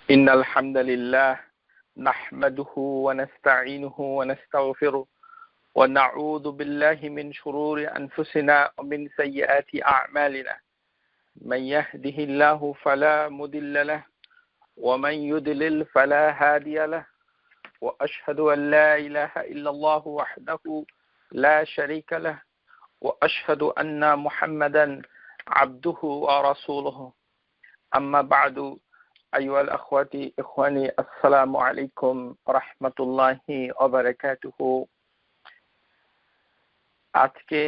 إن الحمد لله نحمده ونستعينه ونستغفره ونعوذ بالله من شرور أنفسنا ومن سيئات أعمالنا من يهده الله فلا مضل له ومن يضلل فلا هادي له وأشهد أن لا إله إلا الله وحده لا شريك له وأشهد أن محمدا عبده ورسوله أما بعد أيها الأخوة إخواني السلام عليكم ورحمة الله وبركاته। আজকে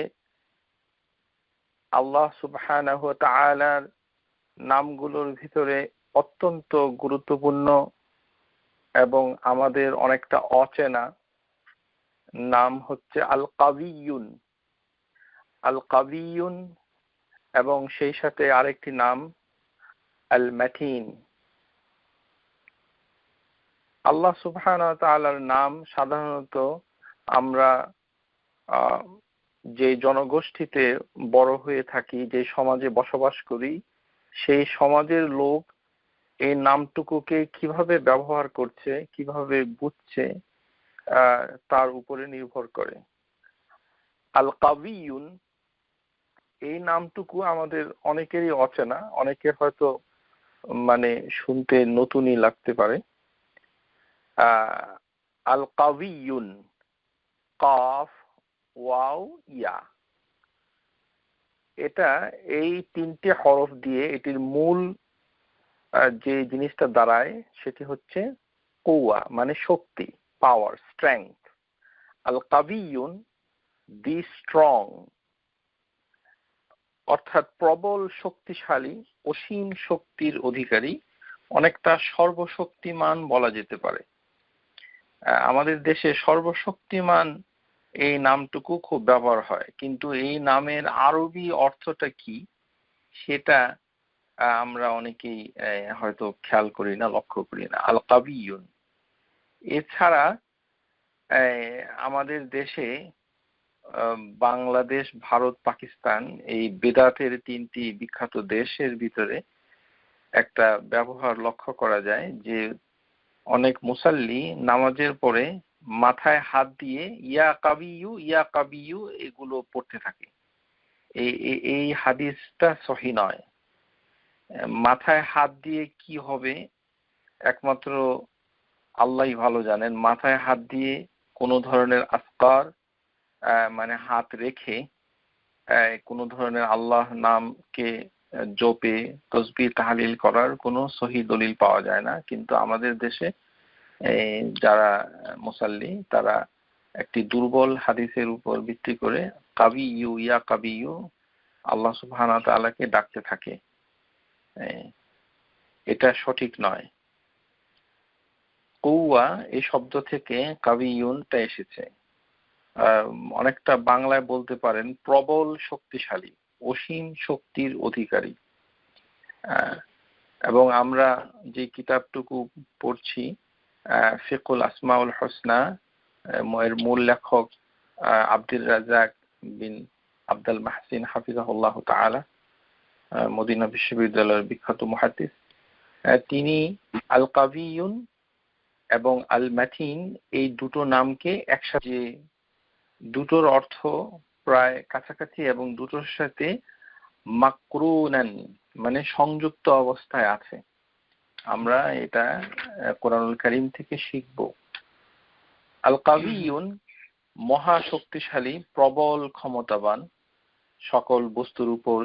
আল্লাহ সুবহানাহু ওয়া তাআলার নামগুলোর ভিতরে অত্যন্ত গুরুত্বপূর্ণ এবং আমাদের অনেকটা অচেনা নাম হচ্ছে আল কাবিয়ুন। আল কাবিয়ুন এবং সেই সাথে আরেকটি নাম আল মাতিন। আল্লাহ সুবহানাহু ওয়া তাআলার নাম সাধারণত আমরা যে জনগোষ্ঠীতে বড় হয়ে থাকি, যে সমাজে বসবাস করি, সেই সমাজের লোক এই নামটুকুকে কিভাবে ব্যবহার করছে, কিভাবে বুঝছে, তার উপরে নির্ভর করে। আল কাবিয়ুন এই নামটুকু আমাদের অনেকেরই অচেনা, অনেকের হয়তো শুনতে নতুনই লাগতে পারে। আল কাবিয়ুন, কাফ ওয়াও ইয়া, এটা এই তিনটে হরফ দিয়ে এটির মূল যে জিনিসটা দাঁড়ায় সেটি হচ্ছে কুওয়া, মানে শক্তি, পাওয়ার, স্ট্রেংথ। আল কাবিয়ুন, দি স্ট্রং, অর্থাৎ প্রবল শক্তিশালী, অসীম শক্তির অধিকারী, অনেকটা সর্বশক্তিমান বলা যেতে পারে। আমাদের দেশে সর্বশক্তিমান এই নামটুকু খুব ব্যবহার হয়, কিন্তু এই নামের আরবি অর্থটা কি সেটা আমরা অনেকেই হয়তো খেয়াল করি না, লক্ষ্য করি না। আল কাবিয়ুন এছাড়া আমাদের দেশে বাংলাদেশ, ভারত, পাকিস্তান, এই বেদাতের তিনটি বিখ্যাত দেশের ভিতরে একটা ব্যবহার লক্ষ্য করা যায় যে অনেক মুসাল্লি নামাজের পরে মাথায় হাত দিয়ে ইয়া কাবিয়ু ইয়া কাবিয়ু এগুলো পড়তে থাকে। এই হাদিসটা সহিহ নয়। মাথায় হাত দিয়ে কি হবে একমাত্র আল্লাহই ভালো জানেন। মাথায় হাত দিয়ে কোনো ধরনের আজকার হাত রেখে কোনো ধরনের আল্লাহ নামকে জপে তসবিহ তাহলিল করার কোনো সহিহ দলিল পাওয়া যায় না। কিন্তু আমাদের দেশে যারা মুসাল্লি তারা একটি দুর্বল হাদিসের উপর ভিত্তি করে কাবিয়ু ইয়া কাবিয়ু আল্লাহ সুবহানাহু ওয়া তাআলাকে ডাকতে থাকে। এটা সঠিক নয়। কুওয়া এই শব্দ থেকে কাবিয়ুনটা এসেছে। অনেকটা বাংলায় বলতে পারেন প্রবল শক্তিশালী, অসীম শক্তির অধিকারী। এবং আমরা যে কিতাবটুকু পড়ছি ফিকুল আসমাউল হোসনা, এর মূল লেখক আব্দুর রাজ্জাক বিন আব্দুল মাহসিন হাফিজাহুল্লাহ তাআলা, মদিনা বিশ্ববিদ্যালয়ের বিখ্যাত মুহাদ্দিস, তিনি আল কাবিয়ুন এবং আল মাতিন এই দুটো নামকে একসাথে, দুটোর অর্থ প্রায় কাছাকাছি এবং দুটোর সাথে মাকরুনান সংযুক্ত অবস্থায় আছে। আমরা এটা কোরআনুল কারীম থেকে শিখব। আল কাবিয়ুন মহা শক্তিশালী, প্রবল ক্ষমতাবান, সকল বস্তুর উপর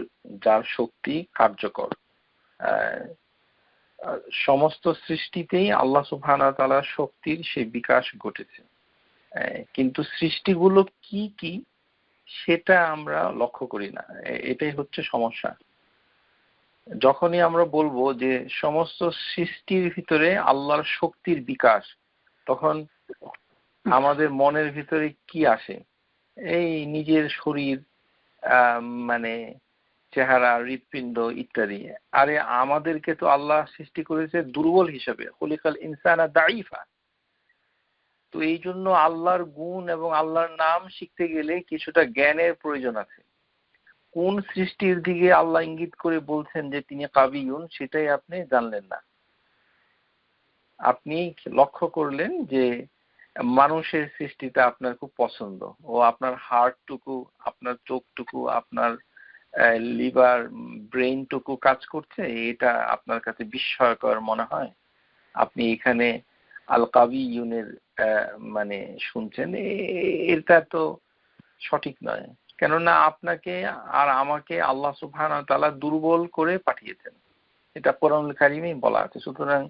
যার শক্তি কার্যকর। সমস্ত সৃষ্টিতেই আল্লাহ সুবহানাহু ওয়া তাআলার শক্তির সেই বিকাশ ঘটেছে, কিন্তু সৃষ্টিগুলো কি কি সেটা আমরা লক্ষ্য করি না। এটাই হচ্ছে সমস্যা। যখনই আমরা বলবো যে সমস্ত সৃষ্টির ভিতরে আল্লাহর শক্তির বিকাশ, তখন আমাদের মনের ভিতরে কি আসে? এই নিজের শরীর, চেহারা, হৃৎপিণ্ড ইত্যাদি। আরে আমাদেরকে তো আল্লাহ সৃষ্টি করেছে দুর্বল হিসেবে, খুলিকাল ইনসানা দাঈফা। তো এই জন্য আল্লাহর গুণ এবং আল্লাহর নাম শিখতে গেলে কিছুটা জ্ঞানের প্রয়োজন আছে। কোন সৃষ্টির দিকে আল্লাহ ইঙ্গিত করে বলছেন যে তিনি কাবিয়ুন, সেটাই আপনি জানলেন না। আপনি লক্ষ্য করলেন যে মানুষের সৃষ্টিটা আপনার খুব পছন্দ, ও আপনার হার্টটুকু, আপনার চোখটুকু, আপনার লিভার, ব্রেইনটুকু কাজ করছে, এটা আপনার কাছে বিস্ময়কর মনে হয়। আপনি এখানে আল কাবিয়ুনের মানে শুনছেন, এটা তো সঠিক নয়। কেননা আপনাকে আর আমাকে আল্লাহ সুবহানাহু ওয়া তাআলা দুর্বল করে পাঠিয়েছেন, এটা কোরআনুল কারীমেই বলা আছে। সুতরাং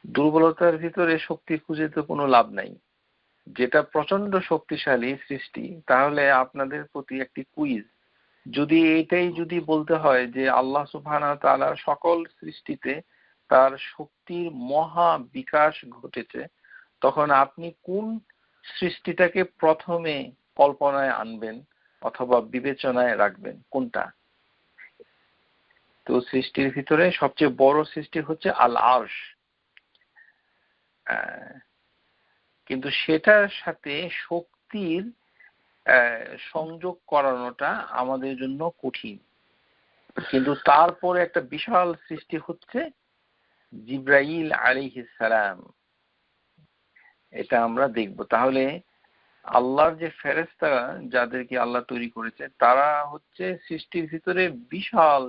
দুর্বলতার ভিতরে শক্তি খুঁজে তো কোনো লাভ নাই। যেটা প্রচন্ড শক্তিশালী সৃষ্টি, তাহলে আপনাদের প্রতি একটি কুইজ, যদি এটাই যদি বলতে হয় যে আল্লাহ সুবহানাহু ওয়া তাআলা সকল সৃষ্টিতে তার শক্তির মহা বিকাশ ঘটেছে, তখন আপনি কোন সৃষ্টিটাকে প্রথমে কল্পনায় আনবেন অথবা বিবেচনায় রাখবেন, কোনটা? তো সৃষ্টির ভিতরে সবচেয়ে বড় সৃষ্টি হচ্ছে আল আরশ, কিন্তু সেটার সাথে শক্তির সংযোগ করানোটা আমাদের জন্য কঠিন। কিন্তু তারপরে একটা বিশাল সৃষ্টি হচ্ছে জিবরাইল আলাইহিস সালাম, এটা আমরা দেখব। তাহলে আল্লাহর যে ফেরেশতা যাদেরকে আল্লাহ তৈরি করেছে, তারা হচ্ছে সৃষ্টির ভিতরে বিশাল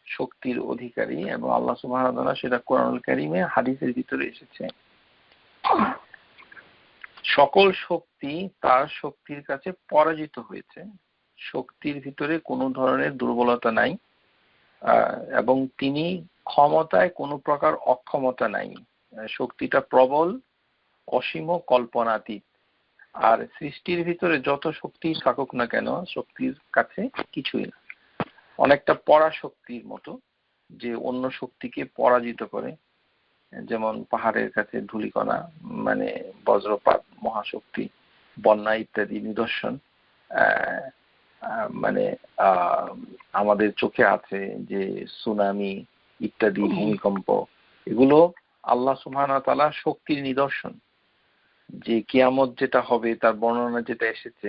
শক্তির অধিকারী, এবং আল্লাহ সুবহানাহু ওয়া তাআলা সেটা কোরআনুল কারীমে হাদিসের ভিতরে এসেছে। সকল শক্তি তার শক্তির কাছে পরাজিত হয়েছে, শক্তির ভিতরে কোনো ধরনের দুর্বলতা নাই, এবং তিনি ক্ষমতায় কোনো প্রকার অক্ষমতা নাই। শক্তিটা প্রবল, অসীম, কল্পনাতীত। আর সৃষ্টির ভিতরে যত শক্তি থাকুক না কেন, শক্তির কাছে কিছুই না। অনেকটা পরাশক্তির মতো, যে অন্য শক্তিকে পরাজিত করে। যেমন পাহাড়ের কাছে ধূলিকণা, মানে বজ্রপাত, মহাশক্তি, বন্যা ইত্যাদি নিদর্শন মানে আমাদের চোখে আছে, যে সুনামি ইত্যাদি, ভূমিকম্প, এগুলো আল্লাহ সুবহানাহু ওয়া তাআলা শক্তির নিদর্শন। যে কিয়ামত যেটা হবে তার বর্ণনা যেটা এসেছে,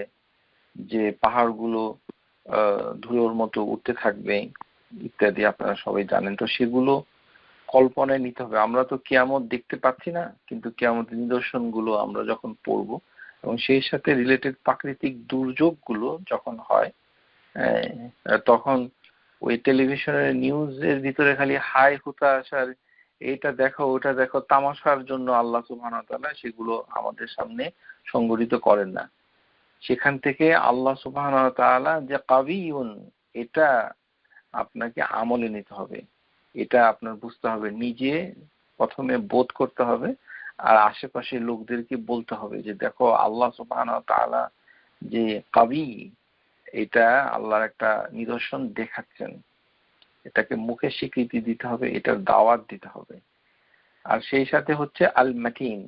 যে পাহাড়গুলো ধুলোর মতো উঠতে থাকবে ইত্যাদি, আপনারা সবাই জানেন। তো সেগুলো কল্পনায় নিতে হবে। আমরা তো কিয়ামত দেখতে পাচ্ছি না, কিন্তু কিয়ামতের নিদর্শনগুলো আমরা যখন পড়ব, এবং সেই সাথে রিলেটেড প্রাকৃতিক দুর্যোগগুলো যখন হয়, তখন ওই টেলিভিশনের নিউজের ভিতরে খালি হাই হুতাশ, এটা দেখো ওটা দেখো, তামাশার জন্য আল্লাহ সুবহানাহু ওয়া তাআলা সেগুলো আমাদের সামনে সংগঠিত করেন না। সেখান থেকে আল্লাহ সুবহানাহু ওয়া তাআলা যে কাবিয়ুন, এটা আপনাকে আমলে নিতে হবে, এটা আপনার বুঝতে হবে, নিজে প্রথমে বোধ করতে হবে, আর আশেপাশের লোকদেরকে বলতে হবে যে দেখো আল্লাহ সুবহানাহু ওয়া তাআলা যে কাবি, এটা আল্লাহর একটা নিদর্শন দেখাচ্ছেন। এটাকে মুখে স্বীকৃতি দিতে হবে, এটার দাওয়াত দিতে হবে। আর সেই সাথে হচ্ছে আল মাতিন।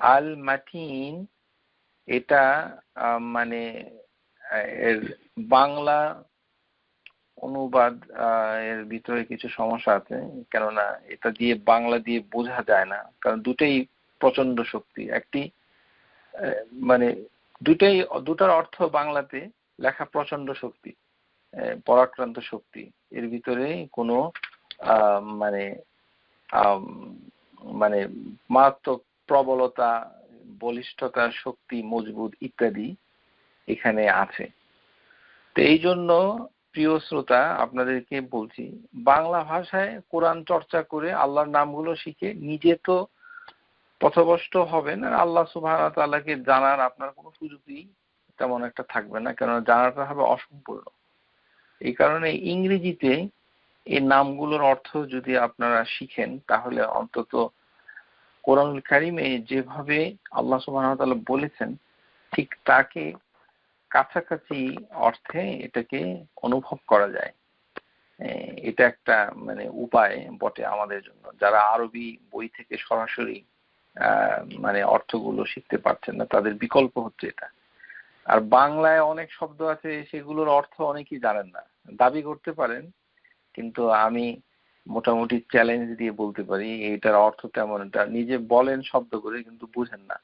আল মাতিন এটা মানে এর বাংলা অনুবাদ এর ভিতরে কিছু সমস্যা আছে, কেননা এটা দিয়ে বাংলা দিয়ে বোঝা যায় না, কারণ দুটেই প্রচন্ড শক্তি। একটি মানে দুটার অর্থ বাংলাতে লেখা প্রচন্ড শক্তি, পরাক্রান্ত শক্তি। এর ভিতরে কোনো মানে মানে মারাত্মক প্রবলতা, বলিষ্ঠতা, শক্তি, মজবুত ইত্যাদি এখানে আছে। তো এই জন্য প্রিয় শ্রোতা, আপনাদেরকে বলছি, বাংলা ভাষায় কোরআন চর্চা করে আল্লাহর নামগুলো শিখে নিজে তো পথভ্রষ্ট হবেন, আর আল্লাহ সুবহানাহু ওয়া তাআলাকে জানার আপনার কোনো সুযোগই তেমন একটা থাকবে না, কেননা জানাটা হবে অসম্পূর্ণ। এই কারণে ইংরেজিতে এই নামগুলোর অর্থ যদি আপনারা শিখেন, তাহলে অন্তত কোরআনুল কারীমে যেভাবে আল্লাহ সুবহানাহু ওয়া তাআলা বলেছেন, ঠিক তাকে কাছাকাছি অর্থে এটাকে অনুভব করা যায়। এটা একটা মানে উপায় বটে আমাদের জন্য, যারা আরবি বই থেকে সরাসরি মানে অর্থগুলো শিখতে পারছেন না, তাদের বিকল্প হচ্ছে এটা। আর বাংলায় অনেক শব্দ আছে, সেগুলোর অর্থ অনেকেই জানেন না, দাবি করতে পারেন, কিন্তু আমি মোটামুটি চ্যালেঞ্জ দিয়ে বলতে পারি এইটার অর্থ তেমন, এটা নিজে বলেন শব্দ করে কিন্তু বুঝেন না।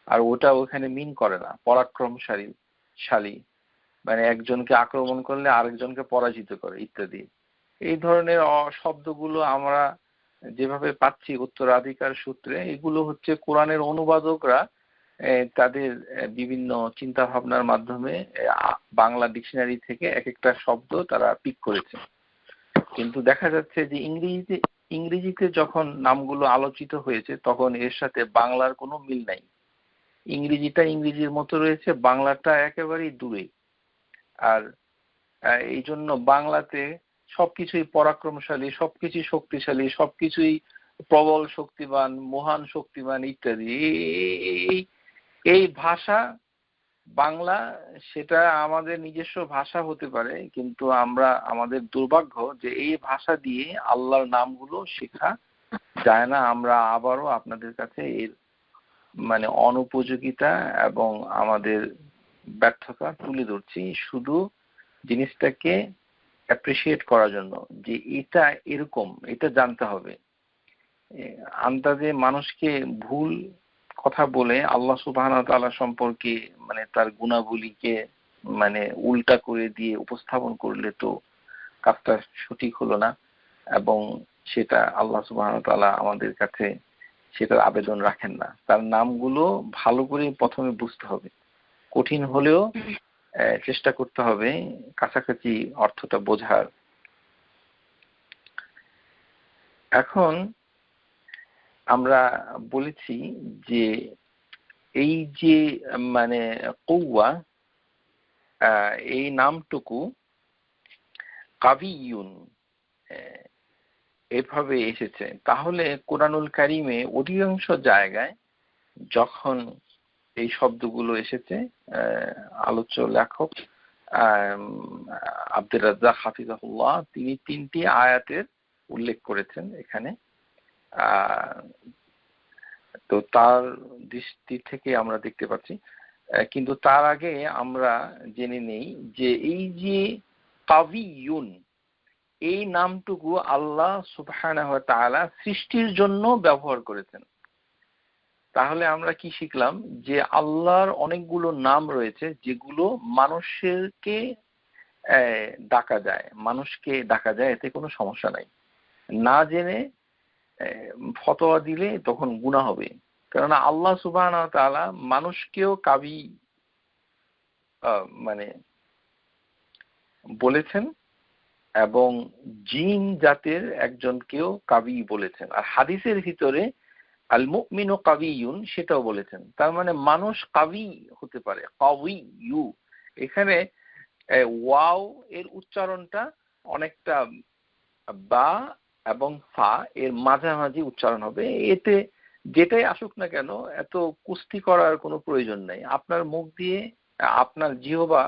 আর ওটা ওখানে মিন করে না পরাক্রমশালী, মানে একজনকে আক্রমণ করলে আরেকজনকে পরাজিত করে ইত্যাদি। এই ধরনের শব্দগুলো আমরা যেভাবে পাচ্ছি উত্তরাধিকার সূত্রে, এগুলো হচ্ছে কোরআনের অনুবাদকরা তাদের বিভিন্ন চিন্তা ভাবনার মাধ্যমে বাংলা ডিকশনারি থেকে এক একটা শব্দ তারা পিক করেছে। কিন্তু দেখা যাচ্ছে যে ইংরেজিতে যখন নামগুলো আলোচিত হয়েছে তখন এর সাথে বাংলার কোনো মিল নাই। ইংরেজিটা ইংরেজির মতো রয়েছে, বাংলাটা একেবারেই দূরে। আর এই জন্য বাংলাতে সবকিছুই পরাক্রমশালী, সবকিছুই শক্তিশালী, সবকিছুই প্রবল শক্তিমান, মহান শক্তিমান ইত্যাদি। এই ভাষা বাংলা, সেটা আমাদের নিজস্ব ভাষা হতে পারে, কিন্তু আমাদের দুর্ভাগ্য যে এই ভাষা দিয়ে আল্লাহর নামগুলো শেখা যায় না। আমরা আবারও আপনাদের কাছে এর মানে অনুপযোগিতা এবং আমাদের ব্যর্থতা তুলে ধরছি, শুধু জিনিসটাকে অ্যাপ্রিসিয়েট করার জন্য যে এটা এরকম, এটা জানতে হবে। আন্দাজে মানুষকে ভুল কথা বলে আল্লাহ সুবহানাহু ওয়া তাআলা সম্পর্কে মানে তার গুণাবলীকে মানে উল্টা করে দিয়ে উপস্থাপন করলে তো কাজটা সঠিক হলো না, এবং সেটা আল্লাহ সুবহানাহু ওয়া তাআলা আমাদের কাছে সেটার আবেদন রাখেন না। তার নামগুলো ভালো করে প্রথমে বুঝতে হবে, কঠিন হলেও চেষ্টা করতে হবে কাছাকাছি অর্থটা বোঝার। এখন আমরা বলেছি যে এই যে মানে কৌয়া, এই নামটুকু কাবিয়ুন এভাবে এসেছে। তাহলে কোরআনুল কারিমে অধিকাংশ জায়গায় যখন এই শব্দগুলো এসেছে, আলোচ্য লেখক আব্দুর রাজ্জাক হাফিজাহুল্লাহ তিনি 3টি আয়াতের উল্লেখ করেছেন এখানে। তো তার দৃষ্টি থেকে আমরা দেখতে পাচ্ছি। কিন্তু তার আগে আমরা জেনে নেই যে এই যে কাবিয়ুন, এই নামটুকু আল্লাহ সুবহানাহু ওয়া তাআলা সৃষ্টির জন্য ব্যবহার করেছেন। তাহলে আমরা কি শিখলাম? যে আল্লাহর অনেকগুলো নাম রয়েছে যেগুলো মানুষকে ডাকা যায়, এতে কোনো সমস্যা নাই। না জেনে ফতোয়া দিলে তখন গুনাহ হবে। কেননা আল্লাহ সুবহানাহু ওয়া তাআলা মানুষকেও কাবি মানে বলেছেন এবং জিন জাতের একজনকেও কাবি বলেছেন। আর হাদিসের ভিতরে আল মুমিনু কাবিয়ুন সেটাও বলেছেন। তার মানে মানুষ কাবি হতে পারে, কাবিয়ু। এখানে ওয়াও এর উচ্চারণটা অনেকটা বা এবং ফা এর মাঝামাঝি উচ্চারণ হবে। এতে যেটাই আসুক না কেন এত কুস্তি করার কোনো প্রয়োজন নেই। আপনার মুখ দিয়ে আপনার জিহবা,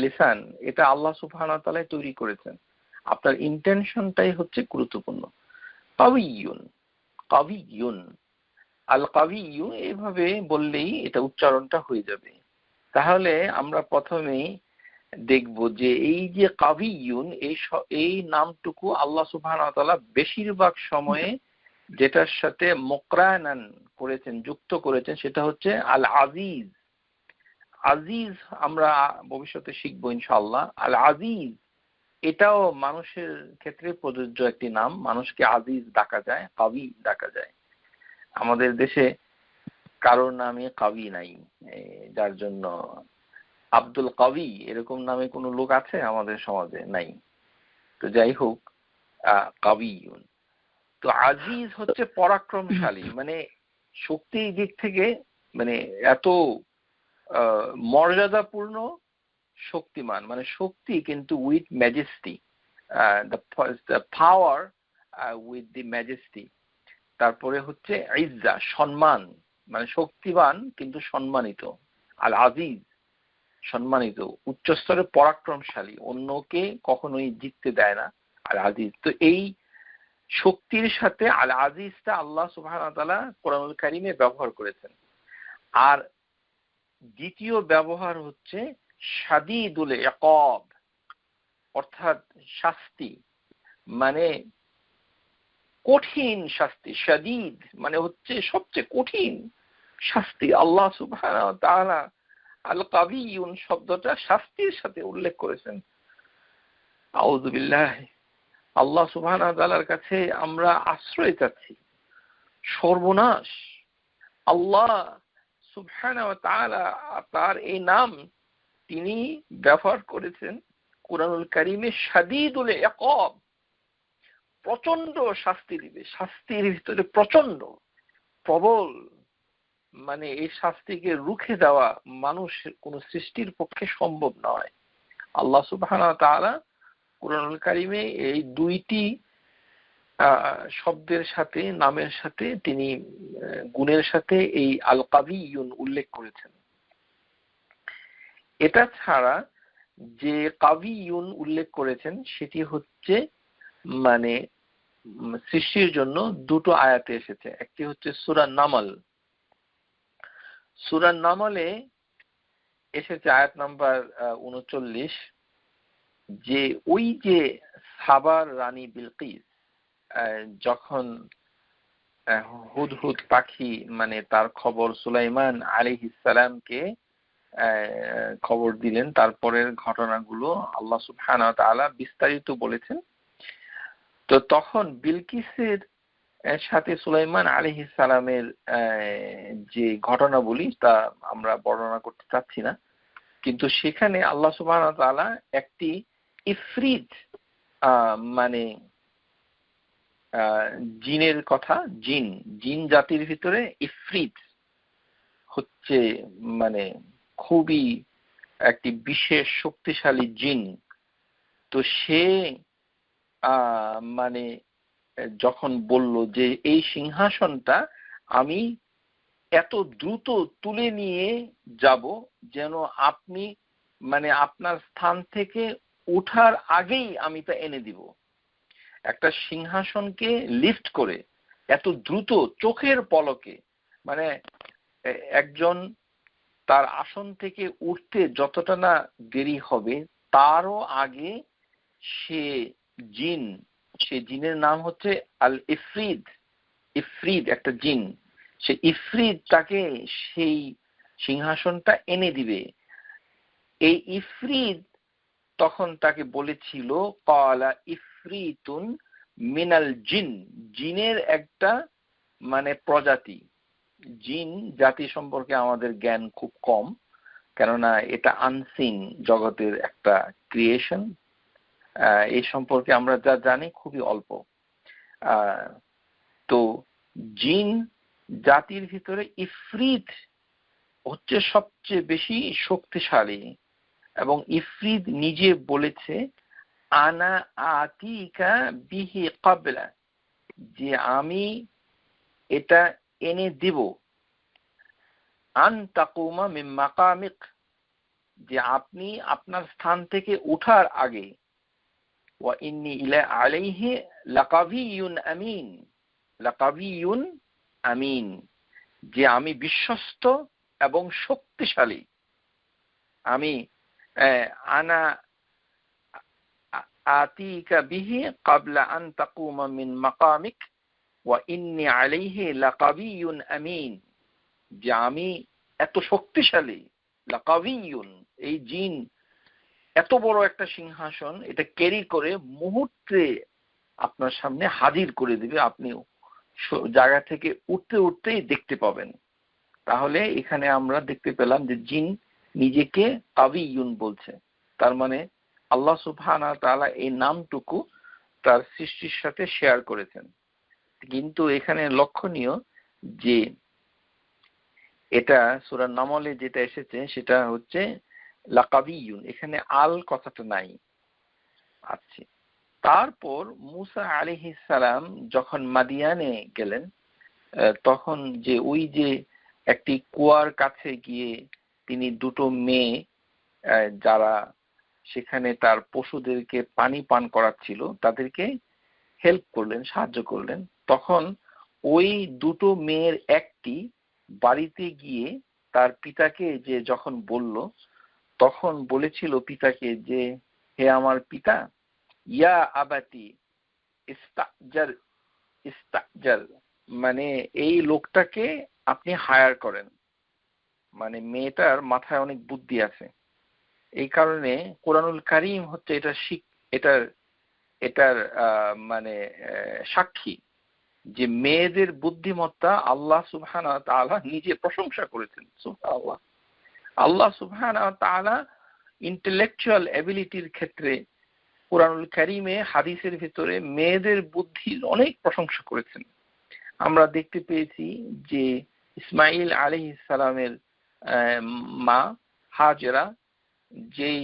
লিসান, এটা আল্লাহ সুবহানাহু ওয়া তাআলা তৈরি করেছেন। আপনার ইন্টেনশনটাই হচ্ছে গুরুত্বপূর্ণ। কাবিয়ুন, কাবিয়ুন, আল কাবিয়ু এভাবে বললেই এটা উচ্চারণটা হয়ে যাবে। তাহলে আমরা প্রথমেই দেখব যে এই যে কাবিয়ুন, এই নামটুকু আল্লাহ সুবহানাহু ওয়া তাআলা বেশিরভাগ সময়ে যেটার সাথে মুকরানান করেছেন, যুক্ত করেছেন, সেটা হচ্ছে আল আজিজ। আজিজ আমরা ভবিষ্যতে শিখবো ইনশাআল্লাহ। আল আজিজ এটাও মানুষের ক্ষেত্রে প্রযোজ্য একটি নাম। মানুষকে আজিজ ডাকা যায়, কাবি ডাকা যায়। আমাদের দেশে কারোর নামে কাবি নাই, যার জন্য আব্দুল কাবি এরকম নামে কোনো লোক আছে আমাদের সমাজে? নাই। তো যাই হোক, কাবিয়ুন। তো আজিজ হচ্ছে পরাক্রমশালী, মানে শক্তির দিক থেকে মানে এত মর্যাদাপূর্ণ শক্তিমান, মানে শক্তি কিন্তু with majesty, the power with the majesty. তারপরে হচ্ছে ইজ্জা, সম্মান, মানে শক্তিবান কিন্তু সম্মানিত। আল আজিজ সম্মানিত, উচ্চস্তরে পরাক্রমশালী, অন্যকে কখনোই জিততে দেয় না আল আজিজ। তো এই শক্তির সাথে আল আজিজটা আল্লাহ সুবহানাহু ওয়া তাআলা কোরআনুল কারীমে ব্যবহার করেছেন। আর দ্বিতীয় ব্যবহার হচ্ছে শাদীদুল ইকাব, অর্থাৎ শাস্তি, মানে কঠিন শাস্তি। শাদীদ মানে হচ্ছে সবচেয়ে কঠিন শাস্তি। আল্লাহ সুবহানাহু ওয়া তাআলা আল কাবিয়ুন শব্দটা শাস্তির সাথে উল্লেখ করেছেন। আউযু বিল্লাহি আল্লাহ সুবহানাহু ওয়া তাআলার কাছে আমরা আশ্রয় চাচ্ছি। সর্বনাশ, আল্লাহ সুবহানাহু ওয়া তাআলা তার এই নাম তিনি ব্যবহার করেছেন কুরআনুল কারীমে শাদীদুল ইকাব, প্রচন্ড শাস্তি দিবে, শাস্তির ভিতরে প্রচন্ড প্রবল, মানে এই শাস্তিকে রুখে দেওয়া মানুষের কোন সৃষ্টির পক্ষে সম্ভব নয়। আল্লাহ সুবহানাহু ওয়া তাআলা কুরআনুল কারীমে এই দুইটি শব্দের সাথে, নামের সাথে, তিনি গুণের সাথে এই আল কাবিয়ুন উল্লেখ করেছেন। এটা ছাড়া যে কাবিয়ুন উল্লেখ করেছেন সেটি হচ্ছে মানে সৃষ্টির জন্য দুটো আয়াতে এসেছে। একটি হচ্ছে সূরা নামল, সূরা নামলে এসেছে আয়াত নাম্বার ৩৯, যে ওই যে সাবার রানী বিলকিস যখন হুদহুদ পাখি মানে তার খবর সুলাইমান আলাইহিস সালামকে খবর দিলেন, তারপরের ঘটনাগুলো আল্লাহ সুবহানাহু ওয়া তাআলা বিস্তারিত বলেছেন। তো তখন বিলকিসের সাথে সুলাইমান আলাইহিস সালামের যে ঘটনাবলী তা আমরা বর্ণনা করতে চাচ্ছি না, কিন্তু সেখানে আল্লাহ সুবহানাহু ওয়া তাআলা একটি ইফরিত মানে জিনের কথা, জিন জাতির ভিতরে ইফরিত হচ্ছে মানে খুবই একটি বিশেষ শক্তিশালী জিন। তো সে মানে যখন বলল যে এই সিংহাসনটা আমি এত দ্রুত তুলে নিয়ে যাব যেন আপনি মানে আপনার স্থান থেকে ওঠার আগেই আমি তা এনে দিব। একটা সিংহাসনকে লিফট করে এত দ্রুত চোখের পলকে, মানে একজন তার আসন থেকে উঠতে যতটা না দেরি হবে তারও আগে সে জিনের নাম হচ্ছে আল ইফরিদ, ইফরিদ একটা জিন, সে ইফরিদ তাকে সেই সিংহাসনটা এনে দিবে। এই ইফরিদ তখন তাকে বলেছিল ক্বালা ইফরিতুন মিনাল জিন, জিনের একটা মানে প্রজাতি। জিন জাতি সম্পর্কে আমাদের জ্ঞান খুব কম, কেননা এটা আনসিন জগতের একটা ক্রিয়েশন, এই সম্পর্কে আমরা যা জানি খুবই অল্প। তো জিন জাতির ভিতরে ইফরিত হচ্ছে সবচেয়ে বেশি শক্তিশালী, এবং ইফরিত নিজে বলেছে আনা আতিকা বিহি ক্বাবলা, যে আমি এটা এনে দিব, আন তাকুমা মিন মাকামিক, যে আপনি আপনার স্থান থেকে ওঠার আগে, ওয়া ইন্নী ইলা আলাইহি লাকাবিয়ুন আমিন, লাকাবিয়ুন আমিন, যে আমি বিশ্বস্ত এবং শক্তিশালী। আমি আনা আতিকা বিহি ক্বাবলা আন তাকুমা মিন মাকামিক ওয়া ইন্নী আলাইহি লাকাবিয়ুন আমিন, যে আমি এত শক্তিশালী। লাকাবিয়ুন, এই জিন এত বড় একটা সিংহাসন এটা ক্যারি করে মুহূর্তে আপনার সামনে হাজির করে দিবে, আপনি জায়গা থেকে উঠতে উঠতেই দেখতে পাবেন। তাহলে এখানে আমরা দেখতে পেলাম যে জিন নিজেকে কাবিয়ুন বলছে, তার মানে আল্লাহ সুবহানাহু ওয়া তাআলা এই নামটুকু তার সৃষ্টির সাথে শেয়ার করেছেন। কিন্তু এখানে লক্ষণীয় যে এটা সূরা নামলে যেটা এসেছে সেটা হচ্ছে লাকাবিয়ুন, এখানে আল কথাটা নাই। আচ্ছা, তারপর মুসা আলাইহিস সালাম যখন মাদিয়ানে গেলেন, তখন যে ওই যে একটি কুয়ার কাছে গিয়ে তিনি দুটো মেয়ে যারা সেখানে তার পশুদেরকে পানি পান করাচ্ছিল তাদেরকে হেল্প করলেন, সাহায্য করলেন। তখন ওই দুটো মেয়ের একটি বাড়িতে গিয়ে তার পিতাকে যে যখন বলল, তখন বলেছিল পিতাকে যে হে আমার পিতা, ইয়া আবাতি ইস্তাজার, ইস্তাজার মানে এই লোকটাকে আপনি হায়ার করেন। মানে মেয়েটার মাথায় অনেক বুদ্ধি আছে, এই কারণে কোরআনুল কারীম হচ্ছে এটার এটার মানে সাক্ষী যে মেয়েদের বুদ্ধিমত্তা আল্লাহ সুবহানাহু ওয়া তাআলা নিজে প্রশংসা করেছেন। সুবহানাল্লাহ। আল্লাহ সুবহানাহু ওয়া তাআলা ইন্টেলেকচুয়াল এবিলিটির ক্ষেত্রে কুরআনুল কারীমে হাদিসের ভিতরে মেয়েদের বুদ্ধির অনেক প্রশংসা করেছেন। আমরা দেখতে পেয়েছি যে ইসমাঈল আলাইহিস সালামের মা হাজেরা যেই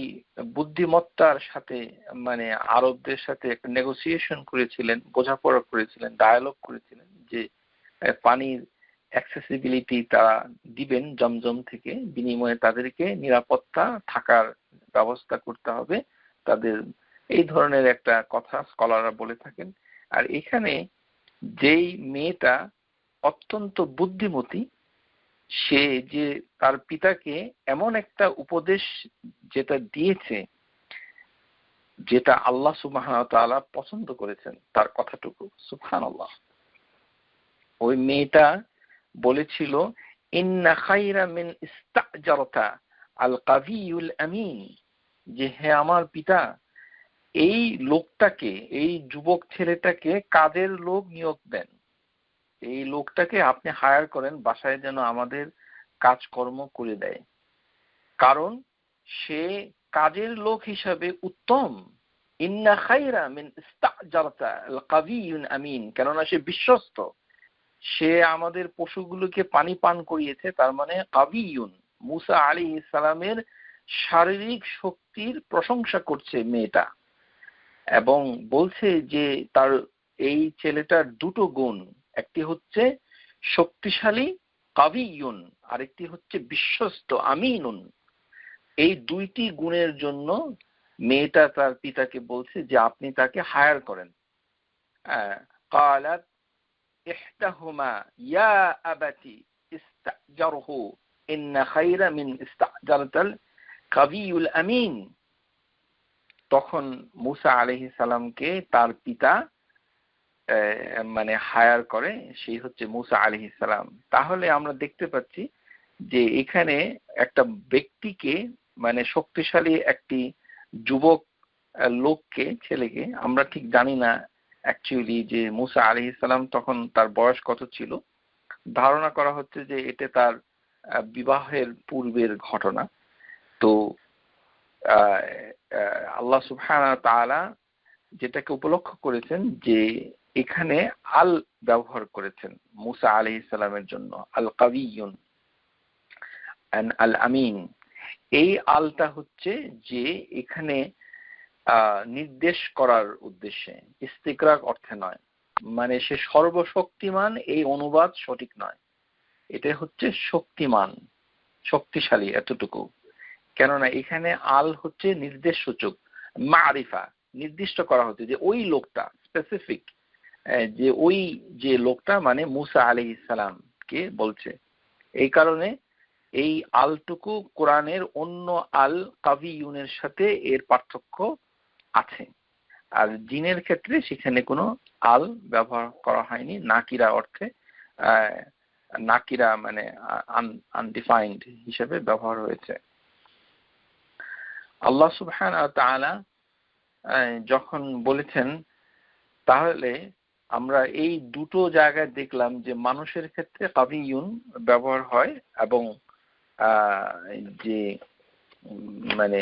বুদ্ধিমত্তার সাথে মানে আরবদের সাথে একটা নেগোসিয়েশন করেছিলেন, বোঝাপড়া করেছিলেন, ডায়ালগ করেছিলেন যে পানির অ্যাক্সেসিবিলিটি তারা দিবেন জমজম থেকে, বিনিময়ে তাদেরকে নিরাপত্তা থাকার ব্যবস্থা করতে হবে, তাদের এই ধরনের একটা কথা স্কলাররা বলে থাকেন। আর এখানে যেই মেয়েটা অত্যন্ত বুদ্ধিমতী, সে যে তার পিতাকে এমন একটা উপদেশ যেটা দিয়েছে যেটা আল্লাহ সুবহানাহু ওয়া তাআলা পছন্দ করেছেন, তার কথাটুকু সুবহানাল্লাহ। ওই মেয়েটা বলেছিল ইন্না খায়রা মিন ইস্তাজারতা আল কাবিয়ুল আমিন, যে হে আমার পিতা, এই লোকটাকে, এই যুবক ছেলেটাকে কাজের লোক নিয়োগ দেন, এই লোকটাকে আপনি হায়ার করেন বাসায় যেন আমাদের কাজকর্ম করে দেয়, কারণ সে কাজের লোক হিসাবে উত্তম। ইন্না খায়রা মিন ইস্তাজারতা আল কাবিয়ুল আমিন, কেননা সে বিশ্বস্ত, সে আমাদের পশুগুলোকে পানি পান করিয়েছে, তার মানে কাবিয়ুন, মুসা আলাইহিস সালামের শারীরিক শক্তির প্রশংসা করছে মেয়েটা, এবং বলছে যে তার এই ছেলেটার দুটো গুণ, একটি হচ্ছে শক্তিশালী কাবিয়ুন, আরেকটি হচ্ছে বিশ্বস্ত আমিনুন। এই দুইটি গুণের জন্য মেয়েটা তার পিতাকে বলছে যে আপনি তাকে হায়ার করেন। قالت إحداهما يا أبتي استأجره إن خير من استأجرت القوي الأمين। তখন মুসা আলাইহিস সালামকে তার পিতা মানে হায়ার করে, সেই হচ্ছে মুসা আলাইহিস সালাম। তাহলে আমরা দেখতে পাচ্ছি যে এখানে একটা ব্যক্তিকে, মানে শক্তিশালী একটি যুবক লোককে, ছেলেকে, আমরা ঠিক জানি না অ্যাকচুয়ালি যে মুসা আলাইহিস সালাম তখন তার বয়স কত ছিল, ধারণা করা হচ্ছে যে এটা তার বিবাহের পূর্বের ঘটনা। তো আল্লাহ সুবহানাহু ওয়া তাআলা যেটাকে উপলক্ষ করেছেন যে এখানে আল ব্যবহার করেছেন মুসা আলাইহিস সালামের জন্য, আল কাবিয়ুন আল আমিন। এই আলটা হচ্ছে যে এখানে নির্দেশ করার উদ্দেশ্যে, ইস্তিকরাক অর্থে নয়, মানে সে সর্বশক্তিমান এই অনুবাদ সঠিক নয়, এটা হচ্ছে শক্তিমান, শক্তিশালী এতটুকু। কেননা এখানে আল হচ্ছে নির্দেশ সূচক, মারিফা, নির্দিষ্ট করা হচ্ছে যে ওই লোকটা স্পেসিফিক, যে ওই যে লোকটা মানে মুসা আলাইহিস সালাম কে বলছে। এই কারণে এই আলটুকু কোরআনের অন্য আল কাবিয়ুনের সাথে এর পার্থক্য আছে। আর জিনের ক্ষেত্রে সেখানে কোনো আল ব্যবহার করা হয়নি, নাকিরা অর্থে, নাকিরা মানে আনডিফাইন্ড হিসেবে ব্যবহার হয়েছে। আল্লাহ সুবহানাহু ওয়া তাআলা যখন বলেছেন, তাহলে আমরা এই দুটো জায়গায় দেখলাম যে মানুষের ক্ষেত্রে কাবিয়ুন ব্যবহার হয়, এবং যে মানে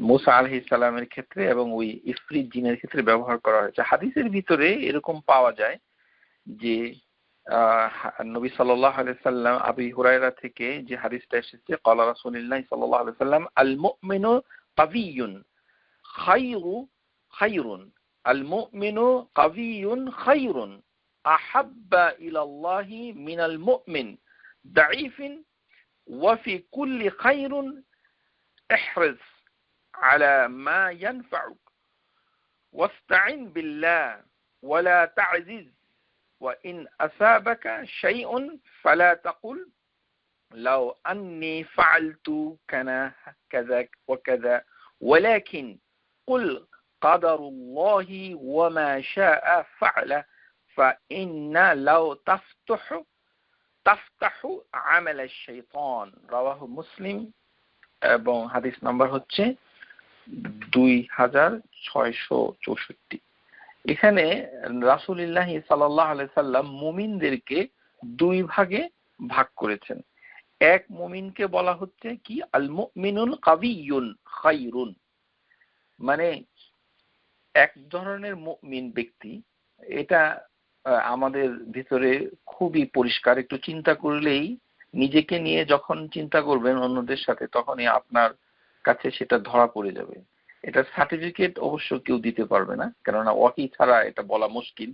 মুসা আলাইহিস সালামের ক্ষেত্রে এবং ওই ইফরিত জিনের ক্ষেত্রে ব্যবহার করা হয়েছে। হাদিসের ভিতরে এরকম পাওয়া যায় যে নবী সাল্লাল্লাহু আলাইহি সাল্লাম আবু হুরায়রা থেকে যে হাদিসটা এসেছে, ক্বালা রাসূলুল্লাহ সাল্লাল্লাহু আলাইহি সাল্লাম আল মুমিনু কাবিয়ুন খায়রুন আল মুমিনু কাবিয়ুন খায়রুন আহাব্বা ইলাল্লাহি মিনাল মুমিন দাঈফিন ওয়া ফি কুল্লি খায়রুন احرص على ما ينفعك واستعن بالله ولا تعجز وإن أصابك شيء فلا تقل لو أني فعلت كذا وكذا ولكن قل قدر الله وما شاء فعل فإن لو تفتح عمل الشيطان رواه مسلم এবং হাদিস নাম্বার হচ্ছে 2664। এখানে রাসূলুল্লাহ সাল্লাল্লাহু আলাইহি সাল্লাম মুমিনদেরকে দুই ভাগে ভাগ করেছেন। এক মুমিনকে বলা হচ্ছে কি আল মুমিনুল কাবিয়ুন খায়রুন, মানে এক ধরনের মুমিন ব্যক্তি, এটা আমাদের ভিতরে খুবই পরিষ্কার। একটু চিন্তা করলেই, নিজেকে নিয়ে যখন চিন্তা করবেন অন্যদের সাথে, তখনই আপনার কাছে সেটা ধরা পড়ে যাবে। এটা সার্টিফিকেট অবশ্য কেউ দিতে পারবে না, কেননা ওয়াহি ছাড়া এটা বলা মুশকিল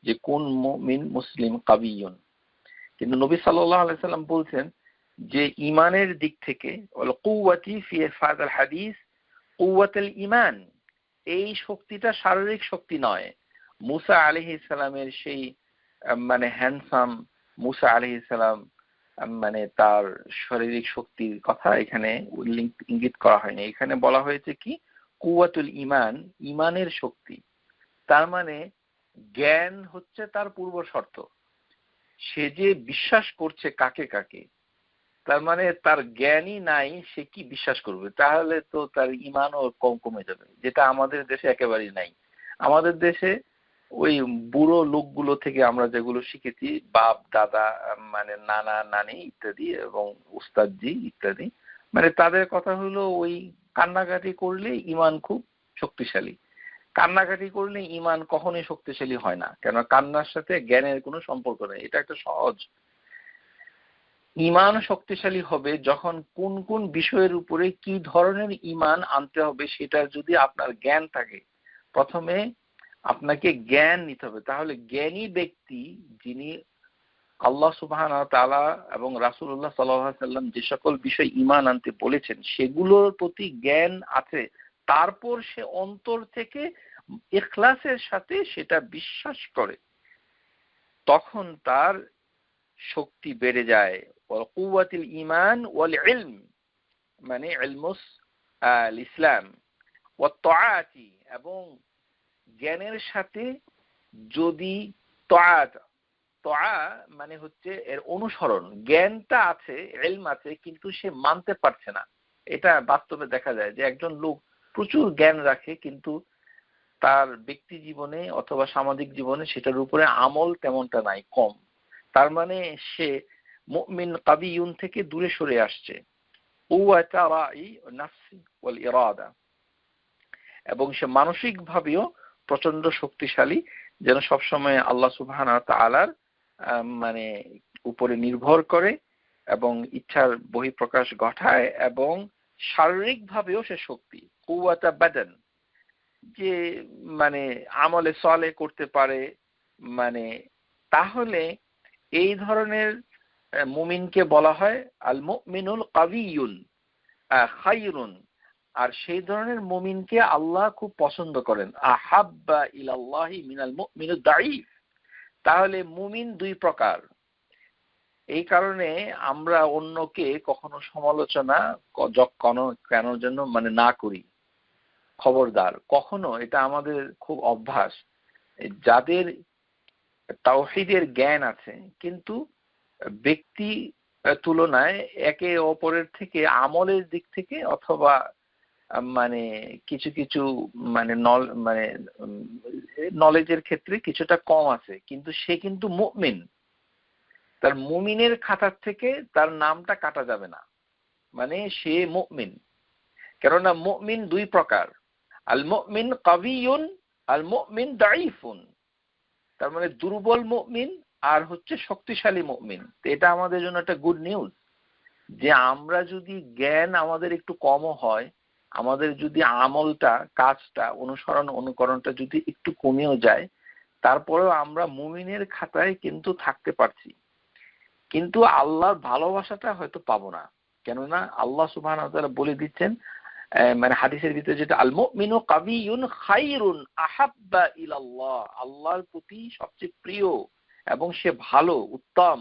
যে কোন মুমিন মুসলিম কাবিয়ুন। কিন্তু নবী সাল্লাল্লাহু আলাইহি সাল্লাম বলছেন যে ইমানের দিক থেকে ওয়াল কুওয়াতি ফি হাযাল হাদিস কুওয়াতুল ঈমান, এই শক্তিটা শারীরিক শক্তি নয়। মুসা আলাইহিস সালামের সেই মানে হ্যান্ডসাম মুসা আলাইহিস সালাম, মানে তার শারীরিক শক্তির কথা এখানে ইঙ্গিত করা হয়নি। এখানে বলা হয়েছে কি কুওয়াতুল ঈমান, ঈমানের শক্তি। তার মানে জ্ঞান হচ্ছে তার পূর্ব শর্ত। সে যে বিশ্বাস করছে কাকে কাকে, তার মানে তার জ্ঞানই নাই, সে কি বিশ্বাস করবে? তাহলে তো তার ঈমানও কমে যাবে, যেটা আমাদের দেশে একেবারেই নাই। আমাদের দেশে ওই বুড়ো লোকগুলো থেকে আমরা যেগুলো শিখেছি, বাপ দাদা, মানে নানা নানি ইত্যাদি, এবং উস্তাদজি ইত্যাদি, মানে তাদের কথা হলো ওই কান্নাকাটি করলে ঈমান খুব শক্তিশালী। কান্নাকাটি করলে ঈমান কখনোই শক্তিশালী হয় না, কেন কান্নার সাথে জ্ঞানের কোনো সম্পর্ক নেই। এটা একটা সহজ। ঈমান শক্তিশালী হবে যখন কোন কোন বিষয়ের উপরে কি ধরনের ঈমান আনতে হবে সেটার যদি আপনার জ্ঞান থাকে। প্রথমে আপনাকে জ্ঞান নিতে হবে। তাহলে জ্ঞানী ব্যক্তি, যিনি আল্লাহ সুবহানাহু ওয়া তাআলা এবং রাসূলুল্লাহ সাল্লাল্লাহু আলাইহি সাল্লাম যে সকল বিষয় ঈমান আনতে বলেছেন সেগুলোর প্রতি জ্ঞান আছে, তারপর সে অন্তর থেকে ইখলাসের সাথে সেটা বিশ্বাস করে, তখন তার শক্তি বেড়ে যায়। ওয়াল কুওয়াতুল ঈমান ওয়াল ইলম, মানে ইলমুস আল ইসলাম, ওয়াত তাআতি, এবং জ্ঞানের সাথে যদি তাআত, তাআ মানে হচ্ছে এর অনুসরণ। জ্ঞানটা আছে, ইলম আছে, কিন্তু সে মানতে পারছে না। এটা বাস্তবে দেখা যায় যে একজন লোক প্রচুর জ্ঞান রাখে, কিন্তু তার ব্যক্তি জীবনে অথবা সামাজিক জীবনে সেটার উপরে আমল তেমনটা নাই, কম। তার মানে সে মুমিন কাবিয়ুন থেকে দূরে সরে আসছে। কুওয়াতা রাই নাফসি ওয়াল ইরাদা, এবং সে মানসিক ভাবেও প্রচন্ড শক্তিশালী, যেন সবসময় আল্লাহ সুবহানাহু ওয়া তাআলার মানে উপরে নির্ভর করে এবং ইচ্ছার বহিঃপ্রকাশ ঘটায়, এবং শারীরিক ভাবেও সে শক্তি। কুওয়াতা বাদান, যে মানে আমলে সালেহ করতে পারে, মানে তাহলে এই ধরনের মুমিনকে বলা হয় আল মুমিনুল কাবিয়ুন খায়রুন। আর সেই ধরনের মুমিনকে আল্লাহ খুব পছন্দ করেন। আহাব্বা ইলাল্লাহি মিনাল মুমিনুদ দাঈফ। তাহলে মুমিন দুই প্রকার। এই কারণে আমরা অন্যকে কখনো সমালোচনা কেন যেন মানে না করি, খবরদার কখনো। এটা আমাদের খুব অভ্যাস। যাদের তাওহীদের জ্ঞান আছে কিন্তু ব্যক্তি তুলনায় একে অপরের থেকে আমলের দিক থেকে অথবা মানে কিছু কিছু মানে নলেজের ক্ষেত্রে কিছুটা কম আছে, কিন্তু সে কিন্তু মুমিন, তার মুমিনের খাতার থেকে তার নামটা কাটা যাবে না, মানে সে মুমিন। কেননা মুমিন দুই প্রকার, আল মুমিন কাবিয়ুন, আল মুমিন দাঈফুন। তার মানে দুর্বল মুমিন আর হচ্ছে শক্তিশালী মুমিন। এটা আমাদের জন্য একটা গুড নিউজ, যে আমরা যদি জ্ঞান আমাদের একটু কমও হয়, আমাদের যদি আমলটা, কাজটা, অনুকরণটা যদি একটু কমেও যায়, তারপরেও আমরা মুমিনের খাতায় কিন্তু থাকতে পারছি। কিন্তু আল্লাহর ভালোবাসাটা হয়তো পাবো না, কেননা আল্লাহ সুবহানাহু ওয়া তাআলা বলে দিচ্ছেন, মানে হাদিসের ভিতরে যেটা, আল মুমিনু কাবিয়ুন খায়রুন আহাব্বা ইলাল্লাহ, আল্লাহর প্রতি সবচেয়ে প্রিয় এবং সে ভালো, উত্তম,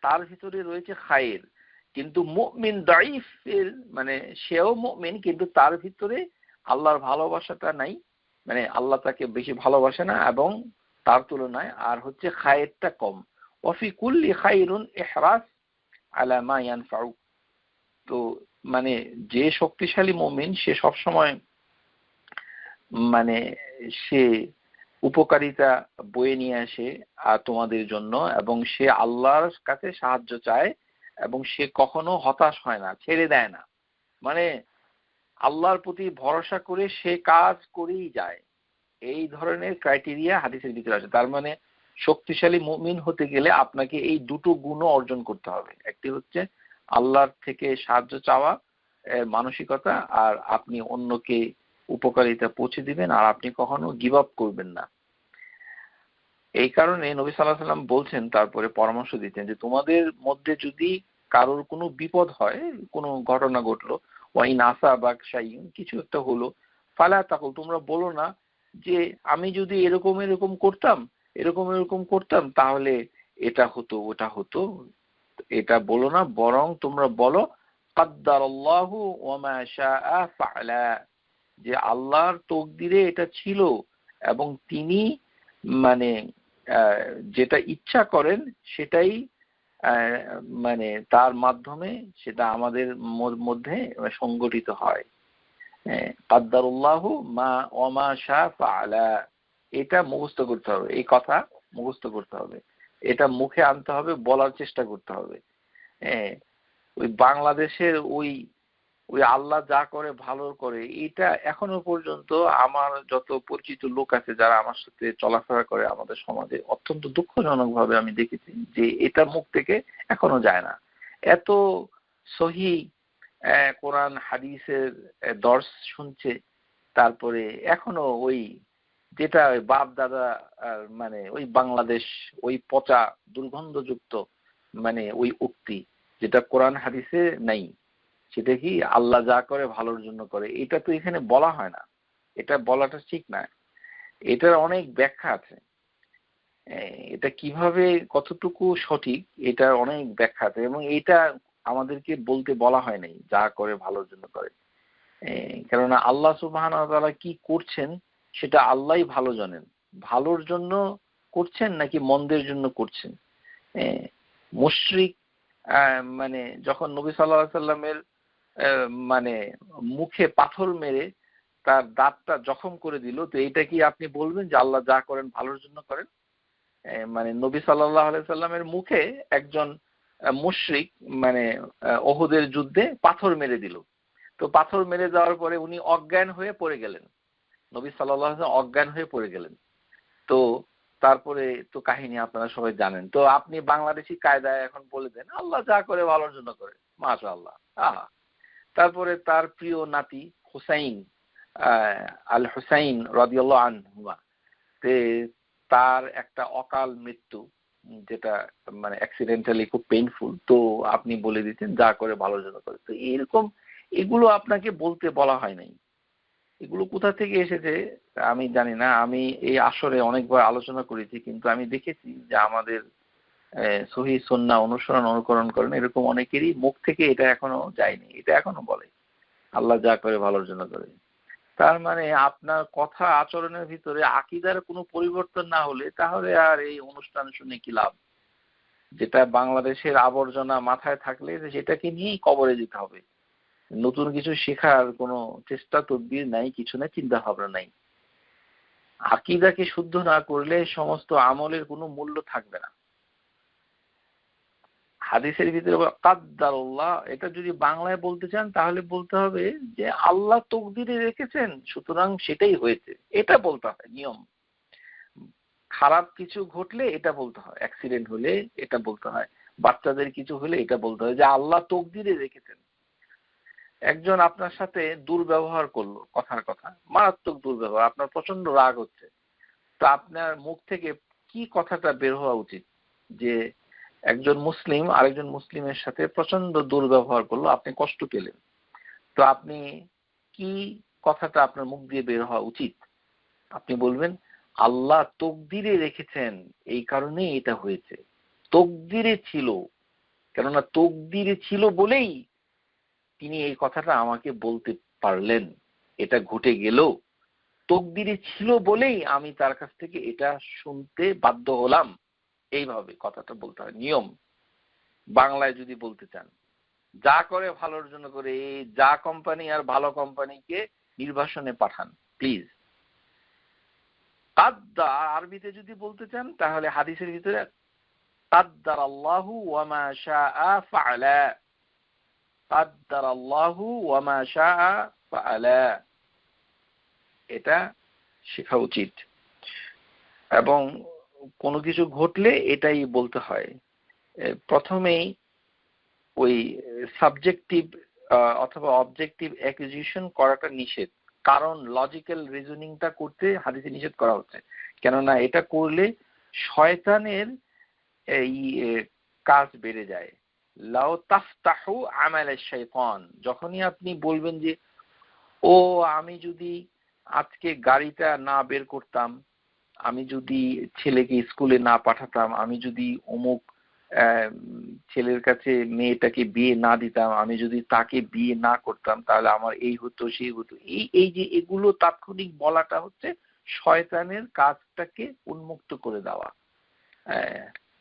তার ভিতরে রয়েছে খায়ের। কিন্তু মুমিন দাঈফের মানে সেও মুমিন, কিন্তু তার ভিতরে আল্লাহর ভালোবাসাটা নাই, মানে আল্লাহ তাকে বেশি ভালোবাসে না, এবং তার তুলনায় আর হচ্ছে খায়েরটা কম। ওয়াফি কুল্লি খায়রুন ইহরাস আলা মা ইয়ানফাউ। তো মানে যে শক্তিশালী মুমিন সে সবসময় মানে সে উপকারিতা বয়ে নিয়ে আসে তোমাদের জন্য, এবং সে আল্লাহর কাছে সাহায্য চায়, এবং সে কখনো হতাশ হয় না, ছেড়ে দেয় না। মানে আল্লাহর প্রতি ভরসা করে সে কাজ করেই যায়। এই ধরনের ক্রাইটেরিয়া হাদিসের ভিতরে আছে। তার মানে শক্তিশালী মুমিন হতে গেলে আপনাকে এই দুটো গুণও অর্জন করতে হবে। একটি হচ্ছে আল্লাহর থেকে সাহায্য চাওয়া মানসিকতা, আর আপনি অন্যকে উপকারিতা পৌঁছে দিবেন, আর আপনি কখনো গিভ আপ করবেন না। এই কারণে নবী সাল্লাল্লাহু আলাইহি ওয়াসাল্লাম বলছেন, তারপরে পরামর্শ দিতেন যে তোমাদের মধ্যে যদি কারোর কোনো বিপদ হয়, কোনো ঘটনা ঘটলো, ওয়াইন আসা বা শাইউন, কিছু একটা হলো, ফালা তাকুল, তোমরা বলো না যে আমি যদি এরকম এরকম করতাম, এরকম এরকম করতাম তাহলে এটা হতো ওটা হতো, এটা বলো না। বরং তোমরা বলো কাদ্দারাল্লাহু ওয়া মা শাআ ফাআলা, যে আল্লাহর তকদিরে এটা ছিল, এবং তিনি মানে যেটা ইচ্ছা করেন সেটাই মানে তার মাধ্যমে সেটা আমাদের মধ্যে সংগঠিত হয়। কাদ্দারুল্লাহু মা ওয়া মা শা ফাআলা, এটা মুখস্থ করতে হবে, এই কথা মুখস্থ করতে হবে, এটা মুখে আনতে হবে, বলার চেষ্টা করতে হবে। ওই বাংলাদেশের ওই ওই আল্লাহ যা করে ভালো করে, এটা এখনো পর্যন্ত আমার যত পরিচিত লোক আছে যারা আমার সাথে চলাফেরা করে আমাদের সমাজে, অত্যন্ত দুঃখজনক ভাবে আমি দেখেছি যে এটা মুখ থেকে এখনো যায় না। এত সহি কোরআন হাদিসের দর্শ শুনছে, তারপরে এখনো ওই যেটা বাপ দাদা মানে ওই বাংলাদেশ ওই পচা দুর্গন্ধযুক্ত মানে ওই উক্তি, যেটা কোরআন হাদিসে নাই, সেটা কি আল্লাহ যা করে ভালোর জন্য করে, এটা তো এখানে বলা হয় না, এটা বলাটা ঠিক না। এটার অনেক ব্যাখ্যা আছে, এটা কিভাবে কতটুকু সঠিক এটার অনেক ব্যাখ্যা আছে, এবং এটা আমাদেরকে বলতে বলা হয় নাই যা করে ভালোর জন্য করে। কেননা আল্লাহ সুবহানাহু ওয়া তাআলা কি করছেন সেটা আল্লাহই ভালো জানেন, ভালোর জন্য করছেন নাকি মন্দের জন্য করছেন। মুশরিক মানে যখন নবী সাল্লাল্লাহু আলাইহি সাল্লামের মানে মুখে পাথর মেরে তার দাঁতটা জখম করে দিল, তো এইটা কি আপনি বলবেন যে আল্লাহ যা করেন ভালোর জন্য করেন? মানে নবী সাল্লাল্লাহু আলাইহি সাল্লামের মুখে একজন মুশরিক মানে উহুদের যুদ্ধে পাথর মেরে দিল, তো পাথর মেরে যাওয়ার পরে উনি অজ্ঞান হয়ে পড়ে গেলেন, নবী সাল্লাল্লাহু আলাইহি ওয়াসাল্লাম অজ্ঞান হয়ে পড়ে গেলেন। তো তারপরে তো কাহিনী আপনারা সবাই জানেন। তো আপনি বাংলাদেশি কায়দায় এখন বলে দেন আল্লাহ যা করে ভালোর জন্য করে, মাশাআল্লাহ। তারপরে তার প্রিয় নাতি হুসাইন আল হুসাইন রাদিয়াল্লাহু আনহুমা, তার একটা অকাল মৃত্যু, যেটা মানে অ্যাক্সিডেন্টালি খুব পেইনফুল, তো আপনি বলে দিচ্ছেন যা করে ভালোর জন্য করে। তো এরকম এগুলো আপনাকে বলতে বলা হয় নাই। এগুলো কোথা থেকে এসেছে আমি জানি না। আমি এই আসরে অনেকবার আলোচনা করেছি, কিন্তু আমি দেখেছি যে আমাদের সহিহ সুন্নাহ অনুসরণ অনুকরণ করেন এরকম অনেকেরই মুখ থেকে এটা এখনো যায়নি, এটা এখনো বলে আল্লাহ যা করে ভালোর জন্য করে। তার মানে আপনার কথা আচরণের ভিতরে আকীদার কোনো পরিবর্তন না হলে তাহলে আর এই অনুষ্ঠান শুনে কি লাভ? যেটা বাংলাদেশের আবর্জনা মাথায় থাকলে সেটাকে নিয়েই কবরে যেতে হবে, নতুন কিছু শেখার কোনো চেষ্টা তদবির নাই, কিছু নাই, চিন্তা ভাবনা নাই। আকীদাকে শুদ্ধ না করলে সমস্ত আমলের কোনো মূল্য থাকবে না। হাদিসের ভিতরে কাদ্দারুল্লাহ, এটা যদি বাংলায় বলতে চান তাহলে বলতে হবে যে আল্লাহ তকদিরে রেখেছেন, সুতরাং সেটাই হয়েছে, এটা বলতে হয় নিয়ম। খারাপ কিছু ঘটলে এটা বলতে হয়, অ্যাক্সিডেন্ট হলে এটা বলতে হয়, বাচ্চাদের কিছু হলে এটা বলতে হয় যে আল্লাহ তকদিরে রেখেছেন। একজন আপনার সাথে দুর্ব্যবহার করলো, কথার কথা মারাত্মক দুর্ব্যবহার, আপনার প্রচন্ড রাগ হচ্ছে, তো আপনার মুখ থেকে কি কথাটা বের হওয়া উচিত? যে একজন মুসলিম আরেকজন মুসলিমের সাথে প্রচন্ড দুর্ব্যবহার করলো, আপনি কষ্ট পেলেন, তো আপনি কি কথাটা আপনার মুখ দিয়ে বের হওয়া উচিত? আপনি বলবেন আল্লাহ তকদিরে রেখেছেন, এই কারণে এটা হয়েছে, তকদিরে ছিল, কেননা তকদিরে ছিল বলেই তিনি এই কথাটা আমাকে বলতে পারলেন, এটা ঘটে গেল তকদিরে ছিল বলেই আমি তার কাছ থেকে এটা শুনতে বাধ্য হলাম। এইভাবে কথাটা বলতে হয়, নিয়ম। বাংলায় যদি বলতে চান যা করে ভালোর জন্য করে, এই যা কোম্পানি আর ভালো কোম্পানিকে নির্বাসনে পাঠান প্লিজ। কাদ্দার আরবিতে যদি বলতে চান তাহলে হাদিসের ভিতরে কাদ্দার আল্লাহু ওয়া মা শাআ ফাআলা, কাদ্দার আল্লাহু ওয়া মা শাআ ফাআলা, এটা শেখা উচিত। এবং কোনো কিছু ঘটলে এটাই বলতে হয়। প্রথমেই ওই সাবজেক্টিভ অথবা অবজেক্টিভ অ্যাকুজিশন করাটা নিষেধ, কারণ লজিক্যাল রিজনিংটা করতে হাদিসে নিষেধ করা হচ্ছে। কেননা এটা করলে শয়তানের এই কাজ বেড়ে যায়। লাউ তাফতাহু আমাল আশ-শাইতান, যখনই আপনি বলবেন যে ও আমি যদি আজকে গাড়িটা না বের করতাম, আমি যদি ছেলেকে স্কুলে না পাঠাতাম, আমি যদি অমুক ছেলের কাছে মেয়েটাকে বিয়ে না দিতাম, আমি যদি তাকে বিয়ে না করতাম, তাহলে আমার এই হতো সেই হতো, এই যে এগুলো তাৎক্ষণিক বলাটা হচ্ছে শয়তানের কাজটাকে উন্মুক্ত করে দেওয়া।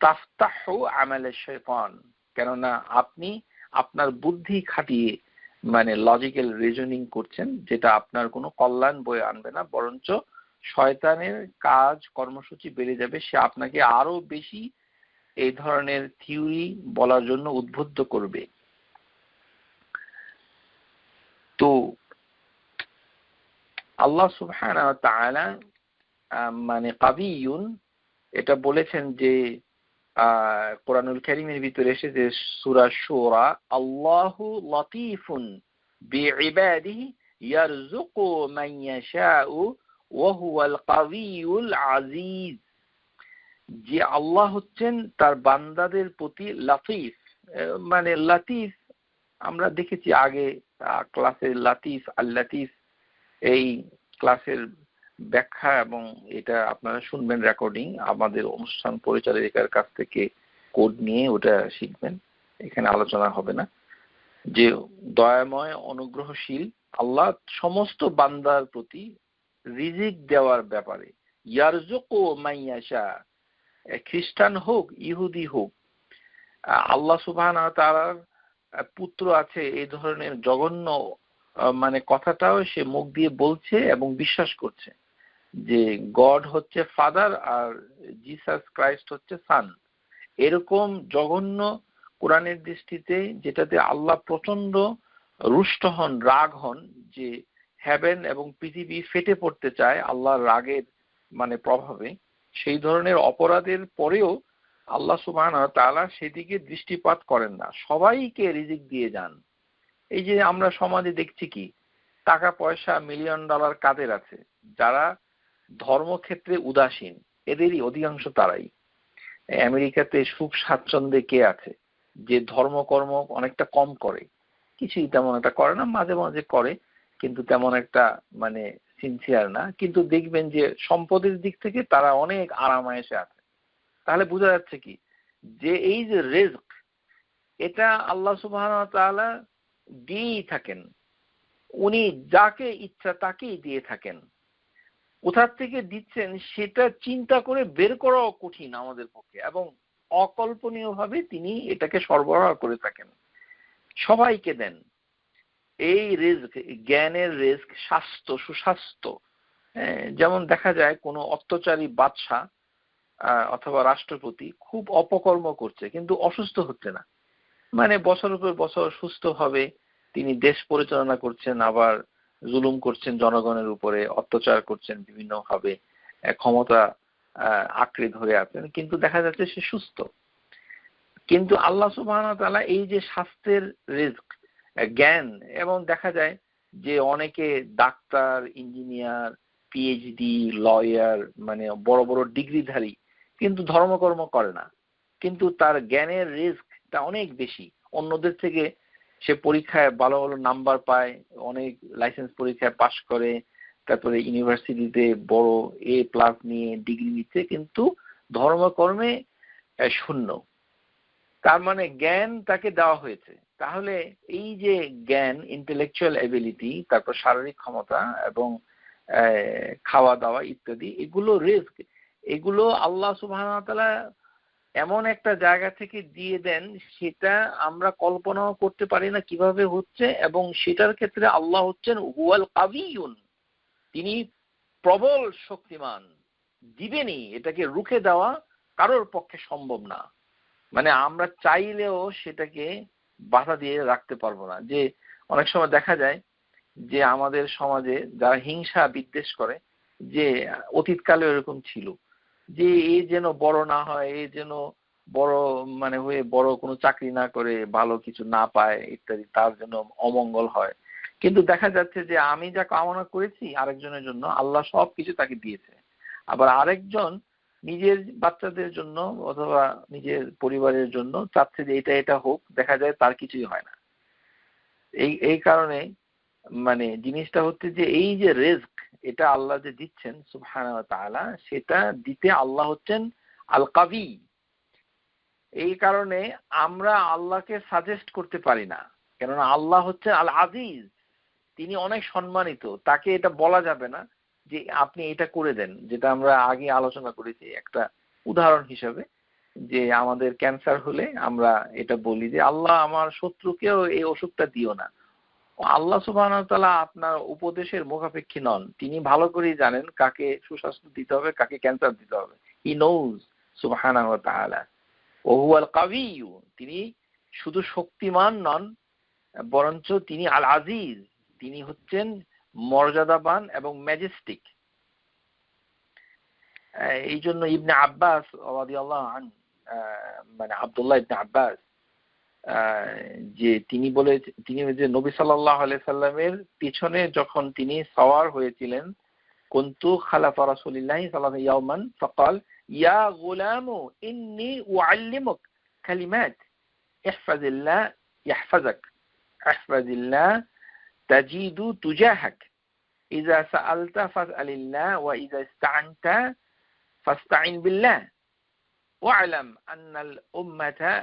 তাফতাহু আমাল আশ-শাইতান, কেননা আপনি আপনার বুদ্ধি খাটিয়ে মানে লজিক্যাল রিজনিং করছেন, যেটা আপনার কোনো কল্যাণ বয়ে আনবে না, বরঞ্চ শয়তানের কাজ কর্মসূচি বেড়ে যাবে। সে আপনাকে আরো বেশি এই ধরনের থিওরি বলার জন্য উদ্বুদ্ধ করবে। তো আল্লাহ সুবহানাহু ওয়া তাআলা মানে কাবিয়ুন এটা বলেছেন যে কোরআনুল কারীমের ভিতরে এসেছে সূরা শুরা, আল্লাহু লাতীফুন বিইবাদিহি ইয়ারযুকু মান ইয়াশাউ ওয়া হুয়াল কাবিয়ুল আজিজ, যে আল্লাহ হচ্ছেন তার বান্দাদের প্রতি লাতিফ। মানে লাতিফ আমরা দেখেছি আগে ক্লাসে, লাতিফ আল লাতিফ এই ক্লাসের ব্যাখ্যা, এবং এটা আপনারা শুনবেন রেকর্ডিং, আমাদের অনুষ্ঠান পরিচালিকার কাছ থেকে কোড নিয়ে ওটা শিখবেন, এখানে আলোচনা হবে না। যে দয়াময় অনুগ্রহশীল আল্লাহ সমস্ত বান্দার প্রতি রিজিক দেওয়ার ব্যাপারে, ইয়ারযুকু মান ইয়াশা, খ্রিস্টান হোক ইহুদি হোক, আল্লাহ সুবহানাহু ওয়া তাআলার পুত্র আছে এই ধরনের জঘন্য মানে কথাটাও সে মুখ দিয়ে বলছে এবং বিশ্বাস করছে যে গড হচ্ছে ফাদার আর জিসাস ক্রাইস্ট হচ্ছে সান। এরকম জঘন্য কোরআনের দৃষ্টিতে, যেটাতে আল্লাহ প্রচন্ড রুষ্ট হন, রাগ হন, যে হেভেন এবং পৃথিবী ফেটে পড়তে চায় আল্লাহর রাগের মানে প্রভাবে, সেই ধরনের অপরাধের পরেও আল্লাহ সুবহানাহু ওয়া তাআলা সেদিকে দৃষ্টিপাত করেন না, সবাইকে রিজিক দিয়ে যান। এই যে আমরা সমাজে দেখছি কি, টাকা পয়সা মিলিয়ন ডলার কাদের আছে, যারা ধর্মক্ষেত্রে উদাসীন, এদেরই অধিকাংশ তারাই। আমেরিকাতে সুখ স্বাচ্ছন্দ্যে কে আছে যে ধর্মকর্ম অনেকটা কম করে, কিছুই তেমন একটা করে না, মাঝে মাঝে করে কিন্তু তেমন একটা মানে সিনসিয়ার না, কিন্তু দেখবেন যে সম্পদের দিক থেকে তারা অনেক আরামায়েশে আছে। তাহলে বোঝা যাচ্ছে কি যে এই যে রিজক, এটা আল্লাহ সুবহানাহু ওয়া তাআলা দিয়েই থাকেন, উনি যাকে ইচ্ছা তাকেই দিয়ে থাকেন। কোথার থেকে দিচ্ছেন সেটা চিন্তা করে বের করাও কঠিন আমাদের পক্ষে, এবং অকল্পনীয়ভাবে তিনি এটাকে সরবরাহ করে থাকেন, সবাইকে দেন। এই রিজক, জ্ঞানের রিজক, স্বাস্থ্য, সুস্বাস্থ্য, যেমন দেখা যায় কোনো অত্যাচারী বাদশা অথবা রাষ্ট্রপতি খুব অপকর্ম করছে কিন্তু অসুস্থ হচ্ছে না, মানে বছরের পর বছর সুস্থভাবে তিনি দেশ পরিচালনা করছেন, আবার জুলুম করছেন জনগণের উপরে, অত্যাচার করছেন বিভিন্নভাবে, ক্ষমতা আঁকড়ে ধরে আছেন, কিন্তু দেখা যাচ্ছে সে সুস্থ। কিন্তু আল্লাহ সুবহানাহু ওয়া তাআলা এই যে স্বাস্থ্যের রিজক, জ্ঞান, এবং দেখা যায় যে অনেকে ডাক্তার, ইঞ্জিনিয়ার, পিএইচডি, লয়ার, মানে বড় বড় ডিগ্রিধারী, কিন্তু ধর্মকর্ম করে না, কিন্তু তার জ্ঞানের রিস্কটা অনেক বেশি অন্যদের থেকে। সে পরীক্ষায় ভালো ভালো নাম্বার পায়, অনেক লাইসেন্স পরীক্ষায় পাশ করে, তারপরে ইউনিভার্সিটিতে বড় A+ নিয়ে ডিগ্রি নিচ্ছে, কিন্তু ধর্মকর্মে শূন্য। তার মানে জ্ঞান তাকে দেওয়া হয়েছে। তাহলে এই যে জ্ঞান, ইন্টেলেকচুয়াল এবিলিটি, তারপর শারীরিক ক্ষমতা এবং খাওয়া দাওয়া ইত্যাদি, এগুলো রিস্ক, এগুলো আল্লাহ সুবহানাহু ওয়া তাআলা এমন একটা জায়গা থেকে দিয়ে দেন সেটা আমরা কল্পনাও করতে পারি না কিভাবে হচ্ছে, এবং সেটার ক্ষেত্রে আল্লাহ হচ্ছেন হুয়াল কাবিয়ুন, তিনি প্রবল শক্তিমান, দিবেনই, এটাকে রুখে দেওয়া কারোর পক্ষে সম্ভব না। মানে আমরা চাইলেও সেটাকে বাধা দিয়ে রাখতে পারবো না। যে অনেক সময় দেখা যায় যে আমাদের সমাজে যারা হিংসা বিদ্বেষ করে, যে অতীতকালে এরকম ছিল যে এ যেন বড় না হয়, এ যেন বড় মানে হয়ে বড় কোনো চাকরি না করে ভালো কিছু না পায় ইত্যাদি, তার জন্য অমঙ্গল হয়। কিন্তু দেখা যাচ্ছে যে আমি যা কামনা করেছি আরেকজনের জন্য আল্লাহ সব কিছু তাকে দিয়েছে। আবার আরেকজন নিজের বাচ্চাদের জন্য অথবা নিজের পরিবারের জন্য চাচ্ছে যে এটা এটা হোক, দেখা যায় তার কিছুই হয় না। এই এই কারণে মানে জিনিসটা হচ্ছে যে এই যে রিজক, এটা আল্লাহ যে দিচ্ছেন সুবহানাহু ওয়া তাআলা, সেটা দিতে আল্লাহ হচ্ছেন আল কাবি। এই কারণে আমরা আল্লাহকে সাজেস্ট করতে পারি না, কেননা আল্লাহ হচ্ছে আল আজিজ, তিনি অনেক সম্মানিত। তাকে এটা বলা যাবে না যে আপনি এটা করে দেন, যেটা আমরা আগে আলোচনা করেছি একটা উদাহরণ হিসেবে, যে আমাদের ক্যান্সার হলে আমরা এটা বলি যে আল্লাহ আমার শত্রুকেও এই ওষুধটা দিও না। আল্লাহ সুবহানাহু ওয়া তাআলা আপনার উপদেশের মুখাপেক্ষী নন, তিনি ভালো করেই জানেন কাকে সুস্বাস্থ্য দিতে হবে, কাকে ক্যান্সার দিতে হবে। হি নোজ সুবহানাহু ওয়া তাআলা ওয়া হুয়াল কাবিয়্যু, তিনি শুধু শক্তিমান নন, বরঞ্চ তিনি আল আজিজ, তিনি হচ্ছেন মর্যাদাবান এবং ম্যাজেস্টিক। এই জন্য ইবনে আব্বাস রাদিয়াল্লাহু আনহু, মানে আব্দুল্লাহ ইবনে আব্বাস, যে তিনি যে নবী সাল্লাল্লাহু আলাইহি সাল্লামের পিছনে যখন তিনি সওয়ার হয়েছিলেন, কুনতু খালাফা রাসূলিল্লাহি সাল্লাল্লাহু আলাইহি ইয়াওমান ফাকাল ইয়া গুলামু ইন্নী উআল্লিমুক কালিমাত ইহফাজিল্লাহ ইয়াহফাজাক ইহফাজিল্লাহ তাজিদু তুজাহাক ইযা সাআলতা ফাসআলিল্লাহ ওয়া ইযা ইসতাআনতা ফাস্তাইন বিল্লাহ ওয়া'লাম আন্নাল উম্মাতা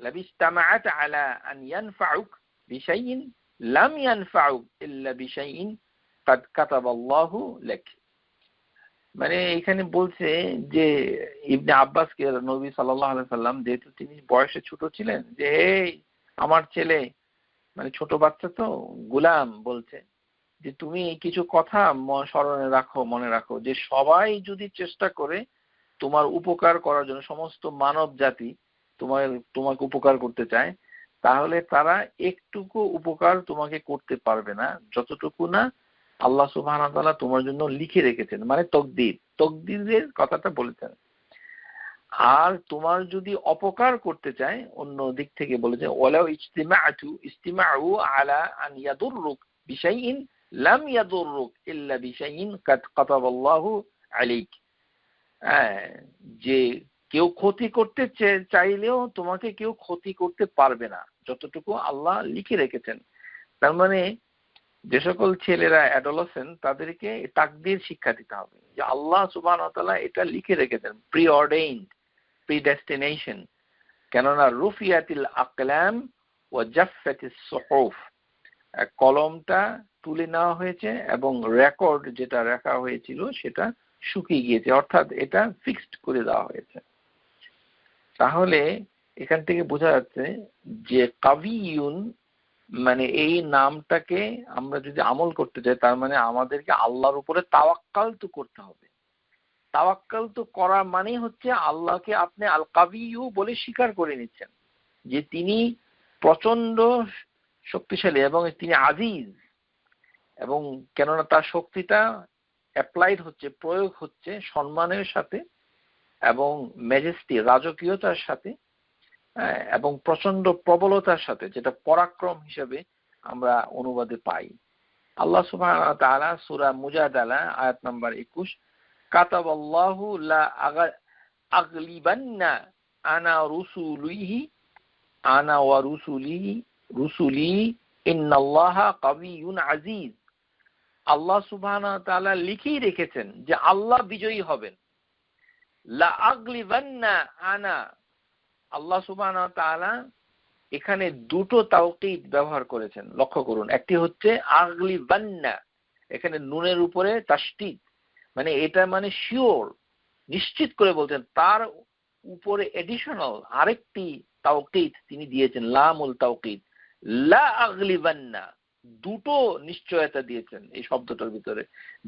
লাবিজতামাআত আলা আন ইয়ানফাউক বিশাইইন লাম ইয়ানফাউক ইল্লা বিশাইইন কাদ কাতাবাল্লাহু লাক। মানে এখানে বলছে যে ইবনে আব্বাসকে নবী সাল্লাল্লাহু আলাইহি সাল্লাম, যেহেতু তিনি বয়সে ছোট ছিলেন, যে এই আমার ছেলে, মানে ছোট বাচ্চা তো, গোলাম বলছে যে তুমি কিছু কথা স্মরণে রাখো, মনে রাখো, যে সবাই যদি চেষ্টা করে তোমার উপকার করার জন্য, সমস্ত মানব জাতি তোমাকে উপকার করতে চায়, তাহলে তারা একটুকু উপকার তোমাকে করতে পারবে না যতটুকু না আল্লাহ সুবহানাহু ওয়া তাআলা তোমার জন্য লিখে রেখেছেন, মানে তকদিরের কথাটা বলেছেন। আর তোমার যদি অপকার করতে চায়, অন্য দিক থেকে বলেছে ওয়ালাউ ইজতিমাউ আলা আন ইয়াদুররুক বিশাইইন লাম ইয়াদুররুক ইল্লা বিশাইইন কাদ কাতাবাল্লাহু আলাইক। যে কেউ ক্ষতি করতে চাইলেও তোমাকে কেউ ক্ষতি করতে পারবে না যতটুকু আল্লাহ লিখে রেখেছেন। তার মানে যে সকল ছেলেরা অ্যাডোলেসেন্ট, তাদেরকে তাকদীর শিক্ষা দিতে হবে যে আল্লাহ সুবহানাহু ওয়া তাআলা এটা লিখে রেখেছেন, প্রিঅর্ডেইনড, প্রিডেস্টিনেশন। কেননা রুফিয়াতিল আকলাম ওয়া জাফফাতিস সুহুফ, কলমটা তুলে নেওয়া হয়েছে এবং রেকর্ড যেটা রাখা হয়েছিল সেটা শুকিয়ে গিয়েছে, অর্থাৎ এটা ফিক্সড করে দেওয়া হয়েছে। তাহলে এখান থেকে বোঝা যাচ্ছে যে কাবিয়ুন, মানে এই নামটাকে আমরা যদি আমল করতে চাই, তার মানে আমাদেরকে আল্লাহর উপরে তাওয়াক্কাল তো করতে হবে। তাওয়াক্কাল তো করা মানে হচ্ছে আল্লাহকে আপনি আল কাবিয়্যু বলে স্বীকার করে নিচ্ছেন যে তিনি প্রচন্ড শক্তিশালী এবং তিনি আজিজ, এবং কেননা তার শক্তিটা অ্যাপ্লাইড হচ্ছে, প্রয়োগ হচ্ছে সম্মানের সাথে এবং ম্যাজেস্টি, রাজকীয়তার সাথে, এবং প্রচন্ড প্রবলতার সাথে, যেটা পরাক্রম হিসেবে আমরা অনুবাদে পাই। আল্লাহ সুবহানাহু ওয়া তাআলা সূরা মুজাদালা আয়াত নাম্বার 21, কাতাবাল্লাহু লা আগলিবান্না আনা ওয়া রুসুলি ইন্নাল্লাহা কাবিয়্যুন আজিজ। আল্লাহ সুবহানাহু ওয়া তাআলা লিখেই রেখেছেন যে আল্লাহ বিজয়ী হবেন। লা আগলিবান্না আনা, আল্লাহ সুবহানাহু ওয়া তাআলা এখানে দুটো তাওকীদ ব্যবহার করেছেন, লক্ষ্য করুন। একটি হচ্ছে আগলিবান্না, এখানে নুনের উপরে তাসদীদ, মানে এটা মানে শিওর, নিশ্চিত করে বলছেন। তার উপরে এডিশনাল আরেকটি তাওকীদ তিনি দিয়েছেন, লামুল তাওকীদ, লা আগলিবান্না, দুটো নিশ্চয়তা দিয়েছেন এই শব্দটার ভিতরে,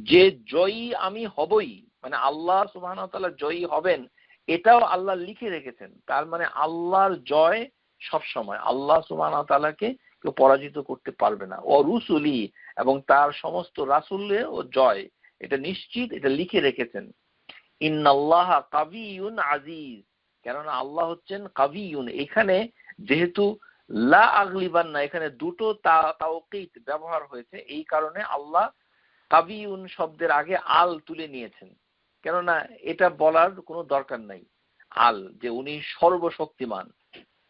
যে জয়ী আমি হবই, মানে আল্লাহ সুবহানাহু ওয়া তাআলা জয়ী হবেন এটাও আল্লাহ লিখে রেখেছেন। তার মানে আল্লাহর জয় সব সময়, আল্লাহ সুবহানাহু ওয়া তাআলাকে কেউ পরাজিত করতে পারবে না। ও রুসুলি, এবং তার সমস্ত রাসূলের ও জয়, এটা নিশ্চিত, এটা লিখে রেখেছেন। ইন্নাল্লাহা কাবিয়ুন আজিজ, কেননা আল্লাহ হচ্ছেন কাবিয়ুন। এখানে যেহেতু লা আগলিবান্না, এখানে দুটো তাওকীদ ব্যবহার হয়েছে, এই কারণে আল্লাহ কাবিয়ুন শব্দের আগে আল তুলে নিয়েছেন, কেননা এটা বলার কোনো দরকার নাই। আল, যে উনি সর্বশক্তিমান,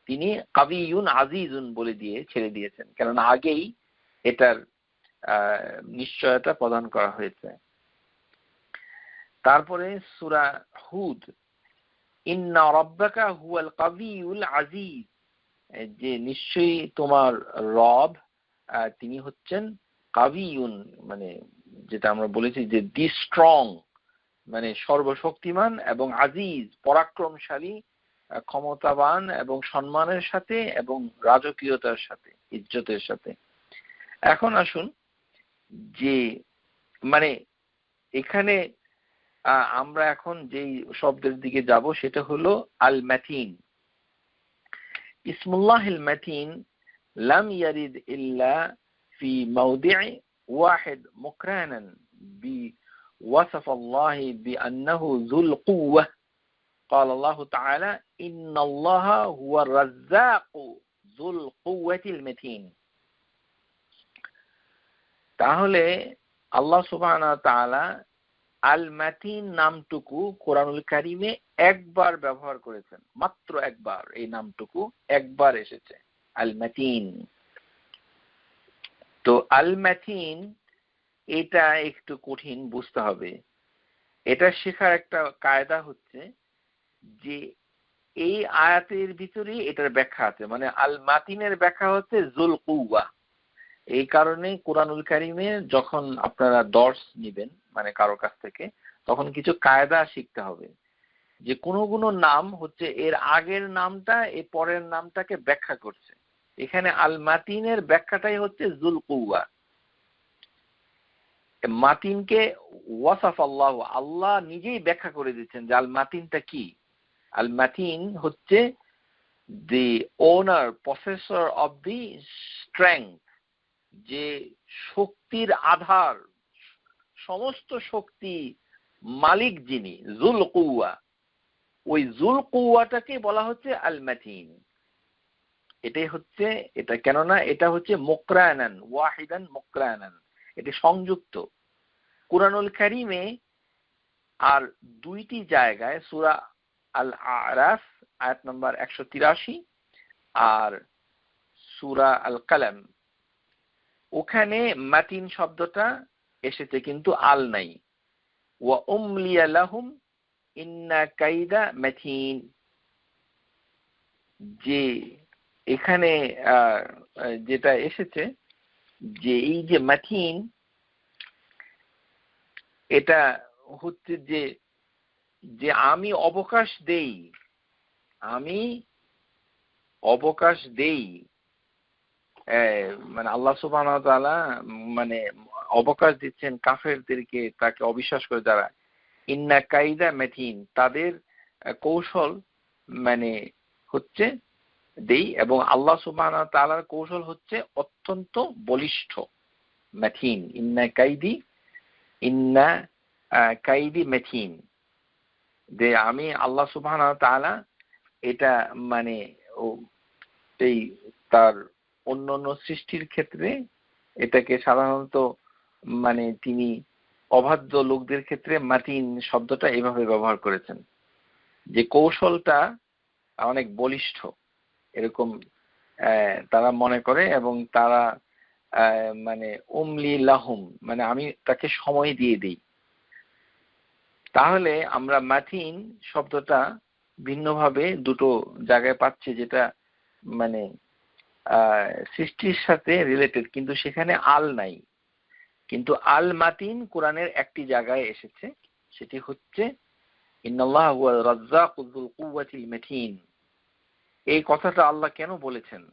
তিনি কাবিয়ুন আজিজুন বলে দিয়ে ছেড়ে দিয়েছেন, কেননা আগেই এটার নিশ্চয়তা প্রদান করা হয়েছে। তারপরে সূরা হুদ, ইন্না রাব্বাকা হুয়াল কাবিয়ুল আজিজ, যে নিশ্চয়ই তোমার রব তিনি হচ্ছেন কাবিয়ুন, মানে যেটা আমরা বলেছি যে দি স্ট্রং, মানে সর্বশক্তিমান, এবং আজিজ পরাক্রমশালী, ক্ষমতাবান এবং সম্মানের সাথে এবং রাজকীয়তার সাথে, ইজ্জতের সাথে। এখন আসুন যে মানে এখানে আমরা এখন যেই শব্দের দিকে যাব সেটা হলো আল মাতিন। ইসমুল্লাহিল মাতিন লাম ইয়ারিদ ইল্লা ফি মাওদি'i ওয়াহিদ মুকরানান بوصف الله بأنه ذو القوة. قال الله تعالى إن الله هو الرزاق ذو القوة المتين. তাহলে আল্লাহ সুবহানাহু ওয়া তাআলা আল মাতিন নামটুকু কোরআনুল কারীমে একবার ব্যবহার করেছেন, মাত্র একবার। এই নামটুকু একবার এসেছে, আল মাতিন। তো আল মাতিন এটা একটু কঠিন বুঝতে হবে। এটা শেখার একটা কায়দা হচ্ছে যে এই আয়াতের ভিতরে এটার ব্যাখ্যা আছে, মানে আল মাতিনের ব্যাখ্যা হচ্ছে যুল কুওয়া। এই কারণে কোরআনুল কারীমে যখন আপনারা দর্স নেবেন, মানে কারো কাছ থেকে, তখন কিছু কায়দা শিখতে হবে, যে কোনো কোনো নাম হচ্ছে এর আগের নামটা এর পরের নামটাকে ব্যাখ্যা করছে। এখানে আল মাতিনের ব্যাখ্যাটাই হচ্ছে যুল কুওয়া। মাতিনকে ওয়াসাফ আল্লাহ, আল্লাহ নিজেই ব্যাখ্যা করে দিচ্ছেন যে আল মাতিনটা কি। আল মাতিন হচ্ছে দি ওনার, পসেসর অফ দি স্ট্রেংথ, যে শক্তির আধার, সমস্ত শক্তি মালিক যিনি, যুল কুওয়া। ওই যুল কুওয়াটাকে বলা হচ্ছে আল মাতিন। এটাই হচ্ছে এটা, কেননা এটা হচ্ছে মুকরানান, ওয়াহিদান মুকরানান, এটা সংযুক্ত। কুরআনুল কারীমে আর দুইটি জায়গায়, সূরা আল আরাফ আয়াত নম্বর 183 আর সূরা আল কালাম, ওখানে মাতিন শব্দটা এসেছে কিন্তু আল নাই। ওয়া উমলিয়া লাহুম ইন্না কাইদা মাতিন, যে এখানে যেটা এসেছে যে এই যে মাতিন, এটা হচ্ছে যে যে আমি অবকাশ দেই, আমি অবকাশ দেই, মানে আল্লাহ সুবহানাহু ওয়া তাআলা মানে অবকাশ দিচ্ছেন কাফেরদেরকে, তাকে অবিশ্বাস করে যারা, ইন্না কাইদা মাতিন, তাদের কৌশল মানে হচ্ছে দেই, এবং আল্লাহ সুবহানাহু ওয়া তাআলার কৌশল হচ্ছে অত্যন্ত বলিষ্ঠ। মাতিন, ইন্না কাইদি মাতিন, যে আমি আল্লাহ সুবহানাহু ওয়া তাআলা এটা মানে এই তার অন্যান্য সৃষ্টির ক্ষেত্রে এটাকে সাধারণত মানে তিনি অবাধ্য লোকদের ক্ষেত্রে মাতিন শব্দটা এভাবে ব্যবহার করেছেন, যে কৌশলটা অনেক বলিষ্ঠ, এরকম তারা মনে করে, এবং তারা মানে উমলি লাহুম, মানে আমি তাকে সময় দিয়ে দিই। তাহলে আমরা মাতিন শব্দটা ভিন্নভাবে দুটো জায়গায় পাচ্ছি, যেটা মানে সৃষ্টির সাথে রিলেটেড, কিন্তু সেখানে আল নাই। কিন্তু আল মাতিন কোরআনের একটি জায়গায় এসেছে, সেটি হচ্ছে ইন্নাল্লাহা হুয়াল রাজ্জাকু যুল কুওয়াতিল মাতিন। এই কথাটা আল্লাহ কেন বলেছেন?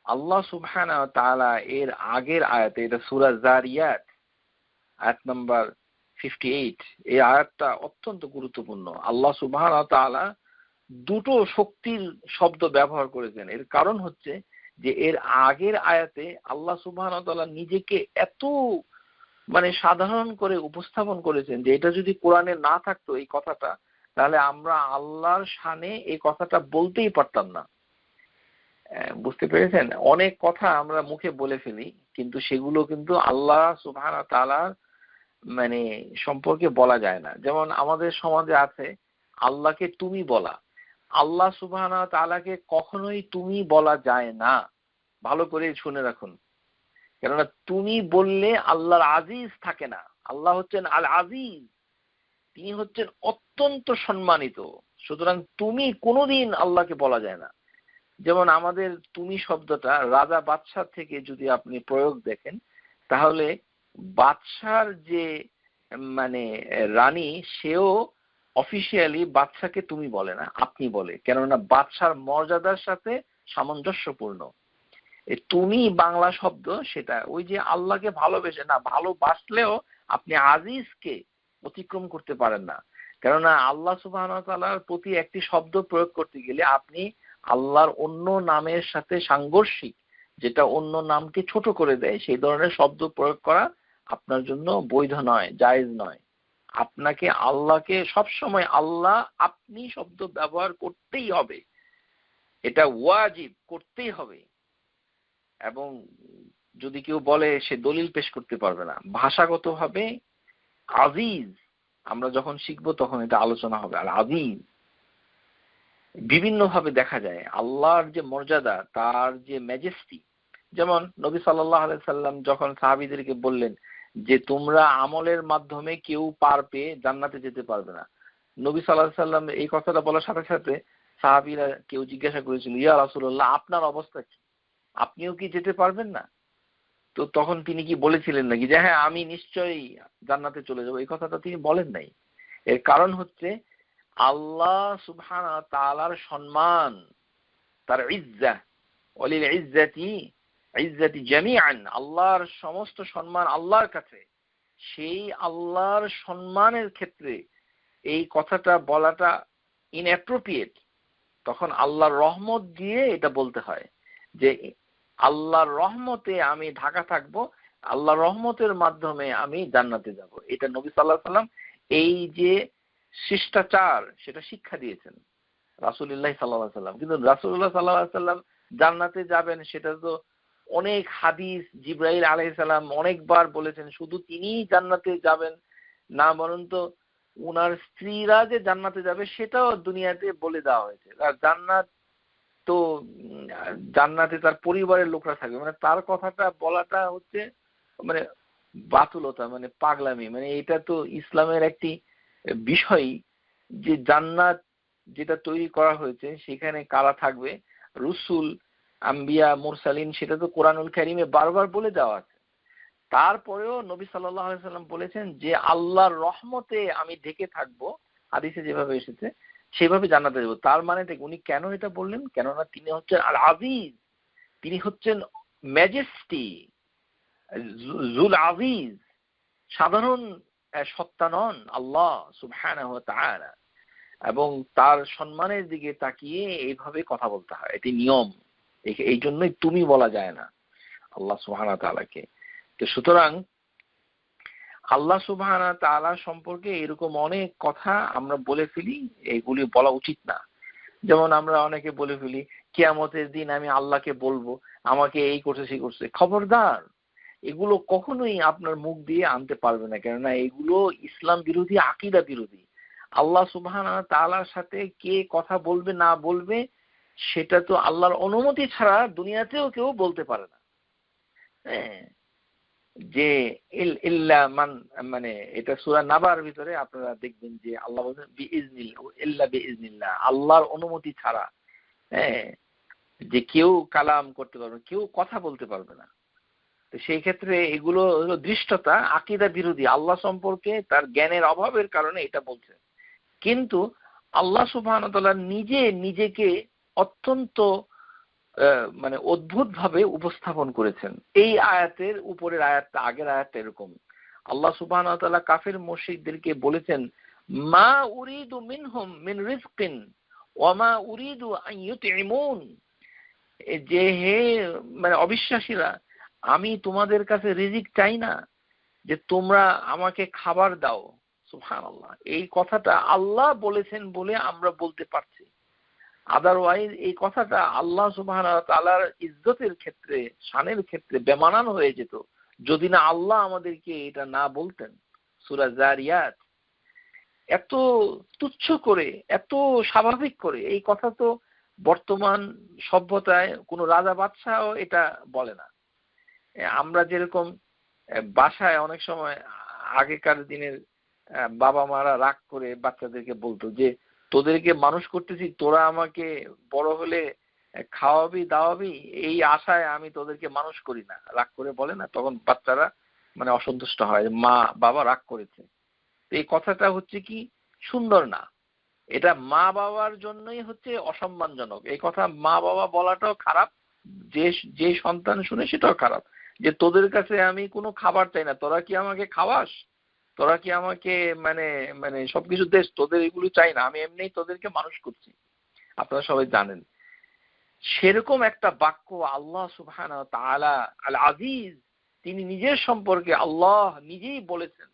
আল্লাহ সুবহানাহু ওয়া তাআলা এর আগের আয়াতে, এটা সূরা যারিয়াত আয়াত নাম্বার 58, এই আয়াতটা অত্যন্ত গুরুত্বপূর্ণ। আল্লাহ সুবহানাহু ওয়া তাআলা দুটো শক্তির শব্দ ব্যবহার করেছেন। এর কারণ হচ্ছে যে এর আগের আয়াতে আল্লাহ সুবহানাহু ওয়া তাআলা নিজেকে এত সাধারণ করে উপস্থাপন করেছেন যে এটা যদি কোরআনে না থাকতো এই কথাটা, তাহলে আমরা আল্লাহর শানে এই কথাটা বলতেই পারতাম না। বুঝতে পেরেছেন? অনেক কথা আমরা মুখে বলে ফেলি, কিন্তু সেগুলো কিন্তু আল্লাহ সুবহানাহু ওয়া তাআলার সম্পর্কে বলা যায় না। যেমন আমাদের সমাজে আছে আল্লাহকে তুমি বলা। আল্লাহ সুবহানাহু ওয়া তাআলাকে কখনোই তুমি বলা যায় না। ভালো করে শুনে রাখুন। কেননা তুমি বললে আল্লাহর আজিজ থাকে না। আল্লাহ হচ্ছেন আল আজিজ, তিনি হচ্ছেন অত্যন্ত সম্মানিত। সুতরাং তুমি কোনোদিন আল্লাহকে বলা যায় না। যেমন আমাদের তুমি শব্দটা রাজা বাদশাহ থেকে যদি আপনি প্রয়োগ দেখেন, তাহলে বাদশার যে রানী, সেও অফিসিয়ালি বাদশাকে তুমি বলে না, আপনি বলে। কেননা বাদশার মর্যাদার সাথে সামঞ্জস্যপূর্ণ। তুমি বাংলা শব্দ, সেটা ওই যে আল্লাহকে ভালোবেসে না, ভালোবাসলেও আপনি আজিজকে অতিক্রম করতে পারেন না। কেননা আল্লাহ সুবহানাহু ওয়া তাআলার প্রতি একটি শব্দ প্রয়োগ করতে গেলে আপনি আল্লাহর অন্য নামের সাথে সাংঘর্ষিক, যেটা অন্য নামকে ছোট করে দেয়, সেই ধরনের শব্দ প্রয়োগ করা আপনার জন্য বৈধ নয়, জায়েজ নয়। আপনাকে আল্লাহকে সবসময় আল্লাহ আপনি শব্দ ব্যবহার করতেই হবে, এটা ওয়াজিব, করতেই হবে। এবং যদি কেউ বলে, সে দলিল পেশ করতে পারবে না। ভাষাগতভাবে আজিজ আমরা যখন শিখব তখন এটা আলোচনা হবে। আর আজিজ বিভিন্নভাবে দেখা যায় আল্লাহর যে মর্যাদা, তার যে ম্যাজেস্টি। যেমন নবী সাল্লাল্লাহু আলাইহি সাল্লাম যখন সাহাবীদেরকে বললেন যে তোমরা আমলের মাধ্যমে কেউ পার পেয়ে জান্নাতে যেতে পারবে না, নবী সাল্লাল্লাহু আলাইহি সাল্লাম এই কথাটা বলার সাথে সাথে সাহাবীরা কেউ জিজ্ঞাসা করেছিল, ইয়া রাসূলুল্লাহ, আপনার অবস্থা কি? আপনিও কি যেতে পারবেন না? তো তখন তিনি কি বলেছিলেন নাকি যে হ্যাঁ আমি নিশ্চয়ই জান্নাতে চলে যাব? এই কথাটা তিনি বলেন নাই। এর কারণ হচ্ছে আল্লাহ সুবহানাহু ওয়া তাআলার সম্মান, তার ইজ্জাহ, ওয়ালিল ইজ্জাতি জামিআন, আল্লাহর সমস্ত সম্মান আল্লাহর কাছে। সেই আল্লাহর সম্মানের ক্ষেত্রে এই কথাটা বলাটা ইনঅ্যাপ্রোপ্রিয়েট। তখন আল্লাহর রহমত দিয়ে এটা বলতে হয় যে আল্লাহর রহমতে আমি ঢাকা থাকবো, আল্লাহর রহমতের মাধ্যমে আমি জান্নাতে যাব। এটা নবী সাল্লাল্লাহু আলাইহি সাল্লাম এই যে শিষ্টাচার, সেটা শিক্ষা দিয়েছেন রাসূলুল্লাহ সাল্লাল্লাহু আলাইহি সাল্লাম। কিন্তু রাসূলুল্লাহ সাল্লাল্লাহু আলাইহি সাল্লাম জান্নাতে যাবেন, সেটা তো অনেক হাদিস, জিবরাইল আলাইহিস সালাম অনেকবার বলেছেন। শুধু তিনিই জান্নাতে যাবেন না, বরঞ্চ উনার স্ত্রীরা যে জান্নাতে যাবে সেটাও দুনিয়াতে বলে দেওয়া হয়েছে। আর জান্নাত তো জান্নাতে তার পরিবারের লোকরা থাকবে, তার কথাটা বলাটা হচ্ছে বাতুলতা, পাগলামি। এটা তো ইসলামের একটি বিষয় যে জান্নাত যেটা তৈরি করা হয়েছে সেখানে কারা থাকবে, রসুল, আম্বিয়া, মুরসালিন, সেটা তো কোরআনুল কারীমে বারবার বলে দেওয়া আছে। তারপরেও নবী সাল্লাল্লাহু আলাইহি সাল্লাম বলেছেন যে আল্লাহর রহমতে আমি ঢেকে থাকবো, হাদিসে যেভাবে এসেছে সেভাবে জান্নাতে যাব। তার মানে উনি কেন এটা বললেন? কেননা তিনি হচ্ছেন আল আজিজ, তিনি হচ্ছেন ম্যাজেস্টি, জুল আজিজ, সাধারণ সত্তা নন আল্লাহ সুবহানাহু ওয়া তাআলা। এবং তার সম্মানের দিকে তাকিয়ে এইভাবে কথা বলতে হয়, এটি নিয়ম। এই জন্যই তুমি বলা যায় না আল্লাহ সুবহানাহু ওয়া তাআলাকে। তো সুতরাং আল্লাহ সুবহানাহু ওয়া তাআলা সম্পর্কে এরকম অনেক কথা আমরা বলে ফেলি, এগুলি বলা উচিত না। যেমন আমরা অনেকে বলে ফেলি, কিয়ামতের দিন আমি আল্লাহকে বলবো আমাকে এই করছে সেই করছে। খবরদার, এগুলো কখনোই আপনার মুখ দিয়ে আনতে পারবে না। কেননা এগুলো ইসলাম বিরোধী, আকীদা বিরোধী। আল্লাহ সুবহানাহু ওয়া তাআলার সাথে কে কথা বলবে না বলবে, সেটা তো আল্লাহর অনুমতি ছাড়া দুনিয়াতেও কেউ বলতে পারে না। হ্যাঁ, যে ইল্লা মান, এটা সূরা নাবার ভিতরে আপনারা দেখবেন যে আল্লাহ বলেন বিইজনিল্লাহ, ইল্লা বিইজনিল্লাহ, আল্লাহর অনুমতি ছাড়া হ্যাঁ যে কেউ কালাম করতে পারবে, কেউ কথা বলতে পারবে না। তো সেই ক্ষেত্রে এগুলো হলো দৃষ্টতা, আকীদা বিরোধী। আল্লাহ সম্পর্কে তার জ্ঞানের অভাবের কারণে এটা বলছে। কিন্তু আল্লাহ সুবহানাহু ওয়া তাআলা নিজেকে অত্যন্ত মানে অদ্ভুত ভাবে উপস্থাপন করেছেন। এই আয়াতের উপরের আয়াতটা, আগের আয়াতটা এরকম, আল্লাহ সুবহানাহু ওয়া তাআলা কাফির মুশরিকদেরকে বলেছেন, মা উরিদু মিনহুম মিন রিজকিন ওয়া মা উরিদু আন ইউতইমুন, যে হে মানে অবিশ্বাসীরা, আমি তোমাদের কাছে রিজিক চাই না যে তোমরা আমাকে খাবার দাও। সুবহানাল্লাহ, এই কথাটা আল্লাহ বলেছেন বলে আমরা বলতে পারছি, আদারওয়াইজ এই কথাটা আল্লাহ সুবহানাহু ওয়া তাআলার ইজ্জতের ক্ষেত্রে, শানের ক্ষেত্রে বেমানান হয়ে যেত যদি না আল্লাহ আমাদেরকে এটা না বলতেন। সূরা জারিয়াত এত তুচ্ছ করে, এত স্বাভাবিক করে, এই কথা তো বর্তমান সভ্যতায় কোনো রাজা বাদশাহও এটা বলে না। আমরা যেরকম বাসায় অনেক সময় আগেকার দিনের বাবা মারা রাগ করে বাচ্চাদেরকে বলতো যে তোদেরকে মানুষ করতেছি, তোরা আমাকে বড় হলে খাওয়াবি দাওয়াবি, এই আশায় আমি তোদেরকে মানুষ করি না, রাগ করে বলে না, তখন বাচ্চারা মানে অসন্তুষ্ট হয়, মা বাবা রাগ করেছে। এই কথাটা হচ্ছে কি সুন্দর না, এটা মা বাবার জন্যই হচ্ছে অসম্মানজনক। এই কথা মা বাবা বলাটাও খারাপ, যে যে সন্তান শুনে সেটাও খারাপ, যে তোদের কাছে আমি কোনো খাবার চাই না, তোরা কি আমাকে খাওয়াস, তোরা কি আমাকে মানে মানে সবকিছু দেশ, তোদের এগুলো চাই না, আমি এমনিই তোদেরকে মানুষ করছি। আপনারা সবাই জানেন সেরকম একটা বাক্য আল্লাহ সুবহানাহু ওয়া তাআলা আল আজিজ, তিনি নিজের সম্পর্কে আল্লাহ নিজেই বলেছেন,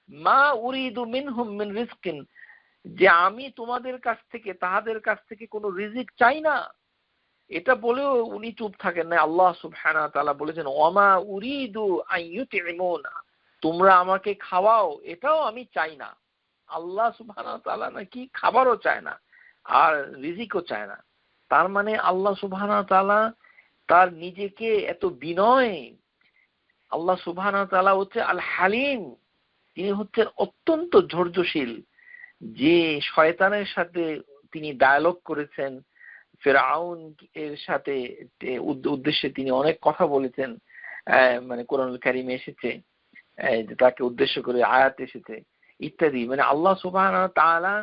মা উরিদু মিনহুম মিন রিজকিন, যে আমি তোমাদের কাছ থেকে, তাহাদের কাছ থেকে কোনো রিজিক চাই না। এটা বলেও উনি চুপ থাকেন না, আল্লাহ সুবহানাহু ওয়া তাআলা বলেছেন, ওয়ামা উরিদু আন ইউতইমুন, তোমরা আমাকে খাওয়াও, এটাও আমি চাই না। আল্লাহ সুবহানাহু ওয়া তাআলা নাকি খাবারও চায় না আর রিজিকও চায় না। তার মানে আল্লাহ সুবহানাহু ওয়া তাআলা তার নিজেকে এত বিনয়, আল্লাহ সুবহানাহু ওয়া তাআলা হচ্ছে আল হালিম, তিনি হচ্ছেন অত্যন্ত ধৈর্যশীল। যে শয়তানের সাথে তিনি ডায়ালগ করেছেন, ফেরাউন এর সাথে উদ্দেশ্যে তিনি অনেক কথা বলেছেন, মানে কোরআনুল কারীমে এসেছে, যে তাকে উদ্দেশ্য করে আয়াত এসেছে ইত্যাদি। মানে আল্লাহ সুবহানাহু ওয়া তাআলা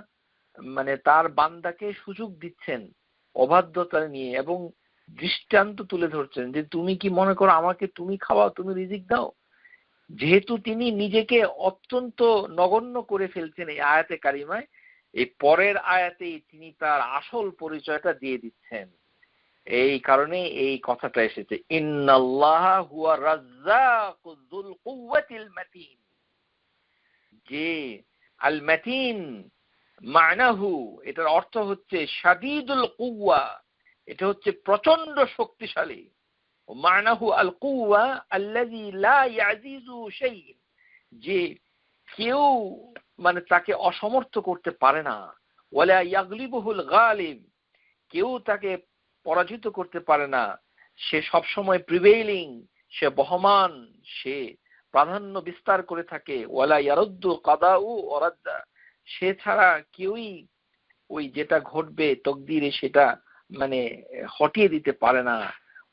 মানে তার বান্দাকে সুযোগ দিচ্ছেন অবাধ্যতা নিয়ে, এবং দৃষ্টান্ত তুলে ধরছেন যে তুমি কি মনে করো আমাকে তুমি খাওয়াও, তুমি রিজিক দাও। যেহেতু তিনি নিজেকে অত্যন্ত নগণ্য করে ফেলছেন এই আয়াতে কারিমায়, এই পরের আয়াতেই তিনি তার আসল পরিচয়টা দিয়ে দিচ্ছেন। এই কারণে এই কথাটা এসেছে, ইন্নাল্লাহা হুয়া রাজ্জাকু যুল কুওয়াতিল মাতিন, যে আল মাতিন মানাহু, এটার অর্থ হচ্ছে শাদীদুল কুওয়া, এটা হচ্ছে প্রচন্ড শক্তিশালী। মানাহু আল কুওয়া আল্লাযী লা ইয়াজিজু শাই, যে কেউ মানে তাকে অসমর্থ করতে পারে না। ওয়ালা ইয়াগলিবুহুল গালিব, কেউ তাকে পরাজিত করতে পারে না। সে সবসময় প্রিভেইলিং, সে বহমান, সে প্রাধান্য বিস্তার করে থাকে। ওয়ালা ইয়ারুদ্দু কাদাউ ওয়া রাদ্দা, সে ছাড়া কেউই ওই যেটা ঘটবে তকদিরে সেটা মানে হটিয়ে দিতে পারে না।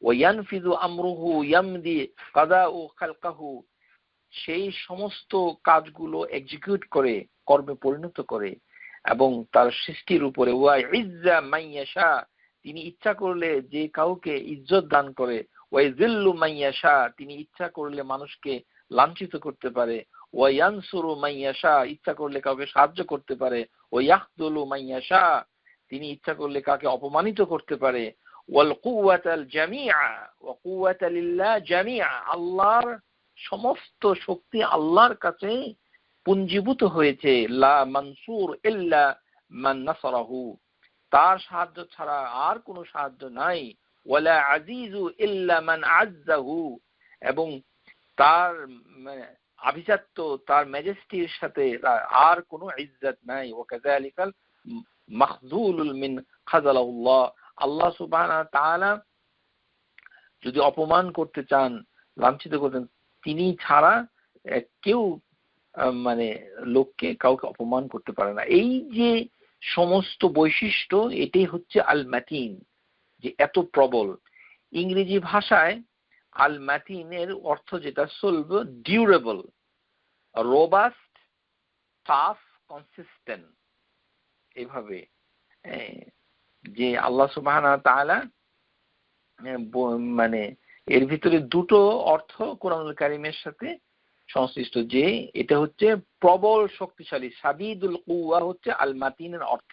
ওয়ায়ানফিযু আমরুহু ইয়ামদি কাদাউ খালকাহু, সেই সমস্ত কাজগুলো এক্সিকিউট করে, কর্মে পরিণত করে, এবং তার সৃষ্টির উপরে ওয়া ইজ্জা মাইয়াশা, তিনি ইচ্ছা করলে যে কাউকে ইজ্জত দান করে, ওয়া ইযিল্লু মাইয়াশা, তিনি ইচ্ছা করলে মানুষকে লাঞ্ছিত করতে পারে, ওয়া ইয়ানসুরু মাইয়াশা, ইচ্ছা করলে কাউকে সাহায্য করতে পারে, ওয়া ইয়াখযুলু মাইয়াশা, তিনি ইচ্ছা করলে কাউকে অপমানিত করতে পারে। ওয়াল কুওয়াতাল জামিআ ওয়া কুওয়াতা লিল্লাহ জামিআ, আল্লাহর সমস্ত শক্তি আল্লাহর কাছে পুঞ্জীভূত হয়েছে। লা মানসুর ইল্লা মান নাসারাহু, তার সাহায্য ছাড়া আর কোনো সাহায্য নাই। ওয়ালা আজিজু ইল্লা মান আজ্জাহু, এবং তার আভিজাত্য, তার ম্যাজেস্টির সাথে আর কোনো ইজ্জত নাই। ওয়া কাযালিকাল মাখযুলুল মিন খাযালাহুল্লাহ, আল্লাহ সুবহানাহু ওয়া তাআলা যদি অপমান করতে চান, লাঞ্ছিত করতেন, তিনি ছাড়া কেউ মানে লোককে কাউকে অপমান করতে পারে না। এই যে সমস্ত বৈশিষ্ট্য, এটাই হচ্ছে আল মাতিন, যে এত প্রবল। ইংরেজি ভাষায় আল মাতিনের অর্থ যেটা solve, durable, robust, tough, consistent. এভাবে যে আল্লাহ সুবহানাহু ওয়া তাআলা মানে এর ভিতরে দুটো অর্থ কোরআনুল কারীমের সাথে সংশ্লিষ্ট, যে এটা হচ্ছে প্রবল শক্তিশালী, শাদীদুল কুওয়া হচ্ছে আল মাতিনের অর্থ,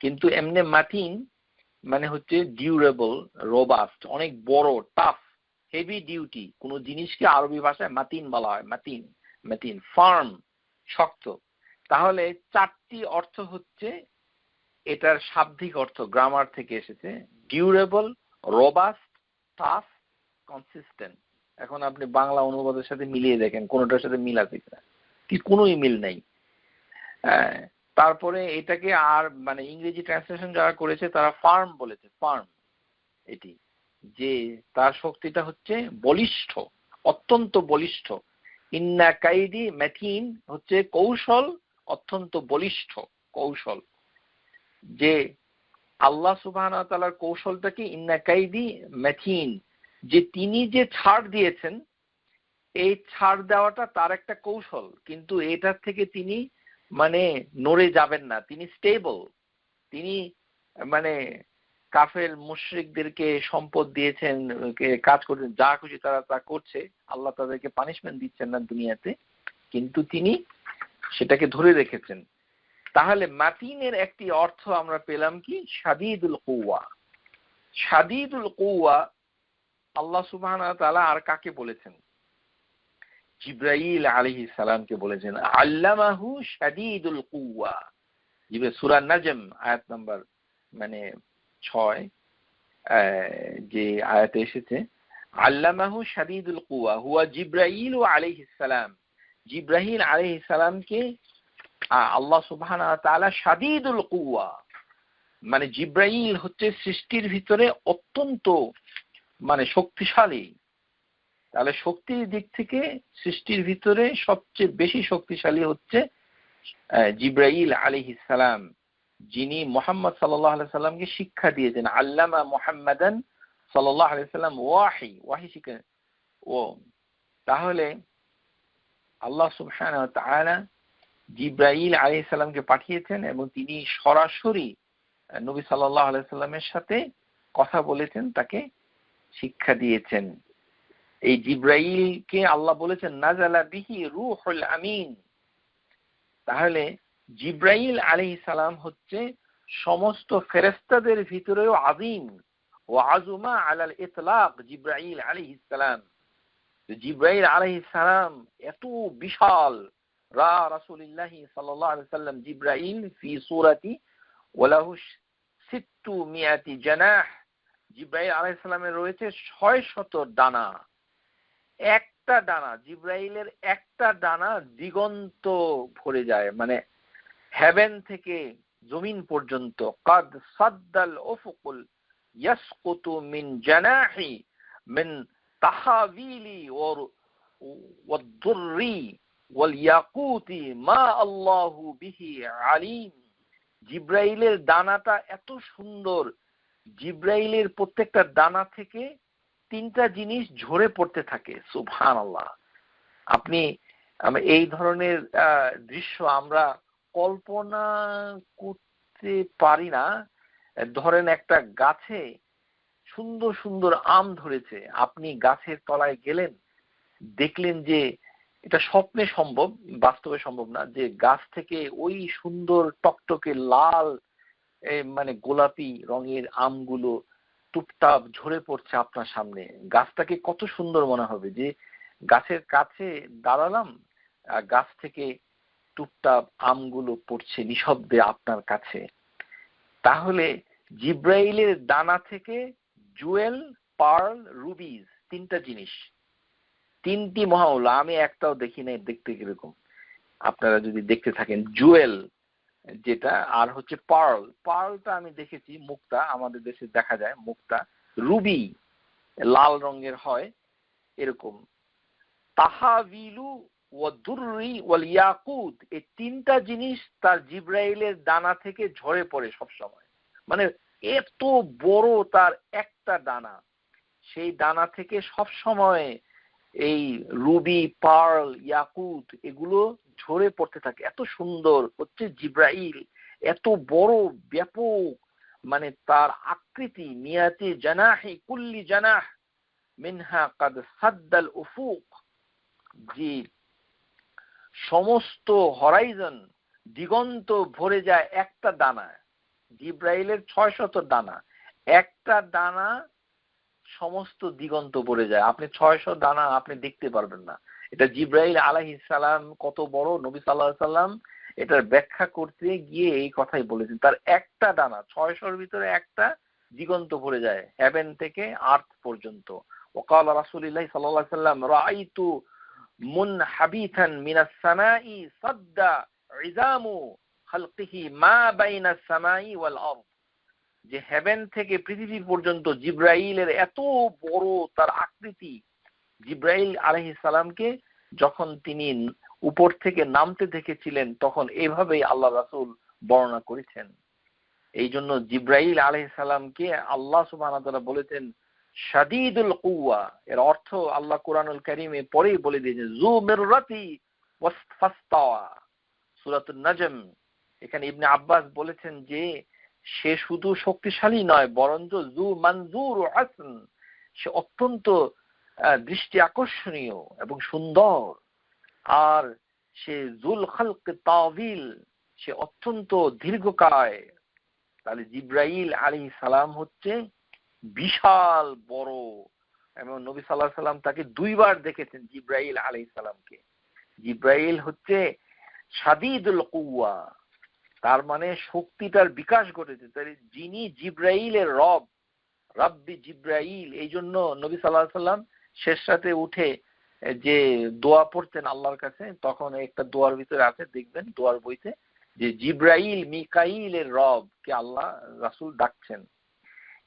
কিন্তু এমনি মাতিন মানে হচ্ছে ডিউরেবল, রোবাস্ট, অনেক বড়, টাফ, হেভি ডিউটি। কোন জিনিসকে আরবি ভাষায় মাতিন বলা হয়, মাতিন, মাতিন, ফার্ম, শক্ত। তাহলে চারটি অর্থ হচ্ছে এটার শাব্দিক অর্থ, গ্রামার থেকে এসেছে, ডিউরেবল, রোবাস্ট, টাফ, কনসিস্টেন্ট। এখন আপনি বাংলা অনুবাদের সাথে মিলিয়ে দেখেন কোনটার সাথে মিল আছে কিনা, কি কোনোই মিল নাই। তারপরে এটাকে আর মানে ইংরেজি ট্রান্সলেশন যারা করেছে তারা ফার্ম বলেছে, ফার্ম, এটি যে তার শক্তিটা হচ্ছে বলিষ্ঠ, অত্যন্ত বলিষ্ঠ। ইন্না কাইদি ম্যাথিন হচ্ছে কৌশল, অত্যন্ত বলিষ্ঠ কৌশল। যে আল্লাহ সুবহানাহু ওয়া তাআলার কৌশলটা কি, ইন্না কাইদি ম্যাথিন, যে তিনি যে ছাড় দিয়েছেন, এই ছাড় দেওয়াটা তার একটা কৌশল, কিন্তু এটার থেকে তিনি মানে নড়ে যাবেন না, তিনি স্টেবল। তিনি মানে কাফের মুশরিকদেরকে সম্পদ দিয়েছেন, কাজ করছেন, যা খুশি তারা তা করছে, আল্লাহ তাদেরকে পানিশমেন্ট দিচ্ছেন না দুনিয়াতে, কিন্তু তিনি সেটাকে ধরে রেখেছেন। তাহলে মাতিনের একটি অর্থ আমরা পেলাম কি, শাদীদুল কুওয়া। শাদীদুল কুওয়া আল্লাহ সুবহানাহু ওয়া তাআলা আর কাকে বলেছেন? জিবরাইল আলাইহিস সালামকে বলেছেন, আল্লামাহু শাদীদুল কুওয়া। সূরা নাজম আয়াত নাম্বার 6 যে আয়াতে এসেছে, আল্লামাহু শাদীদুল কুওয়া হুয়া জিবরাইল আলাইহিস সালাম। জিবরাইল আলাইহিস সালামকে আল্লাহ সুবহানাহু ওয়া তাআলা শাদীদুল কুওয়া, মানে জিবরাইল হচ্ছে সৃষ্টির ভিতরে অত্যন্ত শক্তিশালী। তাহলে শক্তির দিক থেকে সৃষ্টির ভিতরে সবচেয়ে বেশি শক্তিশালী হচ্ছে জিবরাইল আলাইহিস সালাম, যিনি মুহাম্মদ সাল্লাল্লাহু আলাইহি সাল্লামকে শিক্ষা দিয়েছেন। আল্লামা মুহাম্মাদান সাল্লাল্লাহু আলাইহি সাল্লাম ওয়াহি শিক্ষা। ও তাহলে আল্লাহ সুবহানাহু ওয়া তাআলা জিবরাইল আলাইহিস সালামকে পাঠিয়েছেন এবং তিনি সরাসরি নবী সাল্লাল্লাহু আলাইহি সাল্লামের সাথে কথা বলেছেন, তাকে শিক্ষা দিয়েছেন। এই জিবরাইলকে আল্লাহ বলেছেন নাজালা বিহি রূহুল আমিন। তাহলে জিবরাইল আলাইহিস সালাম হচ্ছে সমস্ত ফেরেশতাদের ভিতরেও আযীম, ওয়া আযমা আলাল ইতলাক জিবরাইল আলাইহিস সালাম। জিবরাইল আলাইহিস সালাম এত বিশাল, রাসূলুল্লাহ সাল্লাল্লাহু আলাইহি সাল্লাম জিবরাইল ফি সূরাতি ওয়ালাহু 600 জানাহ। জিবরাইল আলাইহিস সালামের রয়েছে 600 ডানা। একটা ডানা, জিবরাইলের একটা ডানা দিগন্ত ভরে যায়, হেভেন থেকে জমিন পর্যন্ত। কাদ সাদ্দাল উফুকুল ইয়াসকুতু মিন জানাহি মিন তাহাবিলি ওয়াদ-দুররি ওয়াল ইয়াকুতি মা আল্লাহু বিহি আলিম। জিবরাইলের ডানাটা এত সুন্দর, জিবরাইলের প্রত্যেকটা ডানা থেকে 3টা জিনিস ঝরে পড়তে থাকে। সুবহানাল্লাহ। আপনি এই ধরনের দৃশ্য আমরা কল্পনা করতে পারি না। ধরেন একটা গাছে সুন্দর সুন্দর আম ধরেছে, আপনি গাছের তলায় গেলেন, দেখলেন যে এটা স্বপ্নে সম্ভব, বাস্তবে সম্ভব না, যে গাছ থেকে ওই সুন্দর টকটকে লাল গোলাপি রঙের আমগুলো টুপটাপ ঝরে পড়ছে আপনার সামনে। গাছটাকে কত সুন্দর মনে হবে, যে গাছের কাছে দাঁড়ালাম, গাছ থেকে টুপটাপ আমগুলো পড়ছে নিঃশব্দে আপনার কাছে। তাহলে জিবরাইলের ডানা থেকে জুয়েল, পার্ল, রুবিজ, 3টা জিনিস, 3টি মহামূল্য। আমি একটাও দেখি নাই, দেখতে কিরকম আপনারা যদি দেখতে থাকেন। জুয়েল যেটা, আর হচ্ছে পার্ল, পার্লটা আমি দেখেছি, মুক্তা, আমাদের দেশে দেখা যায় মুক্তা। রুবি লাল রঙের হয় এরকম। তাহাবিলু ওয়াদ-দুররি ওয়াল ইয়াকুত, এই 3টা জিনিস তার জিবরাইলের ডানা থেকে ঝরে পড়ে সব সময়। এত বড় তার একটা ডানা, সেই ডানা থেকে সব সময় এই রুবি, পার্ল, ইয়াকুত এগুলো ঝরে পড়তে থাকে। এত সুন্দর হচ্ছে জিবরাইল, এত বড় ব্যাপক মানে তার আকৃতি মিয়াতি জানাহি কুল্লি জানাহ মিনহা কাদ সাদ্দাল উফুক, যে সমস্ত হরাইজন দিগন্ত ভরে যায় একটা দানা। জিব্রাইলের 600 দানা, একটা দানা সমস্ত দিগন্ত ভরে যায়। আপনি 600 দানা আপনি দেখতে পারবেন না। এটা জিব্রাইল আলাইহিস সালাম কত বড় নবী সাল্লাল্লাহু আলাইহি সাল্লাম এটার ব্যাখ্যা করতে গিয়ে এই কথাই বলেছেন। তার একটা দানা 600-র ভিতরে একটা দিগন্ত ভরে যায়, হেভেন থেকে আর্থ পর্যন্ত। ওয়াকাল রাসূলুল্লাহ সাল্লাল্লাহু আলাইহি সাল্লাম রাআইতু মুনহাবিতান মিনাস সামাই সাদ্দা ইজামু খালকিহি মা বাইনাস সামাই ওয়াল আরদ, যে হেভেন থেকে পৃথিবী পর্যন্ত জিব্রাইলের এত বড় তার আকৃতি। জিব্রাইল আলাইহিস সালামকে যখন তিনি উপর থেকে নামতে দেখেছিলেন তখন এভাবেই আল্লাহ রাসূল বর্ণনা করেছেন। এই জন্য জিব্রাইল আলাইহিস সালামকে আল্লাহ সুবহানাহু ওয়া তাআলা বলেছেন শাদীদুল কুওয়া। এর অর্থ আল্লাহ কুরআনুল কারীমে পরেই বলে দিয়েছেন যু মিররাতি ওয়াসফাস্তাওয়া, সূরাতুন নাজম। এখানে ইবনে আব্বাস বলেছেন যে সে শুধু শক্তিশালী নয় বরঞ্চ যু মানজুর হাসন, সে অত্যন্ত দৃষ্টি আকর্ষণীয় এবং সুন্দর। আর সে জুল খালক তাওয়িল, সে অত্যন্ত দীর্ঘকায়। তাহলে জিব্রাইল আলাইহিস সালাম হচ্ছে বিশাল বড়, এবং নবী সাল্লাল্লাহু আলাইহি সাল্লাম তাকে 2 বার দেখেছেন জিব্রাইল আলাইহিস সালামকে। জিব্রাইল হচ্ছে শাদীদুল কুওয়া, তার মানে শক্তিটার বিকাশ ঘটেছে। তাই যিনি জিব্রাইলের রব, রাব্বি জিব্রাইল, এই জন্য নবী সাল্লাল্লাহু আলাইহি সাল্লাম শেষ রাতে উঠে যে দোয়া পড়তেন আল্লাহর কাছে, তখন একটা দোয়ার ভিতরে আছে দেখবেন দোয়ার বইতে যে জিব্রাইল মিকাইলের রব কে আল্লাহ রাসূল ডাকছেন।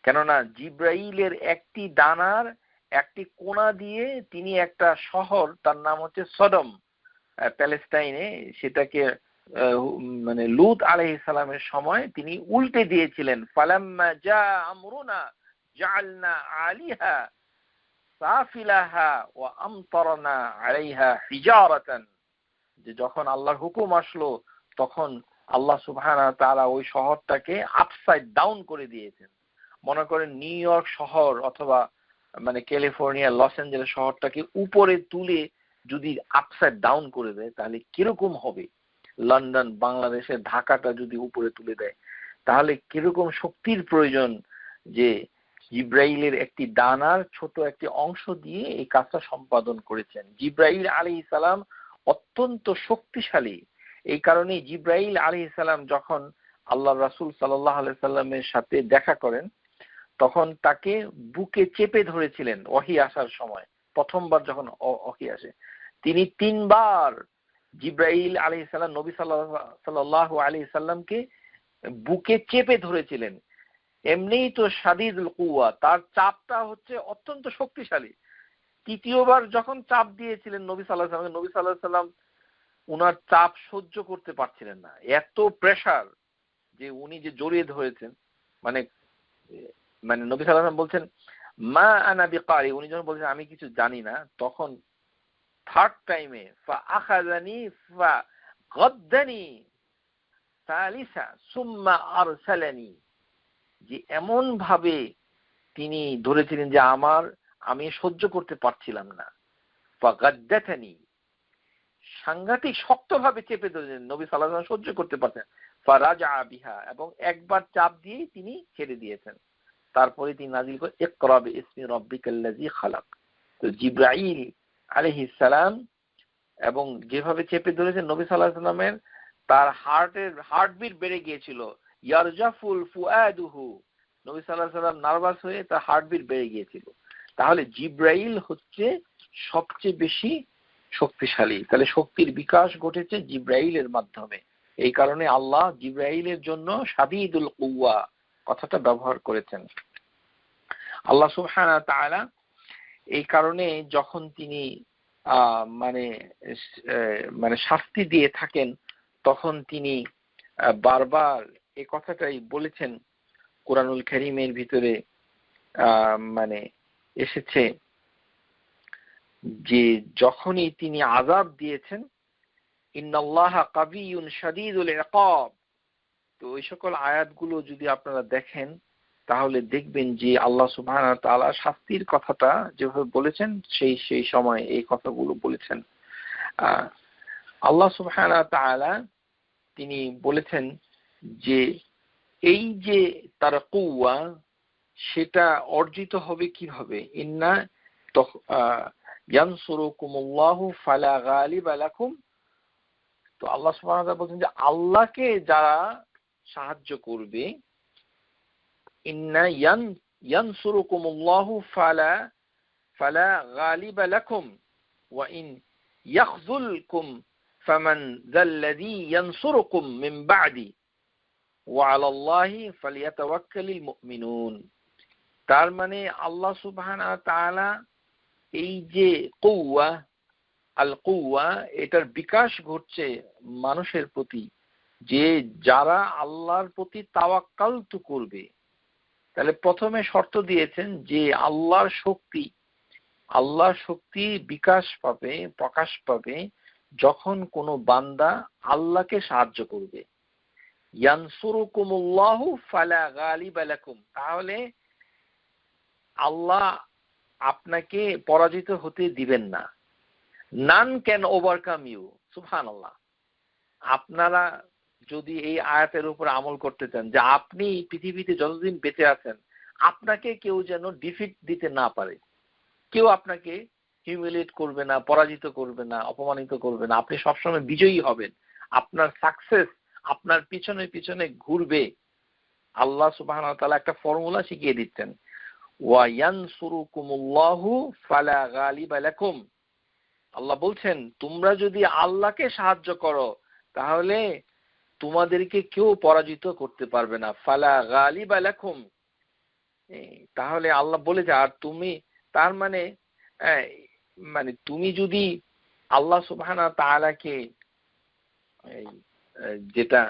কেননা জিব্রাইলের একটি দানার একটি কোণা দিয়ে তিনি একটা শহর, তার নাম হচ্ছে সদম, প্যালেস্টাইনে, সেটাকে মানে লূত আলাইহিস সালামের সময় তিনি উল্টে দিয়েছিলেন। ফালাম্মা জা আমরুনা জাআলনা আলিহা সাফিলাহা ওয়া আমতারনা আলাইহা হিজারাতান, যে যখন আল্লাহর হুকুম আসলো তখন আল্লাহ সুবহানাহু ওয়া তাআলা ওই শহরটাকে আপসাইড ডাউন করে দিয়েছেন। মনে করেন নিউ ইয়র্ক শহর অথবা মানে ক্যালিফোর্নিয়া লস অ্যাঞ্জেলেস শহরটাকে উপরে তুলে যদি আপসাইড ডাউন করে দেয় তাহলে কিরকম হবে। লন্ডন, বাংলাদেশের ঢাকাটা যদি উপরে তুলে দেয় তাহলে কিরকম শক্তির প্রয়োজন, যে জিব্রাইলের একটি দানার ছোট একটি অংশ দিয়ে এই কাজটা সম্পাদন করেছেন। জিব্রাইল আলাইহিস সালাম অত্যন্ত শক্তিশালী। এই কারণে জিব্রাইল আলাইহিস সালাম যখন আল্লাহর রাসূল সাল্লাল্লাহু আলাইহি সাল্লামের সাথে দেখা করেন তখন তাকে বুকে চেপে ধরেছিলেন ওহী আসার সময়। প্রথমবার যখন ওহী আসে তিনি 3 বার জিব্রাইল আলাইহিস সালাম নবী সাল্লাল্লাহু আলাইহি সাল্লামকে বুকে চেপে ধরেছিলেন। এমনিই তো শাদীদুল কুওয়া, তার চাপটা হচ্ছে অত্যন্ত শক্তিশালী। তৃতীয়বার যখন চাপ দিয়েছিলেন নবী সাল্লাল্লাহু আলাইহি সাল্লাম, নবী সাল্লাল্লাহু আলাইহি সাল্লাম উনার চাপ সহ্য করতে পারছিলেন না, এত প্রেসার যে উনি যে জড়িয়ে ধরেছেন। মানে মানে নবী সাল্লাল্লাহু আলাইহি সাল্লাম বলছেন মা আনা বিকারি, উনি যখন বলছেন আমি কিছু জানি না, তখন থার্ড টাইমে ফা আখাযানি ফা গাদ্দানি সালিসা সুম্মা আরসালানি, যে এমন ভাবে তিনি ধরেছিলেন যে আমি সহ্য করতে পারছিলাম না। ফা গাদ্দাতানি, সাংঘাতিক শক্তভাবে চেপে ধরেছেন, নবী সাল্লাল্লাহু আলাইহি ওয়াসাল্লাম সহ্য করতে পারছেন। ফা রাজা বিহা, এবং একবার চাপ দিয়ে তিনি ছেড়ে দিয়েছেন। তারপরে তিনি নাযিল করে ইকরা বিইসমি রাব্বিকাল্লাযী খালাক। তো জিব্রাইল আলাইহিস সালাম এবং যেভাবে চেপে ধরেছেন নবী সাল্লাল্লাহু আলাইহি ওয়াসাল্লামের, তার হার্টবিট বেড়ে গিয়েছিল। ইয়ারজাফুল ফুআদুহু, নবী সাল্লাল্লাহু আলাইহি ওয়াসাল্লাম নার্ভাস হয়ে তার হার্টবিট বেড়ে গিয়েছিল। তাহলে জিব্রাইল হচ্ছে সবচেয়ে বেশি শক্তিশালী। তাহলে শক্তির বিকাশ ঘটেছে জিব্রাইলের মাধ্যমে। এই কারণে আল্লাহ জিব্রাইলের জন্য শাদীদুল কুওয়া কথাটা ব্যবহার করেছেন। আল্লাহ সুবহানাহু ওয়া তাআলা এই কারণে যখন তিনি মানে শাস্তি দিয়ে থাকেন তখন তিনি বারবার এই কথাটাই বলেছেন। কুরআনুল কারীমের ভিতরে মানে এসেছে যে যখনই তিনি আযাব দিয়েছেন ইন্নাল্লাহা কাবিয়্যুন শাদীদুল ইকাব, তো ওই সকল আয়াতগুলো যদি আপনারা দেখেন তাহলে দেখবেন যে আল্লাহ সুবহানাহু ওয়া তাআলা শাস্তির কথাটা যেভাবে বলেছেন সেই সময় এই কথাগুলো বলেছেন। আল্লাহ সুবহানাহু ওয়া তাআলা তিনি বলেছেন যে এই যে তার কুওয়া সেটা অর্জিত হবে কিভাবে, ইন্না ইয়ানসুরুকুমুল্লাহু ফালা গালিবা লাকুম। তো আল্লাহ সুবহানাহু ওয়া তাআলা বলেন যে আল্লাহকে যারা সাহায্য করবে, ইন্না ইয়ানসুরুকুমুল্লাহু ফালা গালিবা লাকুম ওয়া ইন ইয়াখযুলকুম ফামান যাল্লাযী ইয়ানসুরুকুম মিন বা'দি ওয়া আলাল্লাহি ফালিয়াতাওয়াক্কালিল মুমিনুন। তার মানে আল্লাহ সুবহানাহু ওয়া তাআলা এই যে কুওয়া আল কুওয়া এটার বিকাশ ঘটছে মানুষের প্রতি, যে যারা আল্লাহর প্রতি তাওয়াক্কালতু করবে। তাহলে প্রথমে শর্ত দিয়েছেন যে আল্লাহর শক্তি বিকাশ পাবে, প্রকাশ পাবে যখন কোনো বান্দা আল্লাহকে সাহায্য করবে। ইয়ানসুরুকুমুল্লাহু ফালা গালিবা লাকুম, তাহলে আল্লাহ আপনাকে পরাজিত হতে দিবেন না। None can overcome you. সুবহানাল্লাহ। আপনারা যদি এই আয়াতের উপর আমল করতে চান যে আপনি পৃথিবীতে যতদিন বেঁচে আছেন আপনাকে কেউ যেন ডিফিট দিতে না পারে, কেউ আপনাকে হিউমিলিয়েট করবে না, পরাজিত করবে না, অপমানিত করবে না, আপনি সবসময় বিজয়ী হবেন, আপনার সাকসেস আপনার পিছনে পিছনে ঘুরবে। আল্লাহ সুবহানাহু ওয়া তাআলা একটা ফর্মুলা শিখিয়ে দিচ্ছেন, ওয়া ইয়ানসুরুকুমুল্লাহু ফালা গালিবা লাকুম। আল্লাহ বলছেন তোমরা যদি আল্লাহকে সাহায্য করো তাহলে তোমাদেরকে কেউ পরাজিত করতে পারবে না। ফালা গালিবা লাকুম, তাহলে আল্লাহ বলেছে আর তুমি, তার মানে তুমি যদি আল্লাহ সুবহানাহু ওয়া তাআলাকে যেটা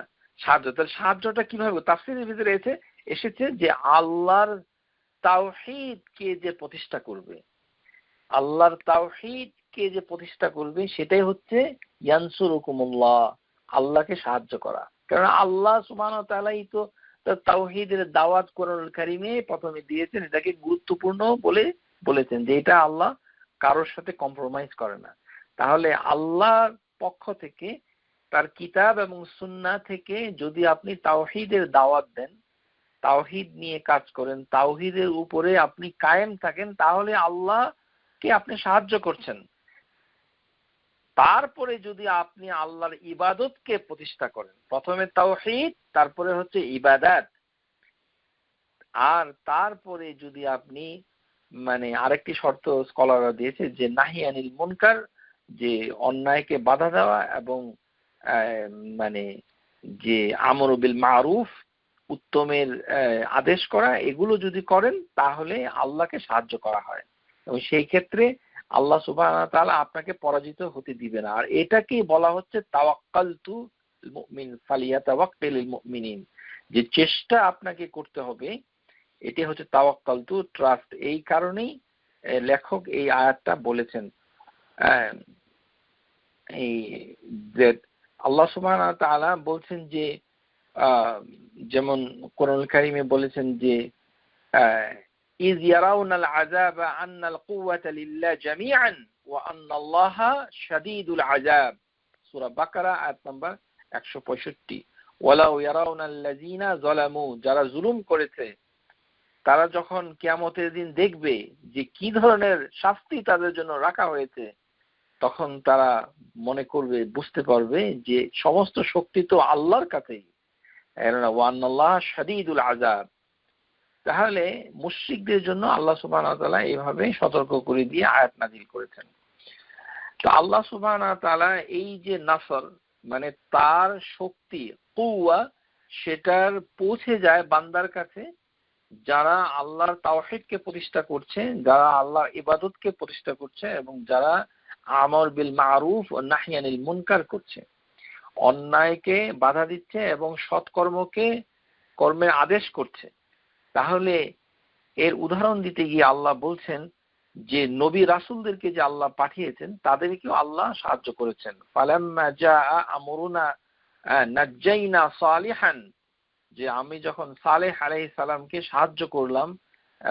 সাহায্যটা কিভাবে তাফসীরের ভিতরে এসেছে যে আল্লাহর তাওহীদকে যে প্রতিষ্ঠা করবে, আল্লাহর তাওহীদকে যে প্রতিষ্ঠা করবে সেটাই হচ্ছে ইয়ানসুরুকুমুল্লাহ, আল্লাহকে সাহায্য করা। কারণ আল্লাহ সুবহানাহু ওয়া তাআলাই তো তাওহীদের দাওয়াত কোরআনুল কারীমে প্রথমে দিয়েছেন, এটাকে গুরুত্বপূর্ণ বলে বলেছেন যে এটা আল্লাহ কারোর সাথে কম্প্রোমাইজ করে না। তাহলে আল্লাহর পক্ষ থেকে তার কিতাব এবং সুন্নাহ থেকে যদি আপনি তাওহীদের দাওয়াত দেন, তাওহীদ নিয়ে কাজ করেন, তাওহীদের উপরে আপনি কায়েম থাকেন, তাহলে আল্লাহকে আপনি সাহায্য করছেন। তারপরে যদি আপনি আল্লাহর ইবাদতকে প্রতিষ্ঠা করেন, প্রথমে তাওহীদ, তারপরে হচ্ছে ইবাদত, আর তারপরে যদি আপনি আরেকটি শর্ত স্কলাররা দিয়েছে যে নাহি আনিল মুনকার, যে অন্যায়কে বাধা দেওয়া এবং যে আমর বিল মারুফ, উত্তমের আদেশ করা, এগুলো যদি করেন তাহলে আল্লাহকে সাহায্য করা হয় এবং সেই ক্ষেত্রে আল্লাহ সুবহানাহু ওয়া তাআলা আপনাকে পরাজিত হতে দিবে না। আর এটাকেই বলা হচ্ছে তাওয়াক্কালতু মুমিন ফালিয়াতাওয়াক্কালিল মুমিনিন, যে চেষ্টা আপনাকে করতে হবে, এটি হচ্ছে তাওয়াক্কালতু, ট্রাস্ট। এই কারণেই লেখক এই আয়াতটা বলেছেন। এই যে আল্লাহ সুবহানাহু ওয়া তাআলা বলছেন যে যেমন কোরআনুল কারীমে বলেছেন যে ইয ইয়ারাউনাল আযাবা আন্নাল কুওয়াতা লিল্লাহি জামিআন ওয়া আন্নাল্লাহা শাদীদুল আযাব, সূরা বাকারা আয়াত নাম্বার 165। ওয়ালাউ ইয়ারাউনাল্লাযীনা যালামু, যারা জুলুম করেছে তারা যখন কিয়ামতের দিন দেখবে যে কি ধরনের শাস্তি তাদের জন্য রাখা হয়েছে, তখন তারা মনে করবে, বুঝতে পারবে যে সমস্ত শক্তি তো আল্লাহর কাছেই, ওয়া আন্নাল্লাহা শাদীদুল আযাব। তাহলে মুশরিকদের জন্য আল্লাহ সুবহানাহু ওয়া তাআলা এইভাবে সতর্ক করে দিয়ে আয়াত নাযিল করেছেন। তো আল্লাহ সুবহানাহু ওয়া তাআলা এই যে নাসর, তার শক্তি কুওয়া, সেটার পৌঁছে যায় বান্দার কাছে যারা আল্লাহর তাওহীদকে প্রতিষ্ঠা করছে, যারা আল্লাহর ইবাদতকে প্রতিষ্ঠা করছে এবং যারা আমর বিল মারুফ ও নাহি আনিল মুনকার করছে, অন্যায়কে বাধা দিচ্ছে এবং সৎকর্মকে কর্মের আদেশ করছে। তাহলে এর উদাহরণ দিতে গিয়ে আল্লাহ বলছেন যে নবী রাসূলদেরকে যে আল্লাহ পাঠিয়েছেন তাদেরকেও আল্লাহ সাহায্য করেছেন। ফালাম্মা জাআ আমরুনা নাজ্জাইনা সালিহান যে আমি যখন সালেহ আলাইহিস সালামকে সাহায্য করলাম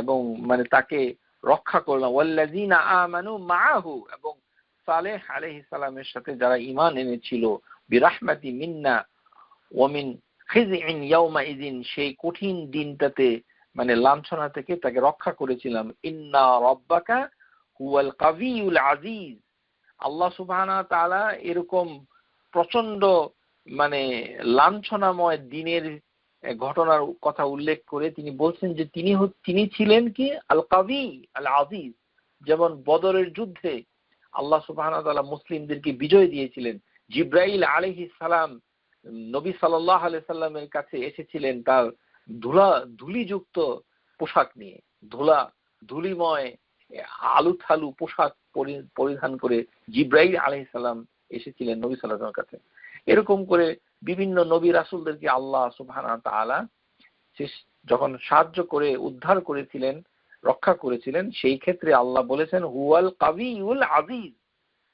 এবং মানে তাকে রক্ষা করলাম, ওয়াল্লাযিনা আমানু মাআহু, এবং সালেহ আলাইহিস সালামের সাথে যারা ঈমান এনেছিল, বিরাহমাতি মিন্না ওয়া মিন খিযইন ইয়াউমাইযিন, সেই কঠিন দিনটাতে মানে লাঞ্ছনা থেকে তাকে রক্ষা করেছিলাম। ইন্না রাব্বাকা হুয়াল কাবিয়ুল আজিজ। আল্লাহ সুবহানাহু ওয়া তাআলা এরকম প্রচন্ড মানে লাঞ্ছনাময় দিনের ঘটনার কথা উল্লেখ করে তিনি বলছেন যে তিনি ছিলেন কি আল কাবি আল আজিজ। যেমন বদরের যুদ্ধে আল্লাহ সুবহানাহু ওয়া তাআলা মুসলিমদেরকে বিজয় দিয়েছিলেন। জিব্রাইল আলাইহিস সালাম নবী সাল্লাল্লাহু আলাইহি সাল্লামের কাছে এসেছিলেন তার ধুলিযুক্ত পোশাক নিয়ে, ধুলিময় আলুথালু পোশাক পরিধান করে জিব্রাইল আলাইহিস সালাম এসেছিলেন নবী সাল্লাল্লাহু আলাইহি ওয়াসাল্লামের কাছে। এরকম করে বিভিন্ন নবী রাসূলদেরকে আল্লাহ সুবহানাহু ওয়া তাআলা যখন সাহায্য করে উদ্ধার করেছিলেন, রক্ষা করেছিলেন, সেই ক্ষেত্রে আল্লাহ বলেছেন হুয়াল কাবিউল আজিজ,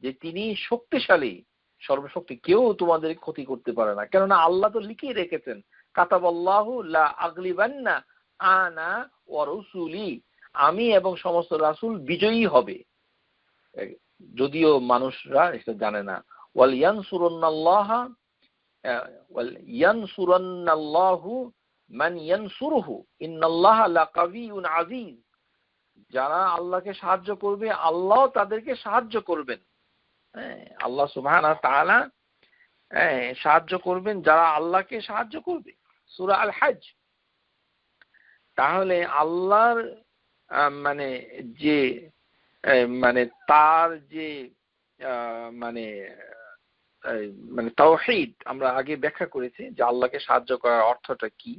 যে তিনি শক্তিশালী, সর্বশক্তি, কেউ তোমাদের ক্ষতি করতে পারে না। কেননা আল্লাহ তো লিখে রেখেছেন, কাতাবাল্লাহু লা আগলিবান্না আনা ওয়া রাসূলি, আমি এবং সমস্ত রাসূল বিজয়ী হবে। যদিও মানুষরা এটা জানে না। ওয়াল ইয়ানসুরান্নাল্লাহু মান ইয়ানসুরুহু ইন্নাল্লাহা লাকাবিয়ুন আজিজ। যারা আল্লাহকে সাহায্য করবে আল্লাহ তাদেরকে সাহায্য করবেন। আল্লাহ সুবহানাহু ওয়া তাআলা সাহায্য করবেন যারা আল্লাহকে সাহায্য করবে। সূরা আল হজ। তাহলে আল্লাহর মানে যে মানে তার যে মানে মানে তাওহীদ আমরা আগে ব্যাখ্যা করেছি যে আল্লাহকে সাহায্য করার অর্থটা কি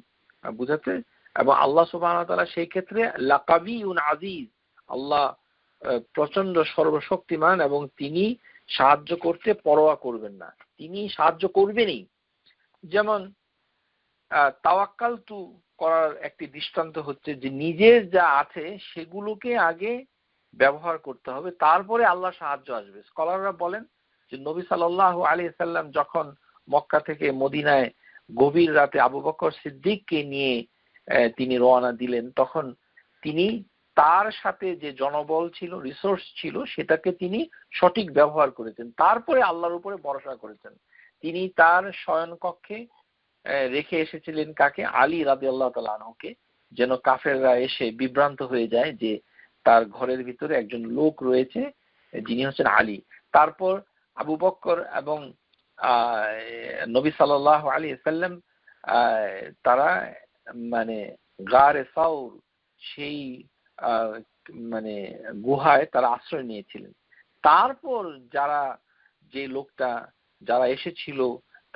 বুঝাতে, এবং আল্লাহ সুবহানাহু ওয়া তাআলা সেই ক্ষেত্রে লাকাবিউন আজিজ, আল্লাহ প্রচন্ড সর্বশক্তিমান এবং তিনি সাহায্য করতে পরোয়া করবেন না, তিনি সাহায্য করবেনই। যেমন তাওয়াক্কালতু করার একটি দৃষ্টান্ত হচ্ছে যে নিজের যা আছে সেগুলোকে আগে ব্যবহার করতে হবে, তারপরে আল্লাহ সাহায্য আসবে। স্কলাররা বলেন যে নবী সাল্লাল্লাহু আলাইহি সাল্লাম যখন মক্কা থেকে মদিনায় গভীর রাতে আবু বকর সিদ্দিককে নিয়ে তিনি রওনা দিলেন, তখন তিনি তার সাথে যে জনবল ছিল, রিসোর্স ছিল, সেটাকে তিনি সঠিক ব্যবহার করেছেন, তারপরে আল্লাহর উপরে ভরসা করেছেন। তিনি তার শয়নকক্ষে রেখে এসেছিলেন কাকে? আলী রাদিয়াল্লাহু তাআলা আনহুকে, যেন কাফেররা এসে বিভ্রান্ত হয়ে যায় যে তার ঘরের ভিতরে একজন লোক রয়েছে যিনি হচ্ছেন আলী। তারপর আবু বকর এবং নবী সাল্লাল্লাহু আলাইহি সাল্লাম তারা মানে গারে সাউর, সেই মানে গুহায় তারা আশ্রয় নিয়েছিলেন। তারপর যে লোকটা যারা এসেছিল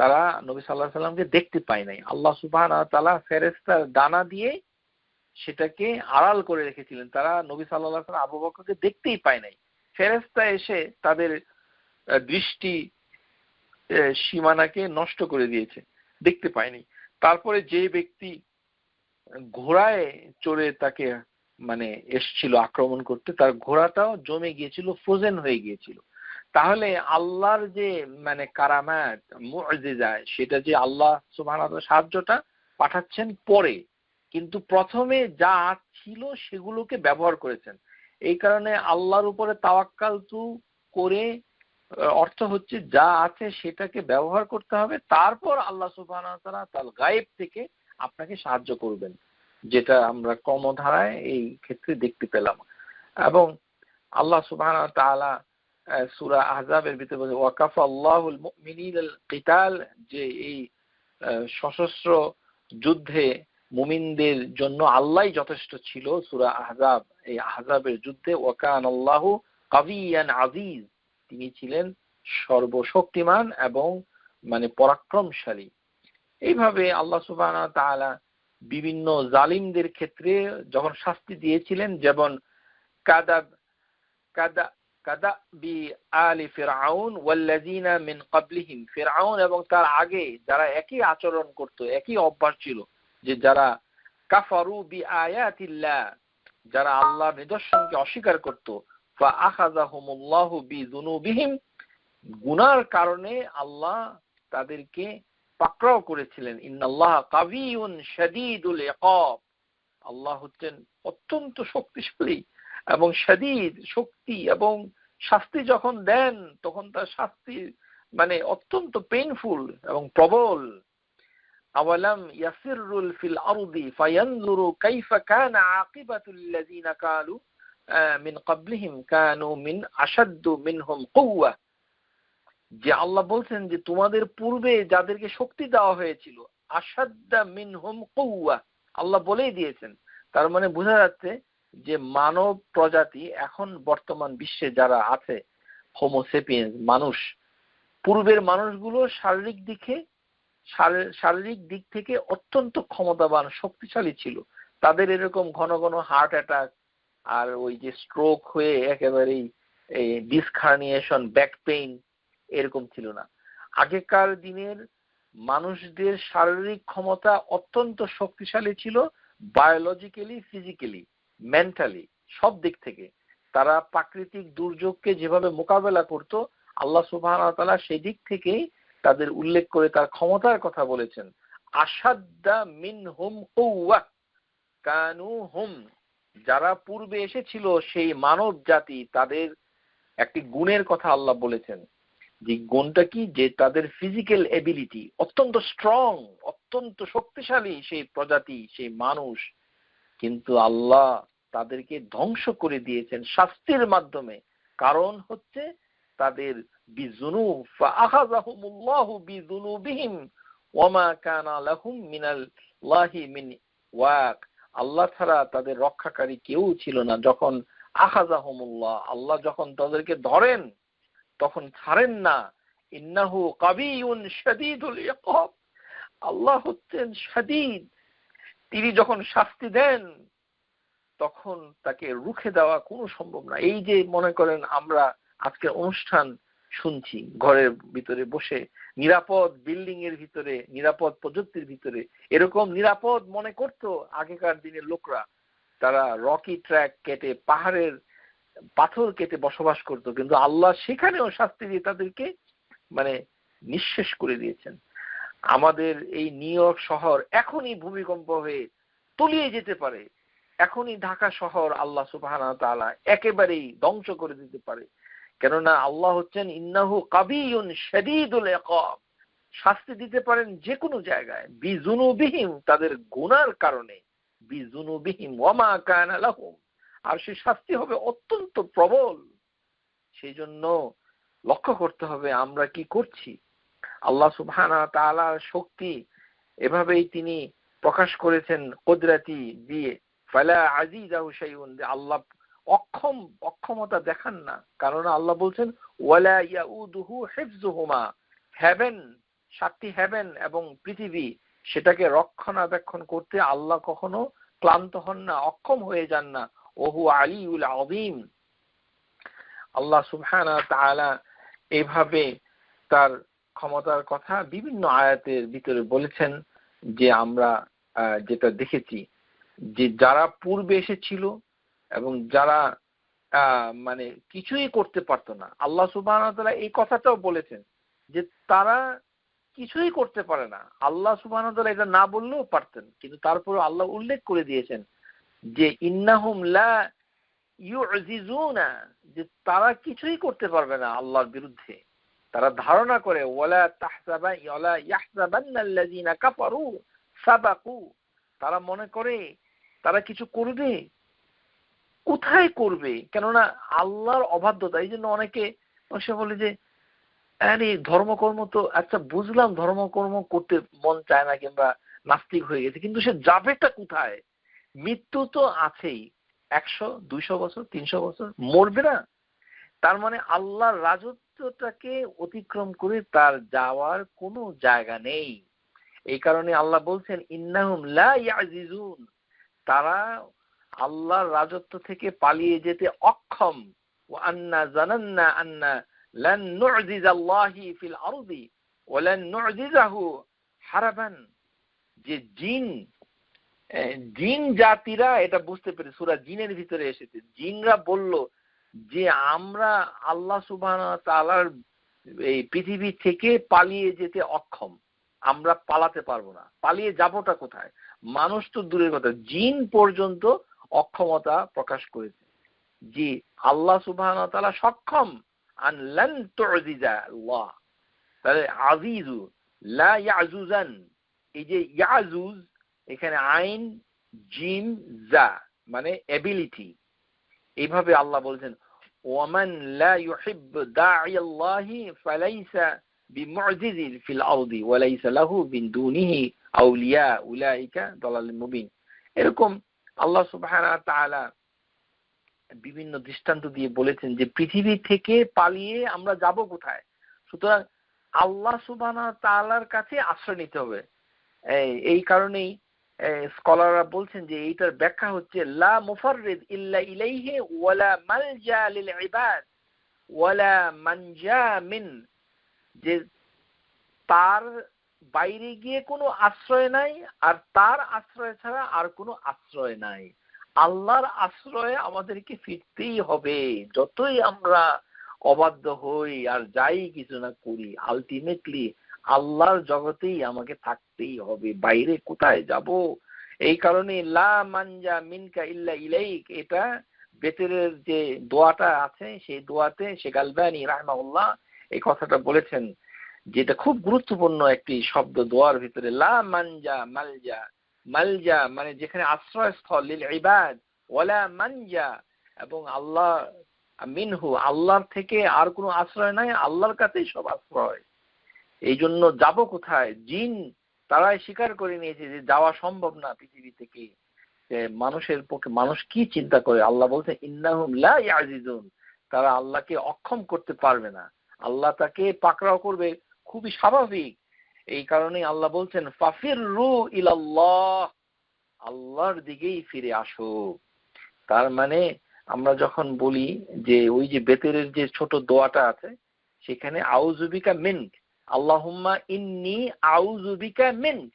তারা নবী সাল্লাল্লাহু আলাইহি সাল্লামকে দেখতে পায় নাই। আল্লাহ সুবহানাহু ওয়া তাআলা ফেরেশতার ডানা দিয়ে সেটাকে আড়াল করে রেখেছিলেন, তারা নবী সাল্লাল্লাহু আলাইহি সাল্লাম আবু বকরকে দেখতেই পায় নাই। ফেরেশতা এসে তাদের দৃষ্টি সীমানাকে নষ্ট করে দিয়েছে, দেখতে পায়নি। তারপরে যে ব্যক্তি ঘোড়ায় চড়ে তাকে মানে এসছিল আক্রমণ করতে, তার ঘোড়াটাও জমে গিয়েছিল, ফ্রোজেন হয়ে গিয়েছিল। তাহলে আল্লাহর যে মানে কারামাত মুআজিজা, সেটা যে আল্লাহ সুবহানাহু ওয়া তাআলা সাহায্যটা পাঠাচ্ছেন পরে, কিন্তু প্রথমে যা ছিল সেগুলোকে ব্যবহার করেছেন। এই কারণে আল্লাহর উপরে তাওয়াক্কালতু করে অর্থ হচ্ছে যা আছে সেটাকে ব্যবহার করতে হবে, তারপর আল্লাহ সুবহানাহু ওয়া তাআলা তার গায়েব থেকে আপনাকে সাহায্য করবেন, যেটা আমরা ক্রমধারায় এই ক্ষেত্রে দেখতে পেলাম। এবং আল্লাহ সুবহানাহু ওয়া তাআলা সূরা আহজাবের ভিতরে বলে ওয়াকাফা আল্লাহুল মুমিনিনাল কিতাল, যে এই সশস্ত্র যুদ্ধে মুমিনদের জন্য আল্লাহই যথেষ্ট ছিল। সূরা আহজাব, এই আহজাবের যুদ্ধে ওয়াকানাল্লাহু কাবিয়ান আজিজ, তিনি ছিলেন সর্বশক্তিমান এবং মানে পরাক্রমশালী। এইভাবে আল্লাহ সুবহানাহু ওয়া তাআলা বিভিন্ন জালিমদের ক্ষেত্রে যখন শাস্তি দিয়েছিলেন, যেমন কাদাবি আলি ফিরআউন ওয়াল্লাযিনা মিন ক্বাবলিহিম, ফিরআউন এবং তার আগে যারা একই আচরণ করত, একই অভ্যাস ছিল, যে যারা কাফারু বিআয়াতিল্লাহ, যারা আল্লাহর নিদর্শনকে অস্বীকার করত, ফাআখাযাহুমুল্লাহু বিযুনুবিহিম, গুনার কারণে আল্লাহ তাদেরকে পাকড়াও করেছিলেন। ইন্নাল্লাহ কাবিয়ুন শাদীদুল ইকাব, আল্লাহ হচ্ছেন অত্যন্ত শক্তিশালী এবং শাদীদ, শক্তি, এবং শাস্তি যখন দেন তখন তার শাস্তি মানে অত্যন্ত পেইনফুল এবং প্রবল। আওয়ালাম ইয়াসিরুল ফিল আরদি ফায়ানজুরু কাইফা কানা আকিবাতুল লাযিনা কালু মিন ক্বাবলিহিম কানু মিন আশাদ্দু মিনহুম কুওয়া, যে আল্লাহ বলছেন যে তোমাদের পূর্বে যাদেরকে শক্তি দেওয়া হয়েছিল, আশাদ্দা মিনহুম কুওয়া, আল্লাহ বলেই দিয়েছেন। তার মানে বোঝা যাচ্ছে যে মানব প্রজাতি এখন বর্তমান বিশ্বে যারা আছে, হোমোসেপিয়েন্স মানুষ, পূর্বের মানুষগুলো শারীরিক দিক থেকে অত্যন্ত ক্ষমতাবান, শক্তিশালী ছিল। তাদের এরকম ঘন ঘন হার্ট অ্যাটাক আর ওই যে স্ট্রোক হয়ে একেবারেই এই ডিস্ক হার্নিয়েশন, ব্যাক পেইন এরকম ছিল না। আগেকার দিনের মানুষদের শারীরিক ক্ষমতা অত্যন্ত শক্তিশালী ছিল, বায়োলজিক্যালি, ফিজিক্যালি, মেন্টালি, সব দিক থেকে। তারা প্রাকৃতিক দুর্যোগকে যেভাবে মোকাবেলা করত, আল্লাহ সুবহানাহু ওয়া তাআলা সেই দিক থেকেই তাদের উল্লেখ করে তার ক্ষমতার কথা বলেছেন। আশাদ্দা মিনহুম কুওয়া কানু হুম, যারা পূর্বে এসেছিল সেই মানব জাতি, তাদের একটি গুণের কথা আল্লাহ বলেছেন। যে গুণটা কি, যে তাদের ফিজিক্যাল এবিলিটি অত্যন্ত স্ট্রং, অত্যন্ত শক্তিশালী সেই প্রজাতি, সেই মানুষ। কিন্তু আল্লাহ তাদেরকে ধ্বংস করে দিয়েছেন শাস্তির মাধ্যমে। কারণ হচ্ছে তাদের বিজুনুব ফাআখাযাহুমুল্লাহু বিযুনুবিহিম ওয়ামা কানা লাহুম মিনাল্লাহি মিন ওয়াক, আল্লাহ ছাড়া তাদের রক্ষাকারী কেউ ছিল না। যখন আখাযাহুমুল্লাহ, আল্লাহ যখন তাদেরকে ধরেন তখন ছাড়েন না। ইন্নাহু কাবিয়ুন শাদীদুল ইকাব, আল্লাহ হচ্ছেন শাদীদ, তিনি যখন শাস্তি দেন তখন তাকে রুখে দেওয়া কোনো সম্ভব না। এই যে মনে করেন আমরা আজকে অনুষ্ঠান শুনছি ঘরের ভিতরে বসে, নিরাপদ বিল্ডিং এর ভিতরে, নিরাপদ প্রযুক্তির ভিতরে, এরকম নিরাপদ মনে করতো আগেকার দিনের লোকরা। তারা রকি ট্র্যাক কেটে, পাহাড়ের পাথর কেটে বসবাস করত, কিন্তু আল্লাহ সেখানেও শাস্তি দিয়ে তাদেরকে মানে নিঃশেষ করে দিয়েছেন। আমাদের এই নিউ ইয়র্ক শহর এখনই ভূমিকম্প হয়ে তলিয়ে যেতে পারে, এখনই ঢাকা শহর আল্লাহ সুবহানাহু ওয়া তাআলা একেবারেই ধ্বংস করে দিতে পারে। কেননা আল্লাহ হচ্ছেন ইন্নাহু কাবিয়ুন শাদীদুল ইকাব, শাস্তি দিতে পারেন যে কোনো জায়গায়, বিজুনুবিহিম, তাদের গুনার কারণে, বিজুনুবিহিম ওয়ামা কানা লাহুম, আর সেই শাস্তি হবে অত্যন্ত প্রবল। সেই জন্য লক্ষ্য করতে হবে আমরা কি করছি। আল্লাহ সুবহানাহু ওয়া তাআলার শক্তি এভাবেই তিনি প্রকাশ করেছেন কুদরতি দিয়ে, ফালা আজিজাহু শাইউন, আল্লাহ অক্ষমতা দেখান না। কারণ আল্লাহ বলছেন ওয়ালা ইয়াউদুহু হিফযুহুমা, হেভেন, সাতটি হেভেন এবং পৃথিবী, সেটাকে রক্ষণাবেক্ষণ করতে আল্লাহ কখনো ক্লান্ত হন না, অক্ষম হয়ে যান না। ওহু আলিউল আযীম, আল্লাহ সুবহানাহু ওয়া তাআলা এইভাবে তার ক্ষমতার কথা বিভিন্ন আয়াতের ভিতরে বলেছেন। যে আমরা যেটা দেখেছি যে যারা পূর্বে এসেছিল এবং যারা মানে কিছুই করতে পারতো না, আল্লাহ সুবহানাহু ওয়া তাআলা এই কথাটাও বলেছেন যে তারা কিছুই করতে পারে না। আল্লাহ সুবহানাহু ওয়া তাআলা এটা না বললেও পারতেন, কিন্তু তারপরে আল্লাহ উল্লেখ করে দিয়েছেন যে ইন্নাহুম লা ইউজিজুনা, যে তারা কিছুই করতে পারবে না আল্লাহর বিরুদ্ধে। তারা ধারণা করে ওয়ালা ইয়াহসাবান্নাল্লাযীনা কাফারু সাবাকু, তারা মনে করে তারা কিছু করবে, কোথায় করবে? কেননা আল্লাহর অবাধ্যতা। এই জন্য অনেকে সে বলে যে আরে ধর্মকর্ম তো আচ্ছা বুঝলাম, ধর্মকর্ম করতে মন চায় না কিংবা নাস্তিক হয়ে গেছে, কিন্তু সে যাবেটা কোথায়? মৃত্যু তো আছেই, 100-200 বছর 300 বছর মরবে না। তার মানে আল্লাহর রাজত্বটাকে অতিক্রম করে তার যাওয়ার কোনো জায়গা নেই। এই কারণে আল্লাহ বলছেন ইন্নাহুম লা ইয়াজিজুন, তারা আল্লাহর রাজত্ব থেকে পালিয়ে যেতে অক্ষম। ওয়া আন্না জানান্না আন্না লান নু'জিজাল্লাহি ফিল আরদি ওয়া লান নু'জিজাহু হারাবান, যে জিন জাতিরা এটা বুঝতে পেরে, সূরা জিনের ভিতরে এসেছে, জিনরা বলল যে আমরা আল্লাহ সুবহানাহু ওয়া তাআলার এই পৃথিবী থেকে পালিয়ে যেতে অক্ষম। আমরা পালাতে পারবো না। পালিয়ে যাবোটা কোথায়? মানুষ তো দূরের কথা, জিন পর্যন্ত অক্ষমতা প্রকাশ করেছে। জি, আল্লাহ সুবহানাহু ওয়া তাআলা সক্ষম। আন লান তুজিজা আল্লাহ, তাহলে আজিজু লা ইয়াজুজান, এই যে ইয়াজুজ এখানে আইন জিম জা মানে এবিলিটি, এইভাবে আল্লাহ বলছেন ওয়ামান লা ইউহিব্বু দাঈয়াল্লাহি ফালাইসা বিমুজিজিন ফিল আরদি ওয়া লাইসা লাহু মিন দুনিহি আউলিয়া উলাইকা দালালুম মুবিন। এরকম আল্লাহ সুবহানাহু ওয়া তাআলা বিভিন্ন দৃষ্টান্ত দিয়ে বলেছেন যে পৃথিবী থেকে পালিয়ে আমরা যাব কোথায়। সুতরাং আল্লাহ সুবহানাহু ওয়া তাআলার কাছে আশ্রয় নিতে হবে। এই কারণেই স্কলাররা বলছেন যে এইটার ব্যাখ্যা হচ্ছে লা মুফাররিদ ইল্লা ইলাইহি ওয়ালা মালজা লিল ইবাদ ওয়ালা মানজা মিন, যে তার বাইরে গিয়ে কোনো আশ্রয় নাই আর তার আশ্রয় ছাড়া আর কোনো আশ্রয় নাই। আল্লাহর আশ্রয়ে আমাদেরকে ফিরতেই হবে। যতই আমরা অবাধ্য হই আর যাই কিছু না করি, আলটিমেটলি আল্লাহর জগতেই আমাকে থাকতেই হবে, বাইরে কোথায় যাব। এই কারণে লা মানজা মিনকা ইল্লা ইলাইক, এটা বেতেরের যে দোয়াটা আছে সেই দোয়াতে শেখ আলবানী রাহমাহুল্লাহ এই কথাটা বলেছেন, যেটা খুব গুরুত্বপূর্ণ একটি শব্দ দোয়ার ভিতরে। লা মানজা মালজা, মালজা মানে যেখানে আশ্রয়স্থল, লিল ইবাদ ওয়ালা মানজা, এবং আল্লাহ মিনহু আল্লাহর থেকে আর কোনো আশ্রয় নাই, আল্লাহর কাছেই সব আশ্রয়। এই জন্য যাব কোথায়? জিন তারাই স্বীকার করে নিয়েছে যে যাওয়া সম্ভব না পৃথিবী থেকে। মানুষের পক্ষে, মানুষ কি চিন্তা করে? আল্লাহ বলছে ইন্নাহুম লা ইয়াজিজুন, তারা আল্লাহকে অক্ষম করতে পারবে না, আল্লাহ তাকে পাকড়াও করবে, খুবই স্বাভাবিক। এই কারণে আল্লাহ বলছেন ফাফিররু ইলাল্লাহ, আল্লাহর দিকেই ফিরে আসো। তার মানে আমরা যখন বলি যে ওই যে বেতেরের যে ছোট দোয়াটা আছে সেখানে আউযু বিকা মিনক, আল্লাহুম্মা ইন্নী আউযু বিকা মিনক,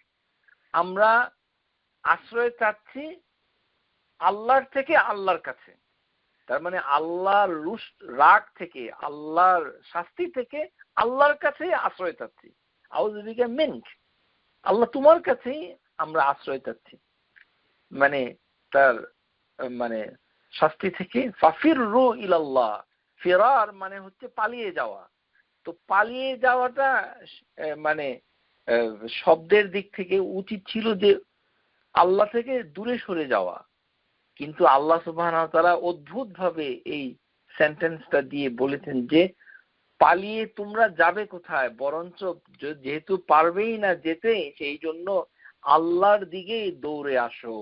আমরা আশ্রয় চাচ্ছি আল্লাহর থেকে আল্লাহর কাছে। তার মানে আল্লাহর রাগ থেকে, আল্লাহর শাস্তি থেকে আল্লাহর কাছে আশ্রয় চাচ্ছি। আউযু বিকা মিনক, আল্লাহ তোমার কাছেই আমরা আশ্রয় চাচ্ছি, মানে তার মানে শাস্তি থেকে। ফাফিররু ইলাল্লাহ, ফিরার মানে হচ্ছে পালিয়ে যাওয়া। তো পালিয়ে যাওয়াটা মানে শব্দের দিক থেকে উচিত ছিল যে আল্লাহ থেকে দূরে সরে যাওয়া, কিন্তু আল্লাহ সুবহানাহু ওয়া তাআলা অদ্ভুত ভাবে এই সেন্টেন্সটা দিয়ে বলেছেন যে পালিয়ে তোমরা যাবে কোথায়, বরঞ্চ যেহেতু পারবেই না যেতে, সেই জন্য আল্লাহর দিকে দৌড়ে আসো।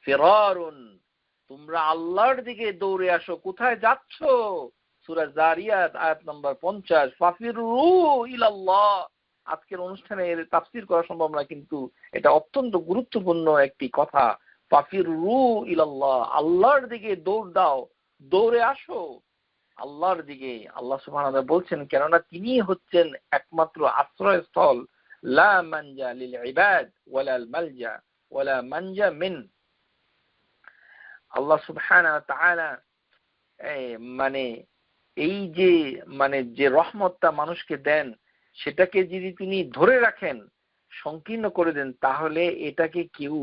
ফিরারুন, তোমরা আল্লাহর দিকে দৌড়ে আসো। কোথায় যাচ্ছ? সূরা জারিয়াত আয়াত নম্বর 50, ফাফিরু ইলাল্লাহ। আজকের অনুষ্ঠানে এর তাফসীর করা সম্ভব না, কিন্তু এটা অত্যন্ত গুরুত্বপূর্ণ একটি কথা। ফাফিরু ইলাল্লাহ, আল্লাহর দিকে দৌড় দাও, দৌড়ে আসো আল্লাহর দিকে। আল্লাহ সুবহানাহু ওয়া তাআলা বলছেন কেননা তিনি হচ্ছেন একমাত্র আশ্রয়স্থল। লা মানজা লিল ইবাদ ওয়ালা মালজা ওয়ালা মানজা মিন। আল্লাহ সুবহানাহু ওয়া তাআলা মানে এই যে মানে যে রহমতটা মানুষকে দেন সেটাকে যদি তিনি ধরে রাখেন, সংকীর্ণ করে দেন, তাহলে এটাকে কেউ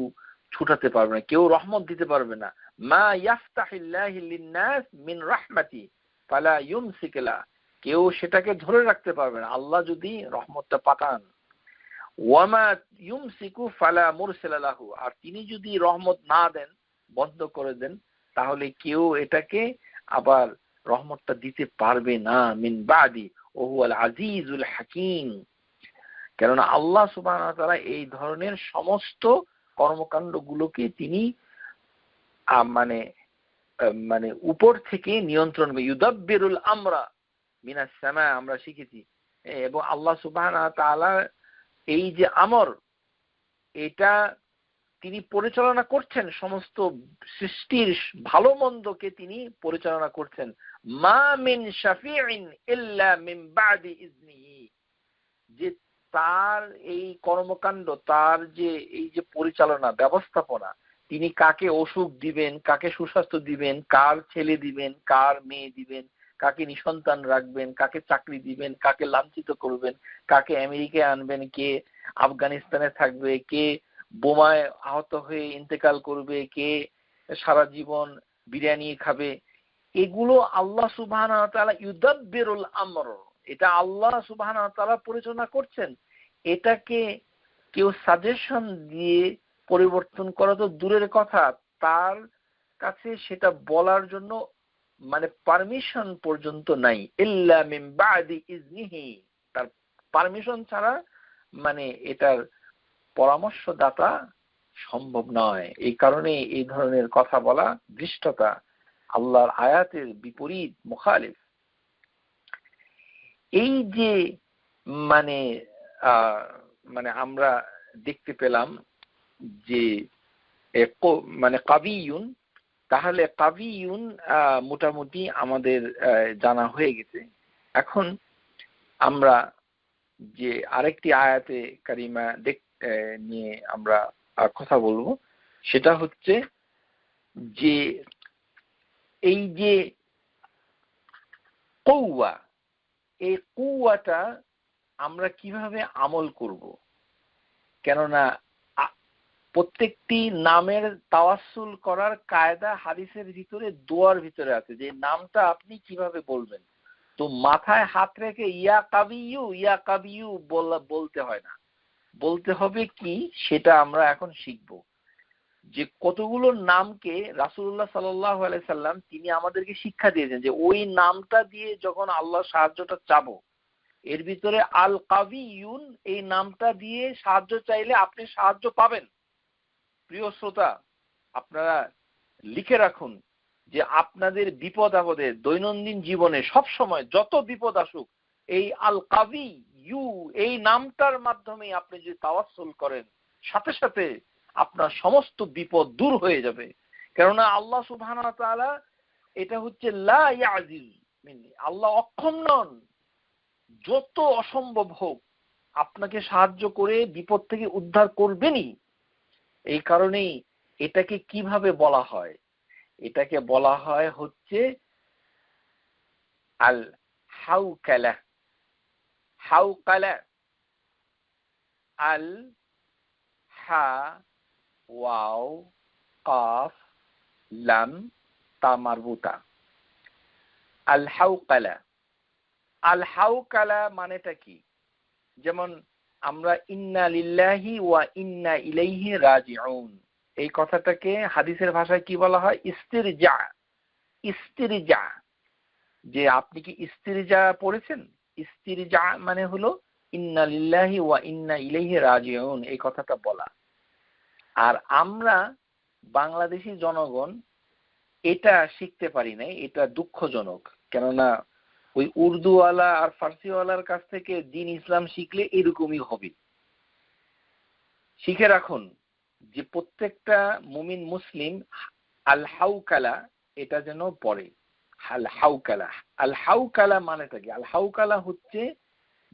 ছুটাতে পারবে না, কেউ রহমত দিতে পারবে না। মা ইয়াফতাহিল্লাহু লিন-নাস মিন রাহমাতি ফালা ইউমসিক লা, কেউ সেটাকে ধরে রাখতে পারবে না আল্লাহ যদি রহমতটা পাঠান। ওয়ামা ইউমসিকু ফালা মুরসিলা লাহু, আর তিনি যদি রহমত না দেন, বন্ধ করে দেন, তাহলে কেউ এটাকে আবার রহমতটা দিতে পারবে না। মিন বাদি ওয়া হুয়াল আজিজুল হাকিম, কেননা আল্লাহ সুবহানাহু ওয়া তাআলা এই ধরনের সমস্ত কর্মকাণ্ডগুলোকে তিনি মানে মানে উপর থেকে নিয়ন্ত্রণ করে। ইউদাব্বিরুল আমরা মিনাস সামা, আমরা শিখেছি। এবং আল্লাহ সুবহানাহু ওয়া তাআলা এই যে আমর, এটা তিনি পরিচালনা করছেন, সমস্ত সৃষ্টির ভালো মন্দকে তিনি পরিচালনা করছেন। মা মিন শাফিইন ইল্লা মিন বাদি ইজনিহি, যে তার এই কর্মকাণ্ড, তার যে এই যে পরিচালনা ব্যবস্থাপনা, তিনি কাকে অসুখ দিবেন, কাকে সুস্বাস্থ্য দিবেন, কার ছেলে দিবেন, কার মেয়ে দিবেন, কাকে নিঃসন্তান রাখবেন, কাকে চাকরি দিবেন, কাকে লাঞ্ছিত করবেন, কাকে আমেরিকায় আনবেন, কে আফগানিস্তানে থাকবে, কে বোমায় আহত হয়ে ইন্তেকাল করবে, কে সারা জীবন বিরিয়ানি খাবে। এগুলো আল্লাহ সুবহানাহু ওয়া তাআলা ইউদাব্বিরুল আমর, এটা আল্লাহ সুবহানাহু ওয়া তাআলা পরিচালনা করছেন। এটাকে কেউ সাজেশন দিয়ে পরিবর্তন করা তো দূরের কথা, তার কাছে সেটা বলার জন্য মানে পারমিশন পর্যন্ত নাই। ইল্লা মিন বাদি ইজনিহি, তার পারমিশন ছাড়া মানে এটার পরামর্শদাতা সম্ভব নয়। এই কারণে এই ধরনের কথা বলা দৃষ্টতা, আল্লাহর আয়াতের বিপরীত, মুখালিফ। এই যে মানে মানে আমরা দেখতে পেলাম যে মানে কাবিয়ুন, তাহলে কাবিয়ুন মোটামুটি আমাদের জানা হয়ে গেছে। এখন আমরা যে আরেকটি আয়াতে কারিমা নিয়ে আমরা কথা বলবো, সেটা হচ্ছে যে এই যে কওয়া, এই কুওয়াটা আমরা কিভাবে আমল করব। কেননা প্রত্যেকটি নামের তাওয়াসসুল করার কায়দা হাদিসের ভিতরে, দোয়ার ভিতরে আছে, যে নামটা আপনি কিভাবে বলবেন। তো মাথায় হাত রেখে ইয়া কাবিয়ু বলতে হয় না, বলতে হবে কি সেটা আমরা এখন শিখব। যে কতগুলো নামকে রাসূলুল্লাহ সাল্লাল্লাহু আলাইহি সাল্লাম তিনি আমাদেরকে শিক্ষা দিয়েছেন যে ওই নামটা দিয়ে যখন আল্লাহর সাহায্যটা চাবো, এর ভিতরে আল কাবিয়ুন এই নামটা দিয়ে সাহায্য চাইলে আপনি সাহায্য পাবেন। প্রিয় শ্রোতা, আপনারা লিখে রাখুন যে আপনাদের বিপদ আপদে দৈনন্দিন জীবনে সব সময় যত বিপদ আসুক, এই আল কাবিয়ু এই নামটার মাধ্যমে আপনি যদি তাওয়াসসুল করেন, সাথে সাথে আপনার সমস্ত বিপদ দূর হয়ে যাবে। কেননা আল্লাহ সুবহানাহু ওয়া তাআলা এটা হচ্ছে লা ইয়াজিজ মিন্নি, আল্লাহ অক্ষম নন, যত অসম্ভব হোক আপনাকে সাহায্য করে বিপদ থেকে উদ্ধার করবেনই। এই কারণেই এটাকে কিভাবে বলা হয়, এটাকে বলা হয় হচ্ছে আল হাওকালা। হাওকালা, আল হা ওয়াও কাফ লাম তা মারবুতা, আল হাওকালা। আল হাওকালা মানেটা কি? যেমন আমরা ইন্না লিল্লাহি ওয়া ইন্না ইলাইহি রাজিউন, এই কথাটাকে হাদিসের ভাষায় কি বলা হয়? ইস্তিরজা। ইস্তিরজা, যে আপনি কি ইস্তিরজা পড়েছেন? ইস্তিরজা মানে হলো ইন্না লিল্লাহি ওয়া ইন্না ইলাইহি রাজিউন, এই কথাটা বলা। আর আমরা বাংলাদেশী জনগণ এটা শিখতে পারি নাই, এটা দুঃখজনক। কেননা ওই উর্দুওয়ালা আর ফার্সিওয়ালার কাছ থেকে দিন ইসলাম শিখলে এরকমই হবে। শিখে রাখুন যে প্রত্যেকটা মুমিন মুসলিম আল হাওকালা এটা যেন পড়ে। আল হাওকালা, আল হাওকালা মানেটা কি? আল হাওকালা হচ্ছে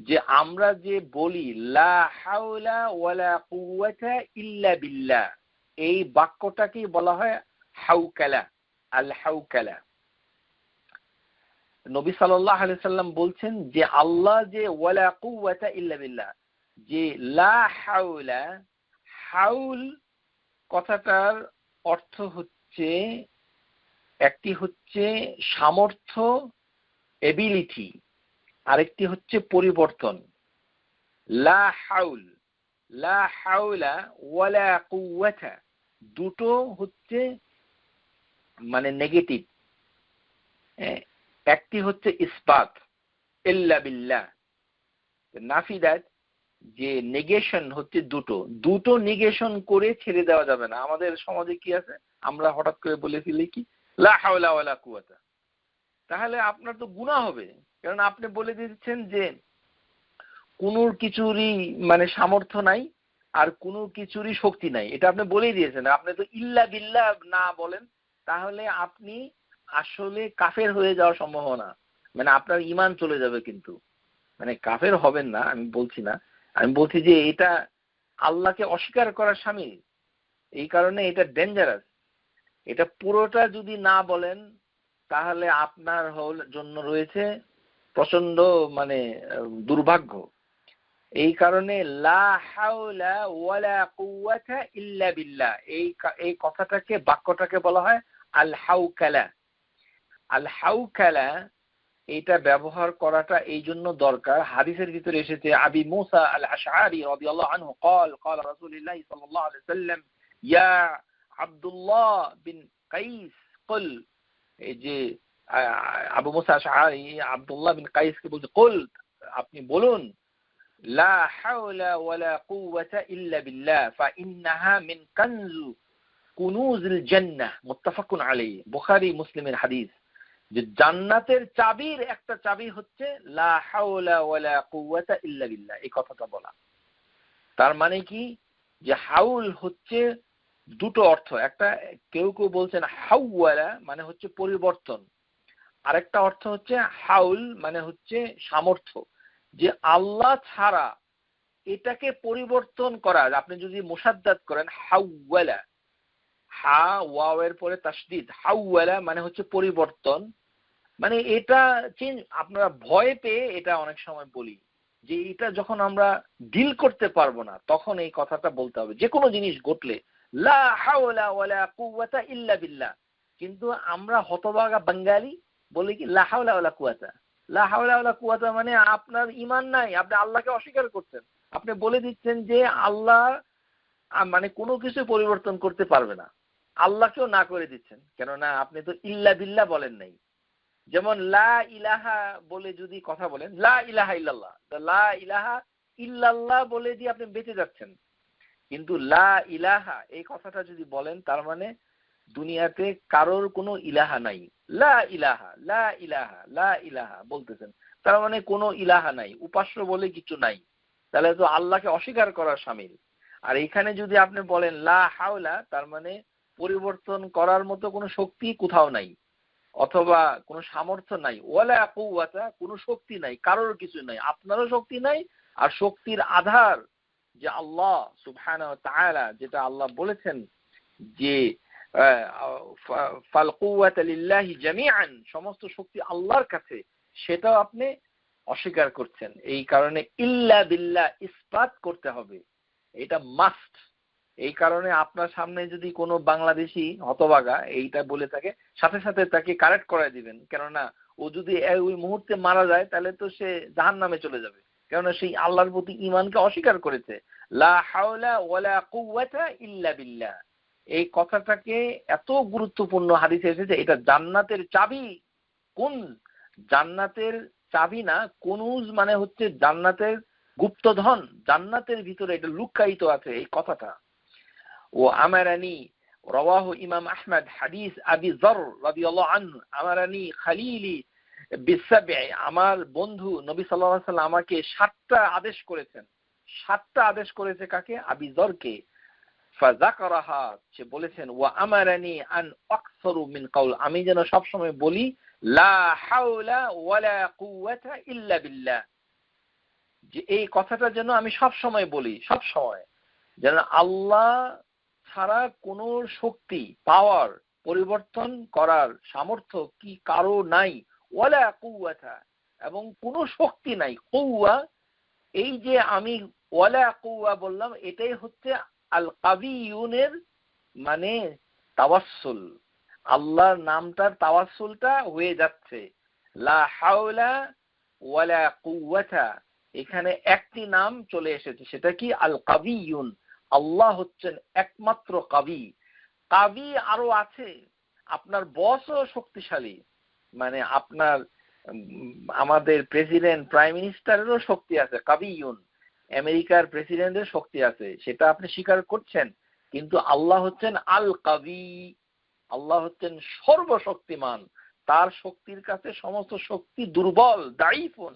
যে আমরা যে বলি লা হাওলা ওয়ালা কুওয়াতা ইল্লা বিল্লাহ, এই বাক্যটাকেই বলা হয় হাওকালা, আল হাওকালা। নবী সাল্লাল্লাহু আলাইহি সাল্লাম বলছেন যে আল্লাহ যে ওয়ালা কুওয়াতা ইল্লা বিল্লাহ, যে লা হাওলা, হাউল কথাটার অর্থ হচ্ছে একটি হচ্ছে সামর্থ্য, এবিলিটি, আরেকটি হচ্ছে পরিবর্তন। লা হাউল, লা হাওলা ওয়ালা কুওয়াতা, দুটো হচ্ছে মানে নেগেটিভ, একটি হচ্ছে ইসবাত ইল্লা বিল্লাহ, নাফিদাত, যে নেগেশন হচ্ছে দুটো, দুটো নেগেশন করে ছেড়ে দেওয়া যাবে না। আমাদের সমাজে কি আছে, আমরা হঠাৎ করে বলে ফেলি কি লা হাওলা ওয়ালা কুওয়াতা, তাহলে আপনার তো গুনাহ হবে। কারণ আপনি বলে দিচ্ছেন যে কোনো কিছুরই মানে সামর্থ্য নাই আর কোনো কিছুরই শক্তি নাই, এটা আপনি বলেই দিয়েছেন। আপনি তো ইল্লা বিল্লাহ না বলেন, তাহলে আপনি আসলে কাফের হয়ে যাওয়ার সম্ভাবনা, মানে আপনার ঈমান চলে যাবে। কিন্তু মানে কাফের হবেন না আমি বলছি না, আমি বলছি যে এটা আল্লাহকে অস্বীকার করার শামিল। এই কারণে এটা ডেঞ্জারাস। এটা পুরোটা যদি না বলেন তাহলে আপনার জন্য রয়েছে প্রচন্ড মানে দুর্ভাগ্য। এই কারণে লা হাওলা ওয়ালা কুওয়াতা ইল্লা বিল্লাহ, এই কথাটাকে, বাক্যটাকে বলা হয় আল হাওকালা। আল হাওকালা এটা ব্যবহার করাটা এই জন্য দরকার, হাদিসের ভিতরে এসেছে আবি মুসা আল আশআরি রাদিয়াল্লাহু আনহু قال قال رسول الله صلى الله عليه وسلم يا عبد الله بن قيس قل, এই যে আবু মুসা আশআরি আব্দুল্লাহ বিন কাইসকে বলছে, কুল, আপনি বলুন, লা হাওলা ওয়ালা কুওয়াতা ইল্লা বিল্লাহ ফাইন্নাহা মিন কানজু কুনুজিল জান্নাহ, মুত্তাফাকুন আলাইহি, বুখারী মুসলিমের হাদিস। যে জান্নাতের চাবির একটা চাবি হচ্ছে লা হাওলা ওয়ালা কুওয়াতা ইল্লা বিল্লাহ, এই কথাটা বলা। তার মানে কি, যে হাউল হচ্ছে দুটো অর্থ, একটা কেউ কেউ বলছেন হাওয়ালা মানে হচ্ছে পরিবর্তন, আরেকটা অর্থ হচ্ছে হাউল মানে হচ্ছে সামর্থ্য। যে আল্লাহ ছাড়া এটাকে পরিবর্তন করা, আপনি যদি মুসাদ্দাদ করেন হাওয়ালা, হা ওয়াও এর পরে তাসদীদ, হাওয়ালা মানে হচ্ছে পরিবর্তন, মানে এটা চেঞ্জ। আপনারা ভয় পেয়ে এটা অনেক সময় বলি যে এটা যখন আমরা ডিল করতে পারবো না তখন এই কথাটা বলতে হবে, যে কোনো জিনিস ঘটলে লা হাওলা ওয়ালা কুওয়াতা ইল্লা বিল্লাহ। কিন্তু আমরা হতভাগা বাঙালি বলি কি লা হাওলা ওয়ালা কুওয়াতা, লা হাওলা ওয়ালা কুওয়াতা মানে আপনার ঈমান নাই, আপনি আল্লাহকে অস্বীকার করছেন, আপনি বলে দিচ্ছেন যে আল্লাহ মানে কোনো কিছু পরিবর্তন করতে পারবে না, আল্লাহকেও না করে দিচ্ছেন, কেননা আপনি তো ইল্লা বিল্লাহ বলেন নাই। যেমন লা ইলাহা বলে যদি কথা বলেন, লা ইলাহা ইল্লাল্লাহ, লা ইলাহা ইল্লাল্লাহ বলে দিয়ে আপনি বেঁচে যাচ্ছেন, কিন্তু লা ইলাহা এই কথাটা যদি বলেন তার মানে দুনিয়াতে কারোর কোনো ইলাহা নাই। লা ইলাহা লা ইলাহা লা ইলাহা বলতেছেন, তার মানে কোনো ইলাহা নাই, উপাস্য বলে কিছু নাই, তাহলে তো আল্লাহকে অস্বীকার করার শামিল। আর এখানে যদি আপনি বলেন লা হাওলা, তার মানে পরিবর্তন করার মতো কোনো শক্তি কোথাও নাই, অথবা কোনো সামর্থ্য নাই, ওয়ালা কুওয়াতা কোনো শক্তি নাই, কারোর কিছু নাই, আপনারও শক্তি নাই। আর শক্তির আধার যে আল্লাহ সুবহানাহু ওয়া তাআলা, যেটা আল্লাহ বলেছেন যে ফাল কুওয়াতা লিল্লাহি জামিআন, সমস্ত শক্তি আল্লাহর কাছে, সেটাও আপনি অস্বীকার করছেন। এই কারণে ইল্লা বিল্লাহ ইসবাত করতে হবে, এটা মাস্ট। এই কারণে আপনার সামনে যদি কোনো বাংলাদেশি হতভাগা এইটা বলে থাকে, সাথে সাথে তাকে কারেক্ট করায় দিবেন, কেননা ও যদি ওই মুহূর্তে মারা যায় তাহলে তো সে জাহান্নামে চলে যাবে, কেননা সেই আল্লাহর প্রতি ঈমানকে অস্বীকার করেছে। লা হাওলা ওয়ালা কুওয়াতা ইল্লা বিল্লাহ, এই কথাটাকে এত গুরুত্বপূর্ণ হাদিসে এসেছে, এটা জান্নাতের চাবি। কোন জান্নাতের চাবি না, কুনুজ মানে হচ্ছে জান্নাতের গুপ্তধন, জান্নাতের ভিতরে এটা লুকায়িত আছে, এই কথাটা। ও আমারানি, রাওয়াহু ইমাম আহমদ, হাদিস আবি যর রাদিয়াল্লাহু আনহু, আমারানি খালিলি বিসাবঈ, আমার বন্ধু নবী সাল্লাল্লাহু আলাইহি ওয়াসাল্লাম আমাকে 7টা আদেশ করেছেন। 7টা আদেশ করেছে কাকে? আবি যরকে। ফাযাকারাহা, সে বলেছেন, ওয়া আমারানি আন আকসারু মিন কাউল, আমি যেন সব সময় বলি লা হাওলা ওয়ালা কুওয়াতা ইল্লা বিল্লাহ, যে এই কথাটা যেন আমি সব সময় বলি, সব সময়, যেন আল্লাহ ছাড়া কোনো শক্তি, পাওয়ার, পরিবর্তন করার সামর্থ্য কি কারো নাই, ওয়ালা কুওয়াতা, এবং কোনো শক্তি নাই। কুওয়া, এই যে আমি ওয়ালা কুওয়া বললাম, এটাই হচ্ছে আল কাবিয়ুনের মানে তাওয়াসসুল, আল্লাহর নামটার তাওয়াসসুলটা হয়ে যাচ্ছে। লা হাওলা ওয়ালা কুওয়াতা, এখানে একটি নাম চলে এসেছে, সেটা কি? আল কাবিয়ুন, আল্লাহ হচ্ছেন একমাত্র কাবি। কাবি আরো আছে, আপনার বসও শক্তিশালী, মানে আপনার আমাদের প্রেসিডেন্ট, প্রাইম মিনিস্টারেরও শক্তি আছে, কাবিয়ুন, আমেরিকার প্রেসিডেন্টের শক্তি আছে, সেটা আপনি স্বীকার করছেন, কিন্তু আল্লাহ হচ্ছেন আল কাবি, আল্লাহ হচ্ছেন সর্বশক্তিমান, তার শক্তির কাছে সমস্ত শক্তি দুর্বল, দাঈফুন।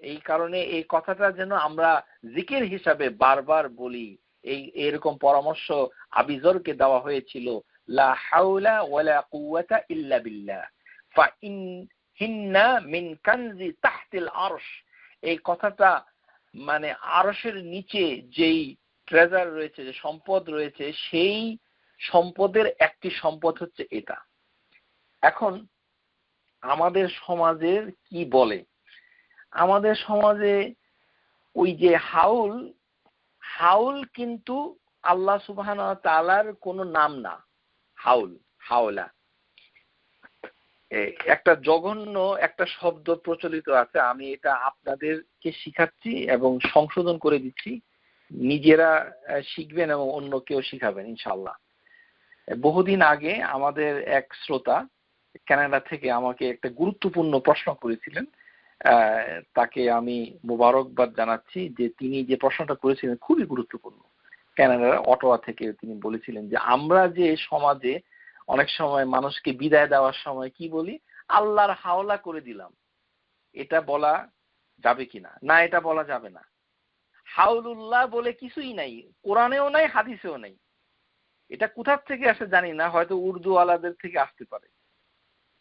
এই কারণে এই কথাটা যেন আমরা জিকির হিসাবে বারবার বলি, এরকম পরামর্শ আবিজরকে দেওয়া হয়েছিল, লা হাওলা ওয়ালা কুওয়াতা ইল্লা বিল্লাহ ফাইন্না মিন কানজি তাহতিল আরশ, এই কথাটা মানে আরশের নিচে যেই ট্রেজার রয়েছে, যে সম্পদ রয়েছে, সেই সম্পদের একটি সম্পদ হচ্ছে এটা। এখন আমাদের সমাজের কি বলে। আমাদের সমাজে ওই যে হাউল, হাউল কিন্তু আল্লাহ সুবহানাহু ওয়া তাআলার কোনো নাম না। হাউল, হাওলা একটা জঘন্য একটা শব্দ প্রচলিত আছে। আমি এটা আপনাদেরকে শিখাচ্ছি এবং সংশোধন করে দিচ্ছি, নিজেরা শিখবেন এবং অন্যকেও শিখাবেন ইনশাআল্লাহ। বহুদিন আগে আমাদের এক শ্রোতা কানাডা থেকে আমাকে একটা গুরুত্বপূর্ণ প্রশ্ন করেছিলেন। তাকে আমি মোবারকবাদ জানাচ্ছি যে তিনি যে প্রশ্নটা করেছিলেন খুবই গুরুত্বপূর্ণ। কানাডার অটোয়া থেকে তিনি বলেছিলেন যে আমরা যে সমাজে অনেক সময় মানুষকে বিদায় দেওয়ার সময় কি বলি, আল্লাহর হাওলা করে দিলাম, এটা বলা যাবে কিনা? না, এটা বলা যাবে না। হাউলুল্লাহ বলে কিছুই নাই, কোরআনেও নাই, হাদিসেও নাই। এটা কোথার থেকে আসে জানি না, হয়তো উর্দু আলাদের থেকে আসতে পারে।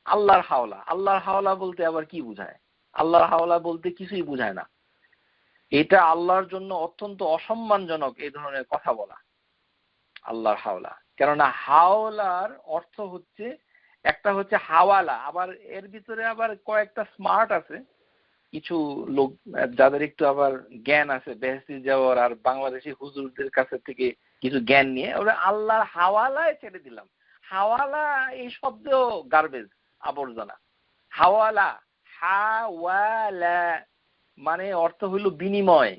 আল্লাহর হাওলা, আল্লাহর হাওলা বলতে আবার কি বুঝায়? আল্লাহর হাওলা বলতে কিছুই বুঝায় না। এটা আল্লাহর জন্য অত্যন্ত অসম্মানজনক এই ধরনের কথা বলা, আল্লাহর হাওলা। কেননা হাওলার অর্থ হচ্ছে, একটা হচ্ছে হাওয়ালা, আবার এর ভিতরে আবার কয়েকটা স্মার্ট আছে কিছু লোক যাদের একটু আবার জ্ঞান আছে, বেহেশতি যাওয়ার আর বাংলাদেশি হুজুরদের কাছে থেকে কিছু জ্ঞান নিয়ে ওরা আল্লাহর হাওয়ালায় ছেড়ে দিলাম। হাওয়ালা এই শব্দ গার্বেজ, আবর্জনা। হাওয়ালা, হাওয়ালা মানে অর্থ হইল বিনিময়,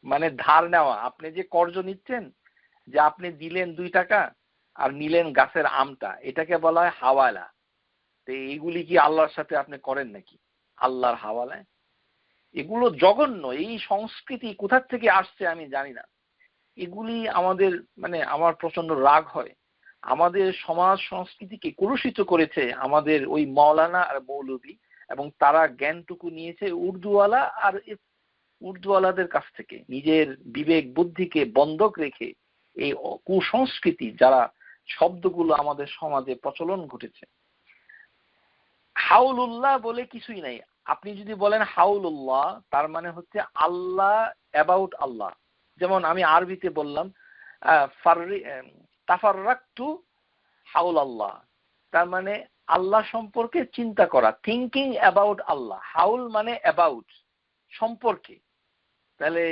মানে ধার নেওয়া। আপনি যে কর্জ নিচ্ছেন, যে আপনি দিলেন 2 টাকা আর নিলেন গাছের আমটা, এটাকে বলা হয় হাওয়ালা। তো এইগুলি কি আল্লাহর সাথে আপনি করেন নাকি? আল্লাহর হাওয়ালায়? এগুলো জঘন্য। এই সংস্কৃতি কোথার থেকে আসছে আমি জানি না। এগুলি আমাদের, মানে আমার প্রচন্ড রাগ হয়। আমাদের সমাজ সংস্কৃতিকে কলুষিত করেছে আমাদের ওই মাওলানা আর মৌলবী, এবং তারা জ্ঞানটুকু নিয়েছে উর্দুওয়ালা আর উর্দুওয়ালাদের কাছ থেকে। নিজের বিবেক বুদ্ধিকে বন্ধক রেখে এই কুসংস্কৃতি যারা শব্দগুলো আমাদের সমাজে প্রচলন ঘটেছে। হাউলুল্লাহ বলে কিছুই নাই। আপনি যদি বলেন হাউলুল্লাহ, তার মানে হচ্ছে আল্লাহ, অ্যাবাউট আল্লাহ। যেমন আমি আরবিতে বললাম তাফাররাকতু হাউল আল্লাহ, তার মানে আল্লাহ সম্পর্কে চিন্তা করা, থিঙ্কিং অ্যাবাউট আল্লাহ। হাউল মানে অ্যাবাউট, সম্পর্কে। তাহলে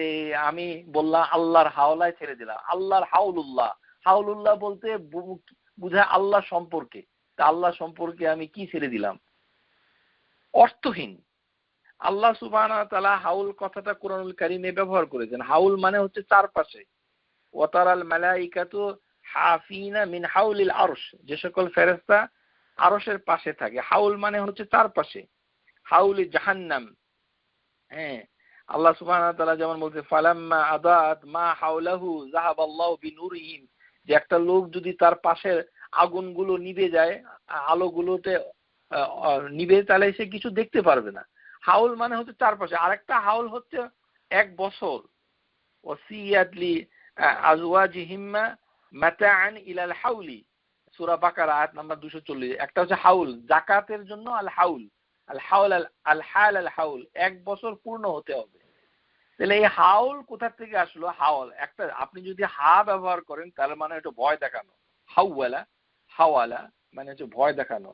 আমি বললাম আল্লাহর হাওলায় ছেড়ে দিলাম, আল্লাহর হাউলুল্লাহ। হাউলুল্লাহ বলতে বুঝায় আল্লাহ সম্পর্কে। তা আল্লাহ সম্পর্কে আমি কি ছেড়ে দিলাম? অর্থহীন। আল্লাহ সুবহানাহু ওয়া তাআলা হাউল কথাটা কোরআনুল কারীমে ব্যবহার করেছেন। হাউল মানে হচ্ছে চারপাশে। ওয়াতারাল মালাইকাতু হাফিনা মিন হাউলিল আরশ, যে সকল ফেরেশতা আরশের পাশে থাকে। হাউল মানে হচ্ছে চারপাশে। হাউলি জাহান্নাম, হ্যাঁ, আল্লাহ সুবহানাহু ওয়া তাআলা যেমন বলছে ফালাম্মা আদাত মা হাওলাহু যাহাবাল্লাহু বিনুরিহিম, যে একটা লোক যদি তার পাশের আগুনগুলো নিভে যায়, আলোগুলোতে নিভে, তাহলে সে কিছু দেখতে পারবে না। হাউল মানে হচ্ছে চারপাশে। আরেকটা হাউল হচ্ছে 1 বছর। ওয়াসিয়াতলি আজওয়াজিহিম মাতাআন ইলাল হাউলি, সূরা বাকারা আয়াত নাম্বার 240। একটা হচ্ছে হাউল, যাকাতের জন্য আল হাউল, আল হাউল আল হাল আল হাউল, 1 বছর পূর্ণ হতে হবে। তাহলে এই হাউল কোথা থেকে আসলো? হাওল একটা, আপনি যদি হা ব্যবহার করেন তাহলে মানে এটা ভয় দেখানো। হাওয়ালা, হাওয়ালা মানে হচ্ছে ভয় দেখানো।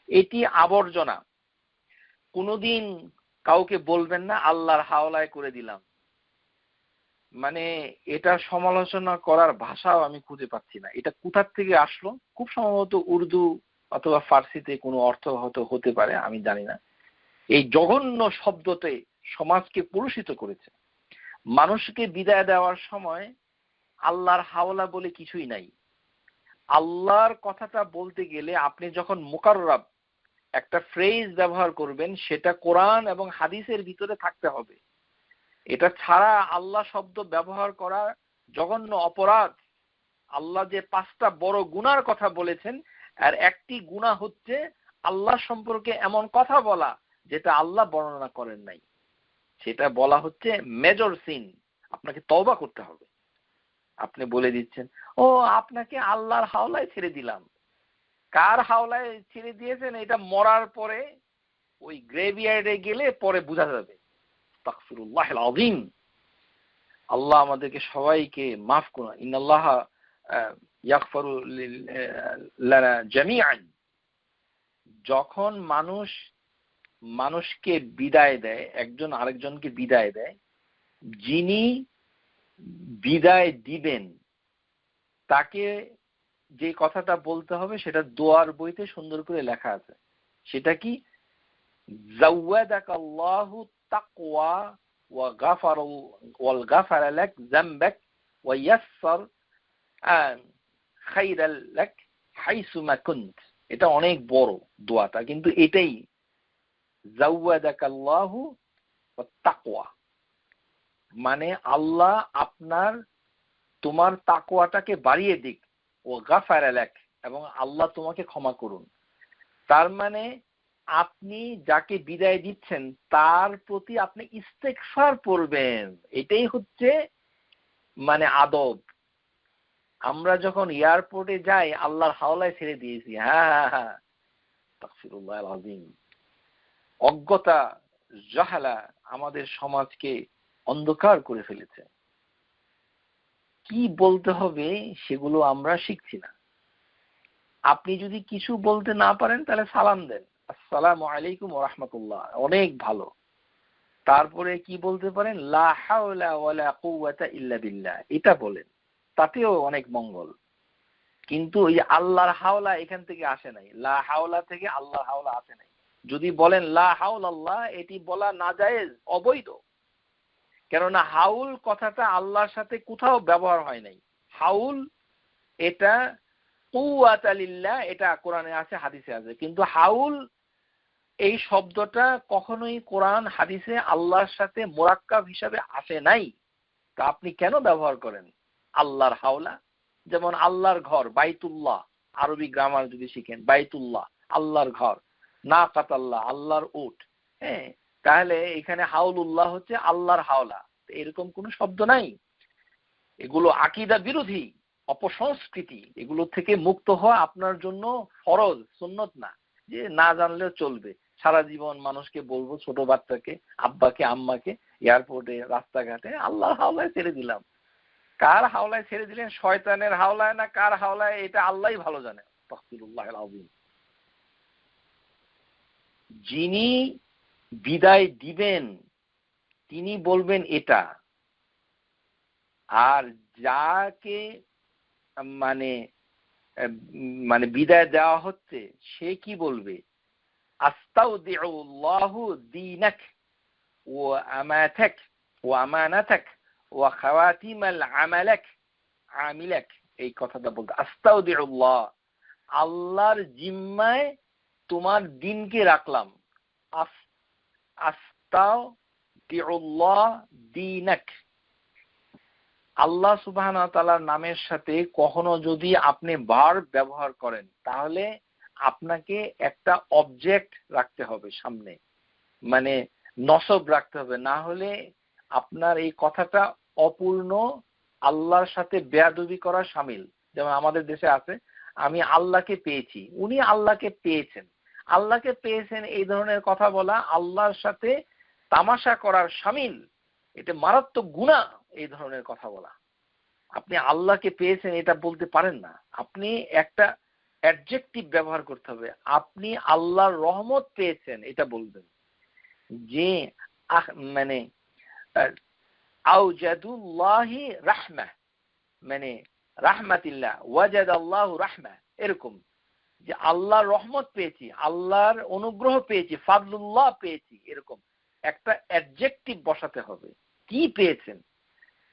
এটি আবর্জনা। কোনোদিন কাউকে বলবেন না আল্লাহর হাওলায় করে দিলাম, মানে এটা সমালোচনা করার ভাষাও আমি খুঁজে পাচ্ছি না। এটা কোথার থেকে আসলো? খুব সম্ভবত উর্দু অথবা ফার্সিতে কোনো অর্থ হতে পারে, আমি জানি না। এই জঘন্য শব্দতে সমাজকে কলুষিত করেছে। মানুষকে বিদায় দেওয়ার সময় আল্লাহর হাওলা বলে কিছুই নাই। আল্লাহর কথাটা বলতে গেলে আপনি যখন মুকাররাব একটা ফ্রেজ ব্যবহার করবেন, সেটা কোরআন এবং হাদিসের ভিতরে থাকতে হবে। এটা ছাড়া আল্লাহ শব্দ ব্যবহার করা জঘন্য অপরাধ। আল্লাহ যে 5টা বড় গুনার কথা বলেছেন, আর একটি গুনাহ হচ্ছে আল্লাহ সম্পর্কে এমন কথা বলা যেটা আল্লাহ বর্ণনা করেন নাই। সেটা বলা হচ্ছে মেজর সিন। আপনাকে তওবা করতে হবে। আপনি বলে দিচ্ছেন, ও আপনাকে আল্লাহর হাওলায় ছেড়ে দিলাম। কার হাওলায় ছেড়ে দিয়েছেন এটা মরার পরে ওই গ্রেভিয়ার্ডে গেলে পরে বোঝা যাবে। আস্তাগফিরুল্লাহিল আযীম। আল্লাহ আমাদেরকে সবাইকে মাফ করুন। ইন্নাল্লাহা ইয়াগফিরু লানা জামিআন। যখন মানুষ মানুষকে বিদায় দেয়, একজন আরেকজনকে বিদায় দেয়, যিনি বিদায় দিবেন তাকে যে কথাটা বলতে হবে সেটা দোয়ার বইতে সুন্দর করে লেখা আছে। সেটা কি? জাওয়াদাকাল্লাহু তাকওয়া ওয়া গাফারা লাক যামবাক ওয়া ইয়াসসার খাইরাল লাক হাইসুমা কুনত। এটা অনেক বড় দোয়াটা, কিন্তু এটাই জাওয়াদাকাল্লাহু ওয়াত তাকওয়া, মানে আল্লাহ তোমার তাকওয়াটাকে বাড়িয়ে দিক, ও গাফারা লাক, এবং আল্লাহ তোমাকে ক্ষমা করুন। তার মানে আপনি যাকে বিদায় দিচ্ছেন তার প্রতি আপনি ইস্তেগফার পড়বেন। এটাই হচ্ছে মানে আদব। আমরা যখন এয়ারপোর্টে যাই আল্লাহর হাওলায় ছেড়ে দিয়েছি, হ্যাঁ হ্যাঁ হ্যাঁ, তাকফিরুল্লাহিল আযীম। অজ্ঞতা, জাহালা আমাদের সমাজকে অন্ধকার করে ফেলেছে। কি বলতে হবে সেগুলো আমরা শিখছি না। আপনি যদি কিছু বলতে না পারেন তাহলে সালাম দেন, আসসালামু আলাইকুম ওয়া রাহমাতুল্লাহ, অনেক ভালো। তারপরে কি বলতে পারেন? লা হাওলা ওয়ালা কুওয়াতা ইল্লা বিল্লাহ, এটা বলেন, তাতেও অনেক মঙ্গল। কিন্তু ওই আল্লাহর হাওলা এখান থেকে আসে নাই, লা হাওলা থেকে আল্লাহর হাওলা আসে নাই। যদি বলেন লা হাওলাল্লাহ, এটি বলা নাজায়েজ, অবৈধ। কেননা হাউল কথাটা আল্লাহর সাথে কোথাও ব্যবহার হয় নাই। হাউল এটা কুওয়াতা লিল্লাহ, এটা কোরআনে আছে, হাদিসে আছে, কিন্তু হাউল এই শব্দটা কখনোই কোরআন হাদিসে আল্লাহর সাথে মোরাক্কাব হিসাবে আসে নাই। তা আপনি কেন ব্যবহার করেন আল্লাহর হাওলা? যেমন আল্লাহর ঘর বাইতুল্লাহ, আরবি গ্রামার যদি শিখেন, বাইতুল্লাহ আল্লাহর ঘর, নাকাতাল্লাহ আল্লাহর উট, হ্যাঁ, তাহলে এখানে হাউলুল্লাহ হচ্ছে আল্লাহর হাওলা। এরকম কোনো শব্দ নাই। এগুলো আকীদা বিরোধী, অপসংস্কৃতি। এগুলো থেকে মুক্ত হওয়া আপনার জন্য ফরজ, সুন্নত না যে না জানলেও চলবে। সারা জীবন মানুষকে বলবো, ছোট বাচ্চাকে, আব্বাকে, আম্মাকে, এয়ারপোর্টে, রাস্তাঘাটে আল্লাহর হাওলায় ছেড়ে দিলাম। কার হাওলায় ছেড়ে দিলেন? শয়তানের হাওলায় না কার হাওলায়, এটা আল্লাহই ভালো জানে। তাকবীরুল্লাহিল আযীম। যিনি বিদায় দিবেন তিনি বলবেন এটা, আর যাকে মানে মানে বিদায় দেওয়া হচ্ছে সে কি বলবে? আস্তাউদিউল্লাহু দীনাক ওয়া আমাতাক ওয়া আমানাতাক ওয়া খাওয়াতিমাল আমিলাক। এই কথাটা বলতে, আস্তাউদিউল্লাহ, আল্লাহর জিম্মায় তোমার দিনকে রাখলাম। আস্তাউদিউল্লাহ দীনাক। আল্লাহ সুবহানাহু ওয়া তাআলার নামের সাথে কখনো যদি আপনি ভার্ব ব্যবহার করেন তাহলে আপনাকে একটা অবজেক্ট রাখতে হবে সামনে, মানে নসব রাখতে হবে, না হলে আপনার এই কথাটা অপূর্ণ, আল্লাহর সাথে বেয়াদবি করা শামিল। যেমন আমাদের দেশে আছে, আমি আল্লাহকে পেয়েছি, উনি আল্লাহকে পেয়েছেন। আল্লাহকে পেয়েছেন এই ধরনের কথা বলা আল্লাহর সাথে তামাশা করার শামিল। এটা মারাত্মক গুনাহ এই ধরনের কথা বলা। আপনি আল্লাহকে পেয়েছেন এটা বলতে পারেন না। আপনি একটা অ্যাডজেক্টিভ ব্যবহার করতে হবে। আপনি আল্লাহর রহমত পেয়েছেন এটা বলবেন, যে মানে আউজাদুল্লাহি রাহমাহ, মানে রাহমাতিল্লাহ, ওয়াজাদাল্লাহু রাহমাহ, এরকম যে আল্লাহর রহমত পেয়েছি, আল্লাহর অনুগ্রহ পেয়েছি, ফাদলুল্লাহ পেয়েছি, এরকম একটা অ্যাডজেক্টিভ বসাতে হবে। কি পেয়েছেন?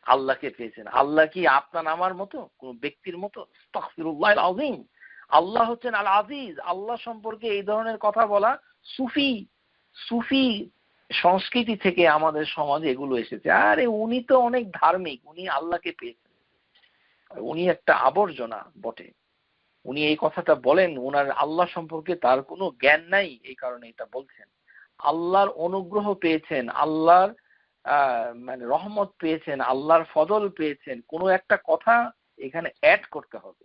আল্লাহকে পেয়েছেন। আল্লাহ কি আপনার আমার মতো কোন ব্যক্তির মতো? আস্তাগফিরুল্লাহিল আযীম। আল্লাহ হচ্ছেন আল আজিজ। আল্লাহ সম্পর্কে এই ধরনের কথা বলা সুফি সংস্কৃতি থেকে আমাদের সমাজে এগুলো এসেছে। আরে উনি তো অনেক ধার্মিক, উনি আল্লাহকে পেয়েছেন, উনি একটা আবর্জনা বটে। উনি এই কথাটা বলেন, ওনার আল্লাহ সম্পর্কে তার কোনো জ্ঞান নাই, এই কারণে এটা বলছেন। আল্লাহর অনুগ্রহ পেয়েছেন, আল্লাহর মানে রহমত পেয়েছেন, আল্লাহর ফজল পেয়েছেন, কোনো একটা কথা এখানে অ্যাড করতে হবে।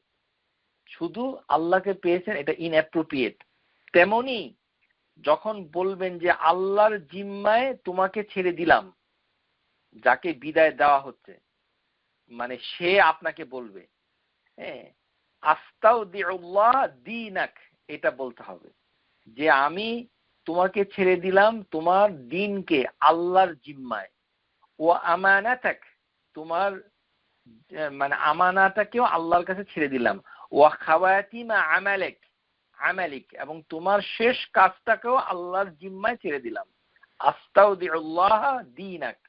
শুধু আল্লাহকে পেয়েছেন এটা ইনঅ্যাপ্রোপ্রিয়েট। তেমনি যখন বলবেন যে আল্লাহর জিম্মায় তোমাকে ছেড়ে দিলাম, যাকে বিদায় দেওয়া হচ্ছে, মানে সে আপনাকে বলবে, হ্যাঁ, আস্তাউদিউল্লাহ দীনাক, এটা বলতে হবে যে আমি তোমাকে ছেড়ে দিলাম তোমার দিনকে আল্লাহর জিম্মায়, ও আমানাতাক, তোমার মানে আমানাটাকেও আল্লাহর কাছে ছেড়ে দিলাম, ও খাওয়াতিমা আমালিক, এবং তোমার শেষ কাজটাকেও আল্লাহর জিম্মায় ছেড়ে দিলাম। আস্তাউদিউল্লাহ দীনাক,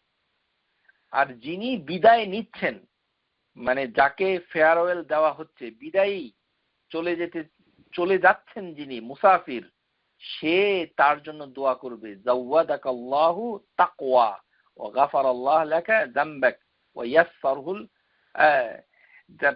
আর যিনি বিদায় নিচ্ছেন, মানে যাকে ফেয়ারওয়েল দেওয়া হচ্ছে, বিদায়ী চলে যাচ্ছেন যিনি মুসাফির, সে তার জন্য দোয়া করবে, জাওয়াদাকাল্লাহু তাকওয়া ওয়া গাফারাল্লাহু লাকা যামবাক ওয়া ইয়াসসারহুল,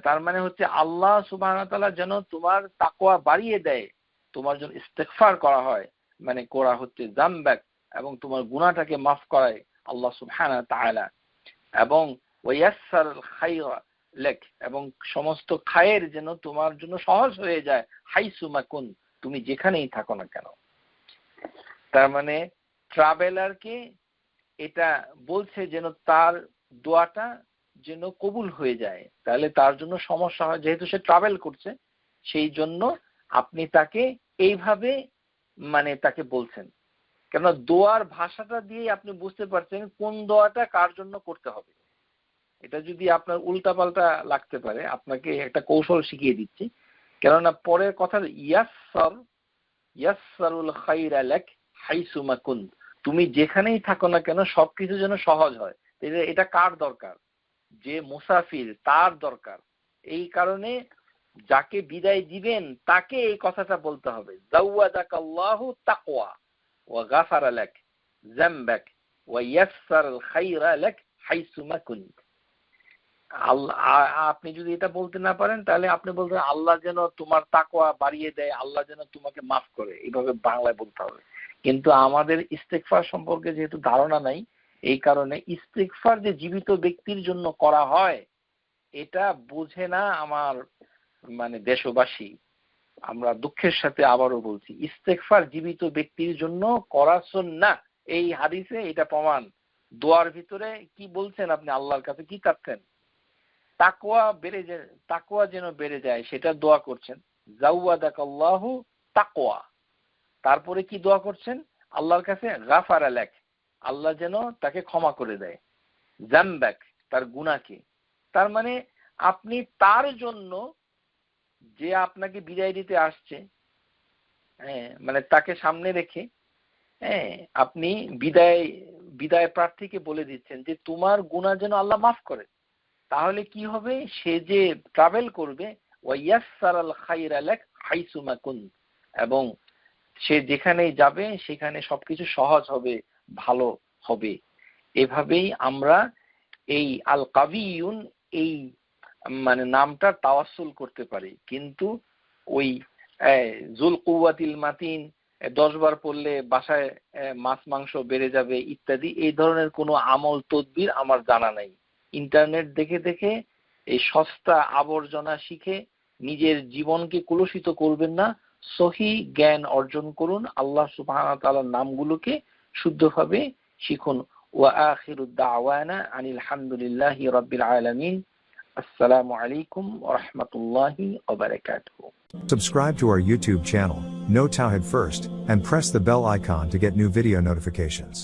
তার মানে হচ্ছে আল্লাহ সুবহানাহু ওয়া তাআলা যেন তোমার তাকওয়া বাড়িয়ে দেয়, তোমার জন্য ইস্তিগফার করা হয়, মানে করা হচ্ছে যামবাক, এবং তোমার গুনাহটাকে মাফ করায় আল্লাহ সুবহানাহু ওয়া তাআলা, এবং ওয়া ইয়াসসারুল খায়রা লাক, এবং সমস্ত খায়ের যেন তোমার জন্য সহজ হয়ে যায়, হাইসুমা কুন, তুমি যেখানেই থাকো না কেন। তার মানে ট্রাভেলারকে এটা বলছে যেন তার দোয়াটা যেন কবুল হয়ে যায়, তাহলে তার জন্য সমস্যা হয়, যেহেতু সে ট্রাভেল করছে, সেই জন্য আপনি তাকে এইভাবে মানে তাকে বলছেন, কেন দোয়ার ভাষাটা দিয়ে আপনি বুঝতে পারছেন কোন দোয়াটা কার জন্য করতে হবে। এটা যদি আপনার উল্টাপাল্টা লাগতে পারে, আপনাকে একটা কৌশল শিখিয়ে দিচ্ছি, কেননা পরের কথা ইয়াসসারুল খায়রা লাক হাইসুমা কুন্ত, তুমি যেখানেই থাকো না কেন সবকিছু যেন সহজ হয়। এটা কার দরকার? যে মুসাফির, তার দরকার। এই কারণে যাকে বিদায় দিবেন তাকে এই কথাটা বলতে হবে, জাওয়াদাকাল্লাহু তাকওয়া ওয়া গাফারা লাক যামবাক ওয়া ইয়াসসারুল খায়রা লাক হাইসুমা কুন্ত। আপনি যদি এটা বলতে না পারেন, তাহলে আপনি বলতে আল্লাহ যেন তোমার তাকওয়া বাড়িয়ে দেয়, আল্লাহ যেন তোমাকে মাফ করে, এইভাবে বাংলায় বলতে হবে। কিন্তু আমাদের ইস্তেগফার সম্পর্কে যেহেতু ধারণা নাই, এই কারণে ইস্তেগফার যে জীবিত ব্যক্তির জন্য করা হয় এটা বুঝে না আমার মানে দেশবাসী। আমরা দুঃখের সাথে আবারও বলছি, ইস্তেগফার জীবিত ব্যক্তির জন্য করা সুন্নাহ, এই হাদিসে এটা প্রমাণ। দোয়ার ভিতরে কি বলছেন আপনি? আল্লাহর কাছে কি চাচ্ছেন? তাকওয়া যেন বেড়ে যায় সেটা দোয়া করছেন, জাওয়াদাকাল্লাহু তাকওয়া। তারপরে কি দোয়া করছেন আল্লাহর কাছে? গাফারা লাক, আল্লাহ যেন তাকে ক্ষমা করে দেয়, যামবাক, তার গুনাহকে। তার মানে আপনি তার জন্য, যে আপনাকে বিদায় দিতে আসছে, মানে তাকে সামনে রেখে, আপনি বিদায় প্রার্থীকে বলে দিচ্ছেন যে তোমার গুনাহ যেন আল্লাহ মাফ করে। তাহলে কি হবে? সে যে ট্রাভেল করবে, ওয়াইয়াসসারাল খায়রা লাক হাইসুমা কুন্ত, এবং সে যেখানেই যাবে সেখানে সবকিছু সহজ হবে, ভালো হবে। এভাবেই আমরা এই আল কাবিয়ুন, এই মানে নামটা তাওয়াসসুল করতে পারি। কিন্তু ওই জুল কুওয়াতিল মাতিন 10 বার পড়লে বাসায় মাছ মাংস বেড়ে যাবে ইত্যাদি, এই ধরনের কোনো আমল তদবির আমার জানা নাই। ইন্টারনেট দেখে দেখে এই সস্তা আবর্জনা শিখে নিজের জীবনকে কলুষিত করবেন না, সহি জ্ঞান অর্জন করুন, আল্লাহ সুবহানাহু ওয়া তাআলার নামগুলোকে শুদ্ধভাবে শিখুন। ওয়া আখিরু দাওয়ানা আনিল হামদুলিল্লাহি রাব্বিল আলামিন। আসসালামু আলাইকুম ওয়া রাহমাতুল্লাহি ওয়া বারাকাতুহু। Subscribe to our YouTube channel, Know Tawhid First, and press the bell icon to get new video notifications.